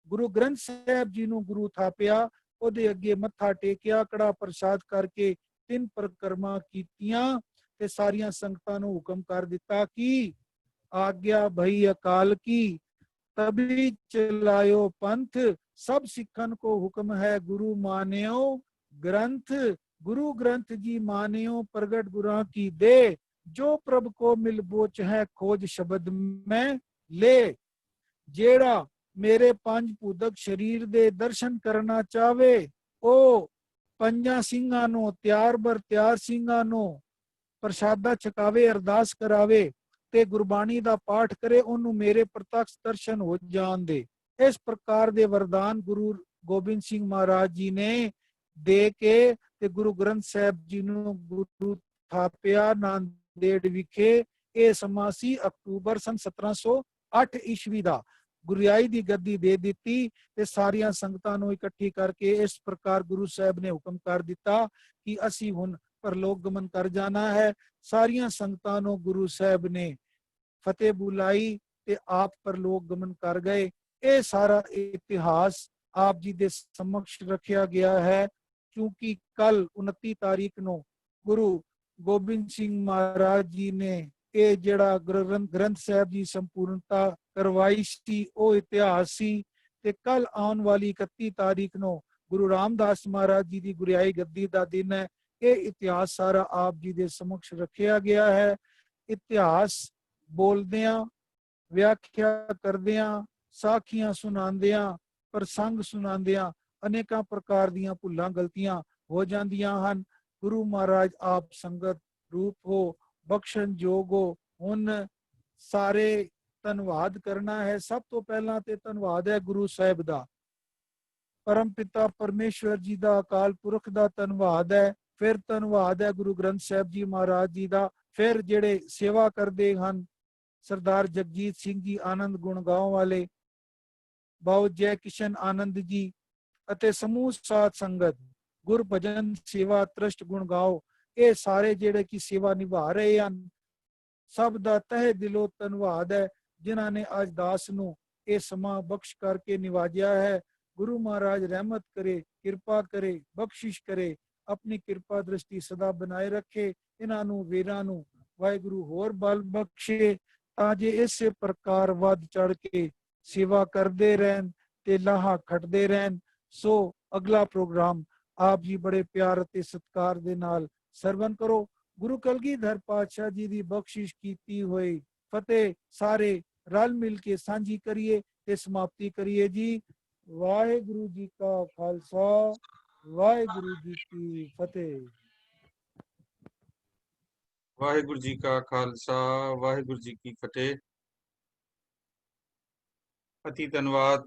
ਗੁਰੂ ਗ੍ਰੰਥ ਸਾਹਿਬ ਜੀ ਨੂੰ ਗੁਰੂ ਥਾਪਿਆ, ਉਹਦੇ ਅੱਗੇ ਮੱਥਾ ਟੇਕਿਆ, ਕੜਾ ਪ੍ਰਸ਼ਾਦ ਕਰਕੇ 3 ਪਰਿਕਰਮਾ ਕੀਤੀਆਂ ਤੇ ਸਾਰੀਆਂ ਸੰਗਤਾਂ ਨੂੰ ਹੁਕਮ ਕਰ ਦਿੱਤਾ ਕਿ ਆਗਿਆ ਭਈ ਅਕਾਲ ਕੀ, ਤਬੀ ਚਲਾਇਓ ਪੰਥ, सब सिखन को हुक्म है गुरु मान्यो ग्रंथ। गुरु ग्रंथ जी मान्यो प्रगट गुरा की दे, जो प्रभ को मिल बोच है खोज शब्द में ले। जेड़ा मेरे 5 ਭੂਦਕ शरीर दे दर्शन करना चाहे, ओ 5 ਸਿੰਘਾਂ ਨੂੰ ਤਿਆਰ ਬਰ ਤਿਆਰ ਸਿੰਘਾਂ ਨੂੰ ਪ੍ਰਸ਼ਾਦਾ ਛਕਾਵੇ, ਅਰਦਾਸ ਕਰਾਵੇ ਤੇ ਗੁਰਬਾਣੀ ਦਾ ਪਾਠ ਕਰੇ, ਉਹਨੂੰ ਮੇਰੇ ਪ੍ਰਤੱਖ ਦਰਸ਼ਨ ਹੋ ਜਾਣ ਦੇ। ਇਸ ਪ੍ਰਕਾਰ ਦੇ ਵਰਦਾਨ ਗੁਰੂ ਗੋਬਿੰਦ ਸਿੰਘ ਮਹਾਰਾਜ ਜੀ ਨੇ ਦੇ ਕੇ ਤੇ ਗੁਰੂ ਗ੍ਰੰਥ ਸਾਹਿਬ ਜੀ ਨੂੰ ਗੁਰੂ ਥਾਪਿਆ ਨਾਂਦੇੜ ਵਿਖੇ। ਇਹ ਸਮਾਂ ਸੀ ਅਕਤੂਬਰ ਸਨ 1708 ਈਸਵੀ ਦਾ। ਗੁਰਿਆਈ ਦੀ ਗੱਦੀ ਦੇ ਦਿੱਤੀ ਤੇ ਸਾਰੀਆਂ ਸੰਗਤਾਂ ਨੂੰ ਇਕੱਠੀ ਕਰਕੇ ਇਸ ਪ੍ਰਕਾਰ ਗੁਰੂ ਸਾਹਿਬ ਨੇ ਹੁਕਮ ਕਰ ਦਿੱਤਾ ਕਿ ਅਸੀਂ ਹੁਣ परलोक गमन कर जाना है। सारियां संगतां नु गुरु साहब ने फतेह बुलाई ते आप परलोक गमन कर गए। ये सारा इतिहास आप जी दे समक्ष रखा गया है, क्योंकि कल 29 तारीख ਨੂੰ गुरु गोबिंद सिंह महाराज जी ने ये ਜਿਹੜਾ ग्रंथ साहब जी संपूर्णता करवाई सी वो इतिहास सी। ते कल आने वाली 31 तारीख ਨੂੰ गुरु रामदास महाराज जी की गुरियाई गद्दी का दिन है। ये इतिहास सारा आप जी के समक्ष रखा गया है। इतिहास बोलदियां, व्याख्या करदियां, साखियां सुनांदियां, प्रसंग सुनांदियां अनेकों प्रकार दियां भुलां गलतियां हो जांदियां हन। गुरु महाराज आप संगत रूप हो, बख्शण जोग हो। हुण सारे धन्नवाद करना है। सब तो पहला ते धन्नवाद है गुरु साहिब दा, परम पिता परमेश्वर जी दा, अकाल पुरख दा धन्नवाद है। फिर धन्नवाद है गुरु ग्रंथ साहब जी महाराज जी का। फिर जेड़े सेवा करते हैं सरदार जगजीत सिंह जी आनंद गुणगांव वाले, बाऊ जय किशन आनंद जी अते समूह साध संगत गुर भजन सेवा ट्रस्ट गुणगांव, ये सारे जेड़े की सेवा निभा रहे हैं, सब का तहे दिलों धन्नवाद है। ਜਿਨ੍ਹਾਂ ਨੇ ਅੱਜ ਦਾਸ ਨੂੰ ਇਹ ਸਮਾਂ ਬਖਸ਼ ਕਰਕੇ ਨਿਵਾਜਿਆ ਹੈ। ਗੁਰੂ ਮਹਾਰਾਜ ਰਹਿਮਤ करे, ਕਿਰਪਾ करे, ਬਖਸ਼ਿਸ਼ करे, ਆਪਣੀ ਕਿਰਪਾ ਦ੍ਰਿਸ਼ਟੀ ਸਦਾ ਬਣਾਏ ਰੱਖੇ। ਇਹਨਾਂ ਨੂੰ ਵੀਰਾਂ ਨੂੰ ਵਾਹਿਗੁਰੂ ਹੋਰ ਬਲ ਬਖਸ਼ੇ ਤਾਂ ਜੇ ਇਸੇ ਪ੍ਰਕਾਰ ਵੱਧ ਚੜ ਕੇ ਸੇਵਾ ਕਰਦੇ ਰਹਿਣ ਤੇ ਲਾਹਾ ਖੱਟਦੇ ਰਹਿਣ। ਸੋ ਅਗਲਾ ਪ੍ਰੋਗਰਾਮ ਆਪ ਜੀ ਬੜੇ ਪਿਆਰ ਅਤੇ ਸਤਿਕਾਰ ਦੇ ਨਾਲ ਸਰਵਨ ਕਰੋ। ਗੁਰੂ ਕਲਗੀਧਰ ਪਾਤਸ਼ਾਹ ਜੀ ਦੀ ਬਖਸ਼ਿਸ਼ ਕੀਤੀ ਹੋਈ ਫਤਿਹ ਸਾਰੇ ਰਲ ਮਿਲ ਕੇ ਸਾਂਝੀ ਕਰੀਏ ਤੇ ਸਮਾਪਤੀ ਕਰੀਏ ਜੀ। ਵਾਹਿਗੁਰੂ ਜੀ ਕਾ ਖਾਲਸਾ, ਵਾਹਿਗੁਰੂ ਜੀ ਕੀ ਫਤਿਹ। ਵਾਹਿਗੁਰੂ ਜੀ ਕਾ ਖਾਲਸਾ, ਵਾਹਿਗੁਰੂ ਜੀ ਕੀ ਫਤਿਹ। ਅਤੀ ਧੰਨਵਾਦ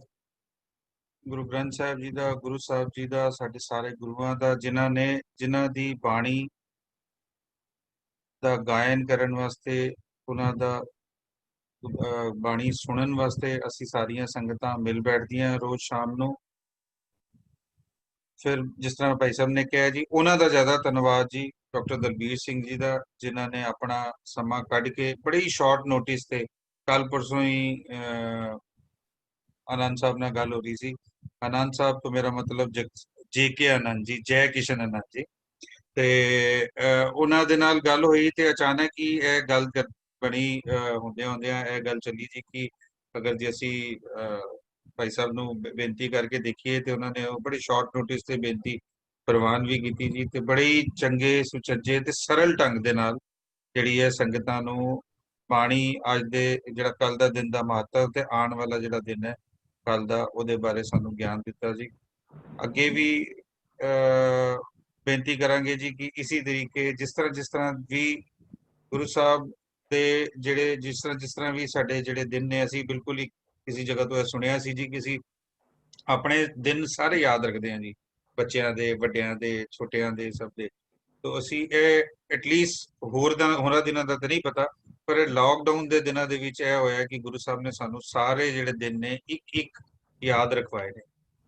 ਗੁਰੂ ਗ੍ਰੰਥ ਸਾਹਿਬ ਜੀ ਦਾ, ਗੁਰੂ ਸਾਹਿਬ ਜੀ ਦਾ, ਸਾਡੇ ਸਾਰੇ ਗੁਰੂਆਂ ਦਾ, ਜਿਨ੍ਹਾਂ ਦੀ ਬਾਣੀ ਦਾ ਗਾਇਨ ਕਰਨ ਵਾਸਤੇ, ਉਹਨਾਂ ਦਾ ਬਾਣੀ ਸੁਣਨ ਵਾਸਤੇ ਅਸੀਂ ਸਾਰੀਆਂ ਸੰਗਤਾਂ ਮਿਲ ਬੈਠਦੀਆਂ ਰੋਜ਼ ਸ਼ਾਮ ਨੂੰ। ਫਿਰ ਜਿਸ ਤਰ੍ਹਾਂ ਭਾਈ ਸਾਹਿਬ ਨੇ ਕਿਹਾ ਜੀ, ਉਹਨਾਂ ਦਾ ਜ਼ਿਆਦਾ ਧੰਨਵਾਦ ਜੀ, ਡਾਕਟਰ ਦਲਬੀਰ ਸਿੰਘ ਜੀ ਦਾ, ਜਿਨ੍ਹਾਂ ਨੇ ਆਪਣਾ ਸਮਾਂ ਕੱਢ ਕੇ ਬੜੇ ਹੀ ਸ਼ਾਰਟ ਨੋਟਿਸ ਤੇ, ਕੱਲ ਪਰਸੋਂ ਹੀ ਆਨੰਦ ਸਾਹਿਬ ਨਾਲ ਗੱਲ ਹੋ ਰਹੀ ਸੀ। ਆਨੰਦ ਸਾਹਿਬ ਤੋਂ ਮੇਰਾ ਮਤਲਬ ਜੇ ਕੇ ਆਨੰਦ ਜੀ, ਜੈ ਕਿਸ਼ਨ ਆਨੰਦ ਜੀ, ਤੇ ਉਹਨਾਂ ਦੇ ਨਾਲ ਗੱਲ ਹੋਈ ਤੇ ਅਚਾਨਕ ਹੀ ਇਹ ਗੱਲ ਬਣੀ, ਹੁੰਦਿਆਂ ਇਹ ਗੱਲ ਚੱਲੀ ਜੀ ਕਿ ਅਗਰ ਜੇ ਅਸੀਂ ਭਾਈ ਸਾਹਿਬ ਨੂੰ ਬੇਨਤੀ ਕਰਕੇ ਦੇਖੀਏ ਤੇ ਉਹਨਾਂ ਨੇ ਉਹ ਬੜੀ ਸ਼ਾਰਟ ਨੋਟਿਸ ਤੇ ਬੇਨਤੀ ਪ੍ਰਵਾਨ ਵੀ ਕੀਤੀ ਜੀ, ਤੇ ਬੜੇ ਹੀ ਚੰਗੇ ਸੁਚੱਜੇ ਤੇ ਸਰਲ ਢੰਗ ਦੇ ਨਾਲ ਜਿਹੜੀ ਹੈ ਸੰਗਤਾਂ ਨੂੰ ਬਾਣੀ, ਅੱਜ ਦੇ ਜਿਹੜਾ ਕੱਲ ਦਾ ਦਿਨ ਦਾ ਮਹੱਤਵ ਤੇ ਆਉਣ ਵਾਲਾ ਜਿਹੜਾ ਦਿਨ ਹੈ ਕੱਲ ਦਾ, ਉਹਦੇ ਬਾਰੇ ਸਾਨੂੰ ਗਿਆਨ ਦਿੱਤਾ ਜੀ। ਅੱਗੇ ਵੀ ਬੇਨਤੀ ਕਰਾਂਗੇ ਜੀ ਕਿ ਇਸੇ ਤਰੀਕੇ ਜਿਸ ਤਰ੍ਹਾਂ ਵੀ ਗੁਰੂ ਸਾਹਿਬ ਦੇ ਜਿਹੜੇ ਜਿਸ ਤਰ੍ਹਾਂ ਵੀ ਸਾਡੇ ਜਿਹੜੇ ਦਿਨ ਨੇ, ਅਸੀਂ ਬਿਲਕੁਲ ਹੀ ਕਿਸੇ ਜਗ੍ਹਾ ਤੋਂ ਇਹ ਸੁਣਿਆ ਸੀ ਜੀ ਕਿ ਅਸੀਂ ਆਪਣੇ ਦਿਨ ਸਾਰੇ ਯਾਦ ਰੱਖਦੇ ਹਾਂ ਜੀ, ਬੱਚਿਆਂ ਦੇ, ਵੱਡਿਆਂ ਦੇ, ਛੋਟਿਆਂ ਦੇ, ਸਭ ਦੇ। ਤੋ ਅਸੀਂ ਇਹ ਐਟਲੀਸਟ ਹੋਰਾਂ ਦਿਨਾਂ ਦਾ ਤਾਂ ਨਹੀਂ ਪਤਾ, ਪਰ ਇਹ ਲਾਕਡਾਊਨ ਦੇ ਦਿਨਾਂ ਦੇ ਵਿੱਚ ਇਹ ਹੋਇਆ ਕਿ ਗੁਰੂ ਸਾਹਿਬ ਨੇ ਸਾਨੂੰ ਸਾਰੇ ਜਿਹੜੇ ਦਿਨ ਨੇ ਇੱਕ ਇੱਕ ਯਾਦ ਰਖਵਾਏ ਨੇ।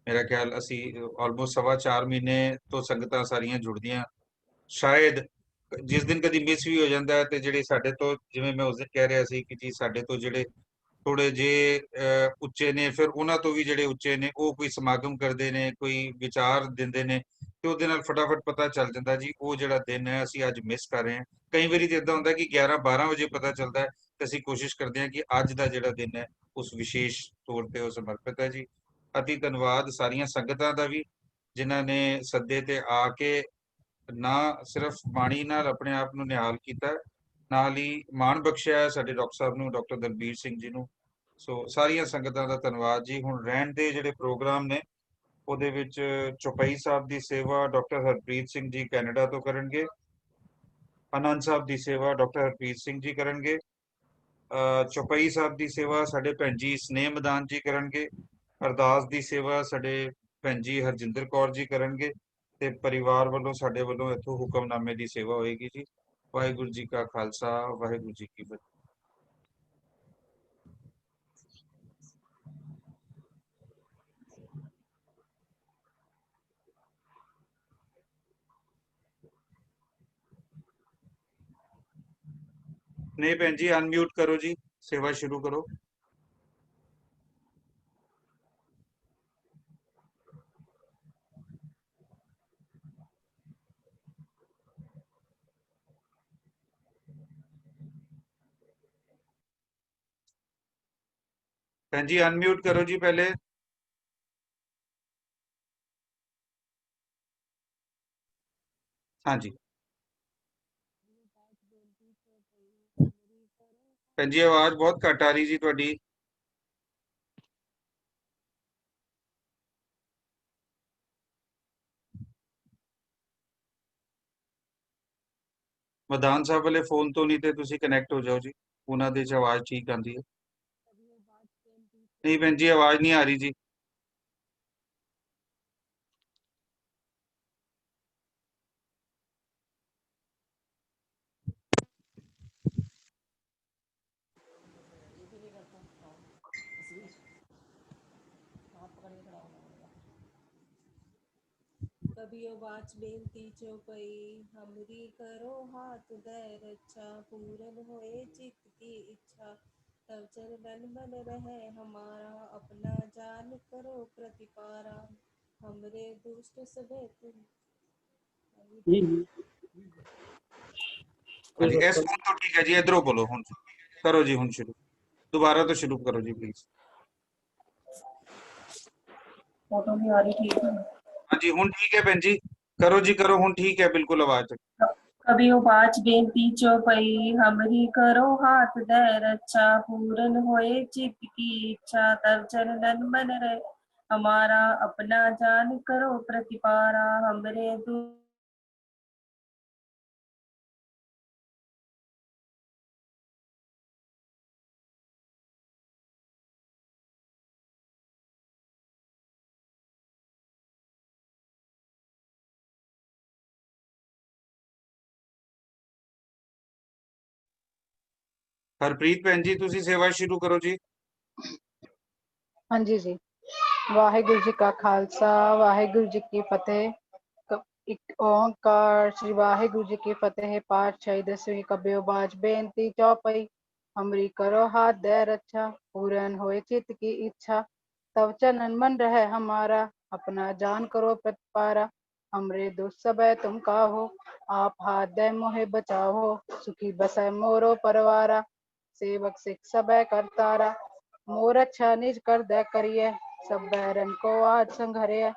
ਮੇਰਾ ਖਿਆਲ ਅਸੀਂ ਆਲਮੋਸਟ 4.25 ਮਹੀਨੇ ਤੋਂ ਸੰਗਤਾਂ ਸਾਰੀਆਂ ਜੁੜਦੀਆਂ, ਸ਼ਾਇਦ ਜਿਸ ਦਿਨ ਕਦੀ ਮਿਸ ਵੀ ਹੋ ਜਾਂਦਾ ਹੈ ਤੇ ਜਿਹੜੇ ਸਾਡੇ ਤੋਂ, ਜਿਵੇਂ ਮੈਂ ਉਸ ਦਿਨ ਕਹਿ ਰਿਹਾ ਸੀ ਕਿ ਜੀ ਸਾਡੇ ਤੋਂ ਜਿਹੜੇ ਥੋੜੇ ਜੇ ਉੱਚੇ ਨੇ, ਫਿਰ ਉਹਨਾਂ ਤੋਂ ਵੀ ਜਿਹੜੇ ਉੱਚੇ ਨੇ ਉਹ ਕੋਈ ਸਮਾਗਮ ਕਰਦੇ ਨੇ, ਕੋਈ ਵਿਚਾਰ ਦਿੰਦੇ ਨੇ, ਤੇ ਉਹਦੇ ਨਾਲ ਫਟਾਫਟ ਪਤਾ ਚੱਲ ਜਾਂਦਾ ਜੀ ਉਹ ਜਿਹੜਾ ਦਿਨ ਹੈ ਅਸੀਂ ਅੱਜ ਮਿਸ ਕਰ ਰਹੇ ਹਾਂ। ਕਈ ਵਾਰੀ ਤਾਂ ਇਦਾਂ ਹੁੰਦਾ ਕਿ 11-12 ਵਜੇ ਪਤਾ ਚੱਲਦਾ ਹੈ, ਤੇ ਅਸੀਂ ਕੋਸ਼ਿਸ਼ ਕਰਦੇ ਹਾਂ ਕਿ ਅੱਜ ਦਾ ਜਿਹੜਾ ਦਿਨ ਹੈ ਉਸ ਵਿਸ਼ੇਸ਼ ਤੌਰ ਤੇ ਉਹ ਸਮਰਪਿਤ ਹੈ ਜੀ। ਅਤੀ ਧੰਨਵਾਦ ਸਾਰੀਆਂ ਸੰਗਤਾਂ ਦਾ ਵੀ, ਜਿਨ੍ਹਾਂ ਨੇ ਸੱਦੇ ਤੇ ਆ ਕੇ ਨਾ ਸਿਰਫ ਬਾਣੀ ਨਾਲ ਆਪਣੇ ਆਪ ਨੂੰ ਨਿਹਾਲ ਕੀਤਾ, ਨਾਲ ਹੀ ਮਾਣ ਬਖਸ਼ਿਆ ਸਾਡੇ ਡਾਕਟਰ ਸਾਹਿਬ ਨੂੰ, ਡਾਕਟਰ ਦਲਬੀਰ ਸਿੰਘ ਜੀ ਨੂੰ। ਸੋ ਸਾਰੀਆਂ ਸੰਗਤਾਂ ਦਾ ਧੰਨਵਾਦ ਜੀ। ਹੁਣ ਰਹਿਣ ਦੇ ਜਿਹੜੇ ਪ੍ਰੋਗਰਾਮ ਨੇ ਉਹਦੇ ਵਿੱਚ ਚੌਪਈ ਸਾਹਿਬ ਦੀ ਸੇਵਾ ਡਾਕਟਰ ਹਰਪ੍ਰੀਤ ਸਿੰਘ ਜੀ ਕੈਨੇਡਾ ਤੋਂ ਕਰਨਗੇ। ਆਨੰਦ ਸਾਹਿਬ ਦੀ ਸੇਵਾ ਡਾਕਟਰ ਹਰਪ੍ਰੀਤ ਸਿੰਘ ਜੀ ਕਰਨਗੇ। ਚੌਪਈ ਸਾਹਿਬ ਦੀ ਸੇਵਾ ਸਾਡੇ ਭੈਣ ਜੀ ਸਨੇਹ ਮਦਾਨ ਜੀ ਕਰਨਗੇ। ਅਰਦਾਸ ਦੀ ਸੇਵਾ ਸਾਡੇ ਭੈਣ ਜੀ ਹਰਜਿੰਦਰ ਕੌਰ ਜੀ ਕਰਨਗੇ, ਤੇ ਪਰਿਵਾਰ ਵੱਲੋਂ ਸਾਡੇ ਵੱਲੋਂ ਇੱਥੋਂ ਹੁਕਮਨਾਮੇ ਦੀ ਸੇਵਾ ਹੋਏਗੀ ਜੀ। ਵਾਹਿਗੁਰੂ ਜੀ ਕਾ ਖਾਲਸਾ, ਵਾਹਿਗੁਰੂ ਜੀ ਕੀ ਫਤਿਹ। ਨਹੀਂ ਭੈਣ ਜੀ, ਅਨਮਿਊਟ ਕਰੋ ਜੀ, ਸੇਵਾ ਸ਼ੁਰੂ ਕਰੋ। ਭੈਣ ਜੀ ਅਨਮਿਊਟ ਕਰੋ ਜੀ ਪਹਿਲੇ। ਹਾਂਜੀ ਭੈਣ ਜੀ, ਆਵਾਜ਼ ਬਹੁਤ ਘੱਟ ਆ ਰਹੀ ਜੀ ਤੁਹਾਡੀ। ਮਦਾਨ ਸਾਹਿਬ ਵਾਲੇ ਫੋਨ ਤੋਂ ਨਹੀਂ ਤੇ ਤੁਸੀਂ ਕਨੈਕਟ ਹੋ ਜਾਓ ਜੀ, ਉਹਨਾਂ ਦੇ 'ਚ ਆਵਾਜ਼ ਠੀਕ ਆਉਂਦੀ ਹੈ। ਨਹੀਂ ਭੈਣ ਜੀ, ਆਵਾਜ਼ ਨਹੀਂ ਆ ਰਹੀ ਜੀ। कभी बाच बेनती चौपई, हमरी करो हाथ दे रक्षा, पूरन होए चित्त की इच्छा। तब चरणन मन रहे हमारा, अपना जान करो प्रतिपारा। हमरे दुष्ट सभे तुम। हाँ जी, इस फोन तो ठीक है जी, इधरों बोलो हुन करो जी, हुन शुरू दोबारा तो शुरू करो जी प्लीज। फोटो नहीं आ रही ठीक है। हाँ जी हुन ठीक है भैन जी, करो जी करो, हुन ठीक है बिल्कुल आवाज। कभी उबाच बेनती चौपई, हमरी करो हाथ दे रक्षा, पूरन होए चित्त की इच्छा, तब चरणन मन रहे हमारा, अपना जान करो प्रतिपारा। हमरे दु हरप्रीत भैन जी तुसी सेवा शुरू करो जी। हाँ जी। वाहिगुरु जी का खालसा, वाहिगुरु जी की फतेह। एक ओंकार श्री वाहिगुरु जी की फतेह। पाठ छई दसवीं कबियो बाज बेनती चौपई, हमरी करो हाथ दे रक्षा, पूरन होए चित्त की इच्छा, तब चरणन मन रहे हमारा, अपना जान करो प्रतिपारा। हमरे दुष्ट सबे तुम काहो, आप हाथ दे मोहे बचाओ, सुखी बसै मोरो परवारा। सेवक सिख सबे करतारा, मोर अच्छा निज कर दे करिए, सब बैरन को आज संघरिए।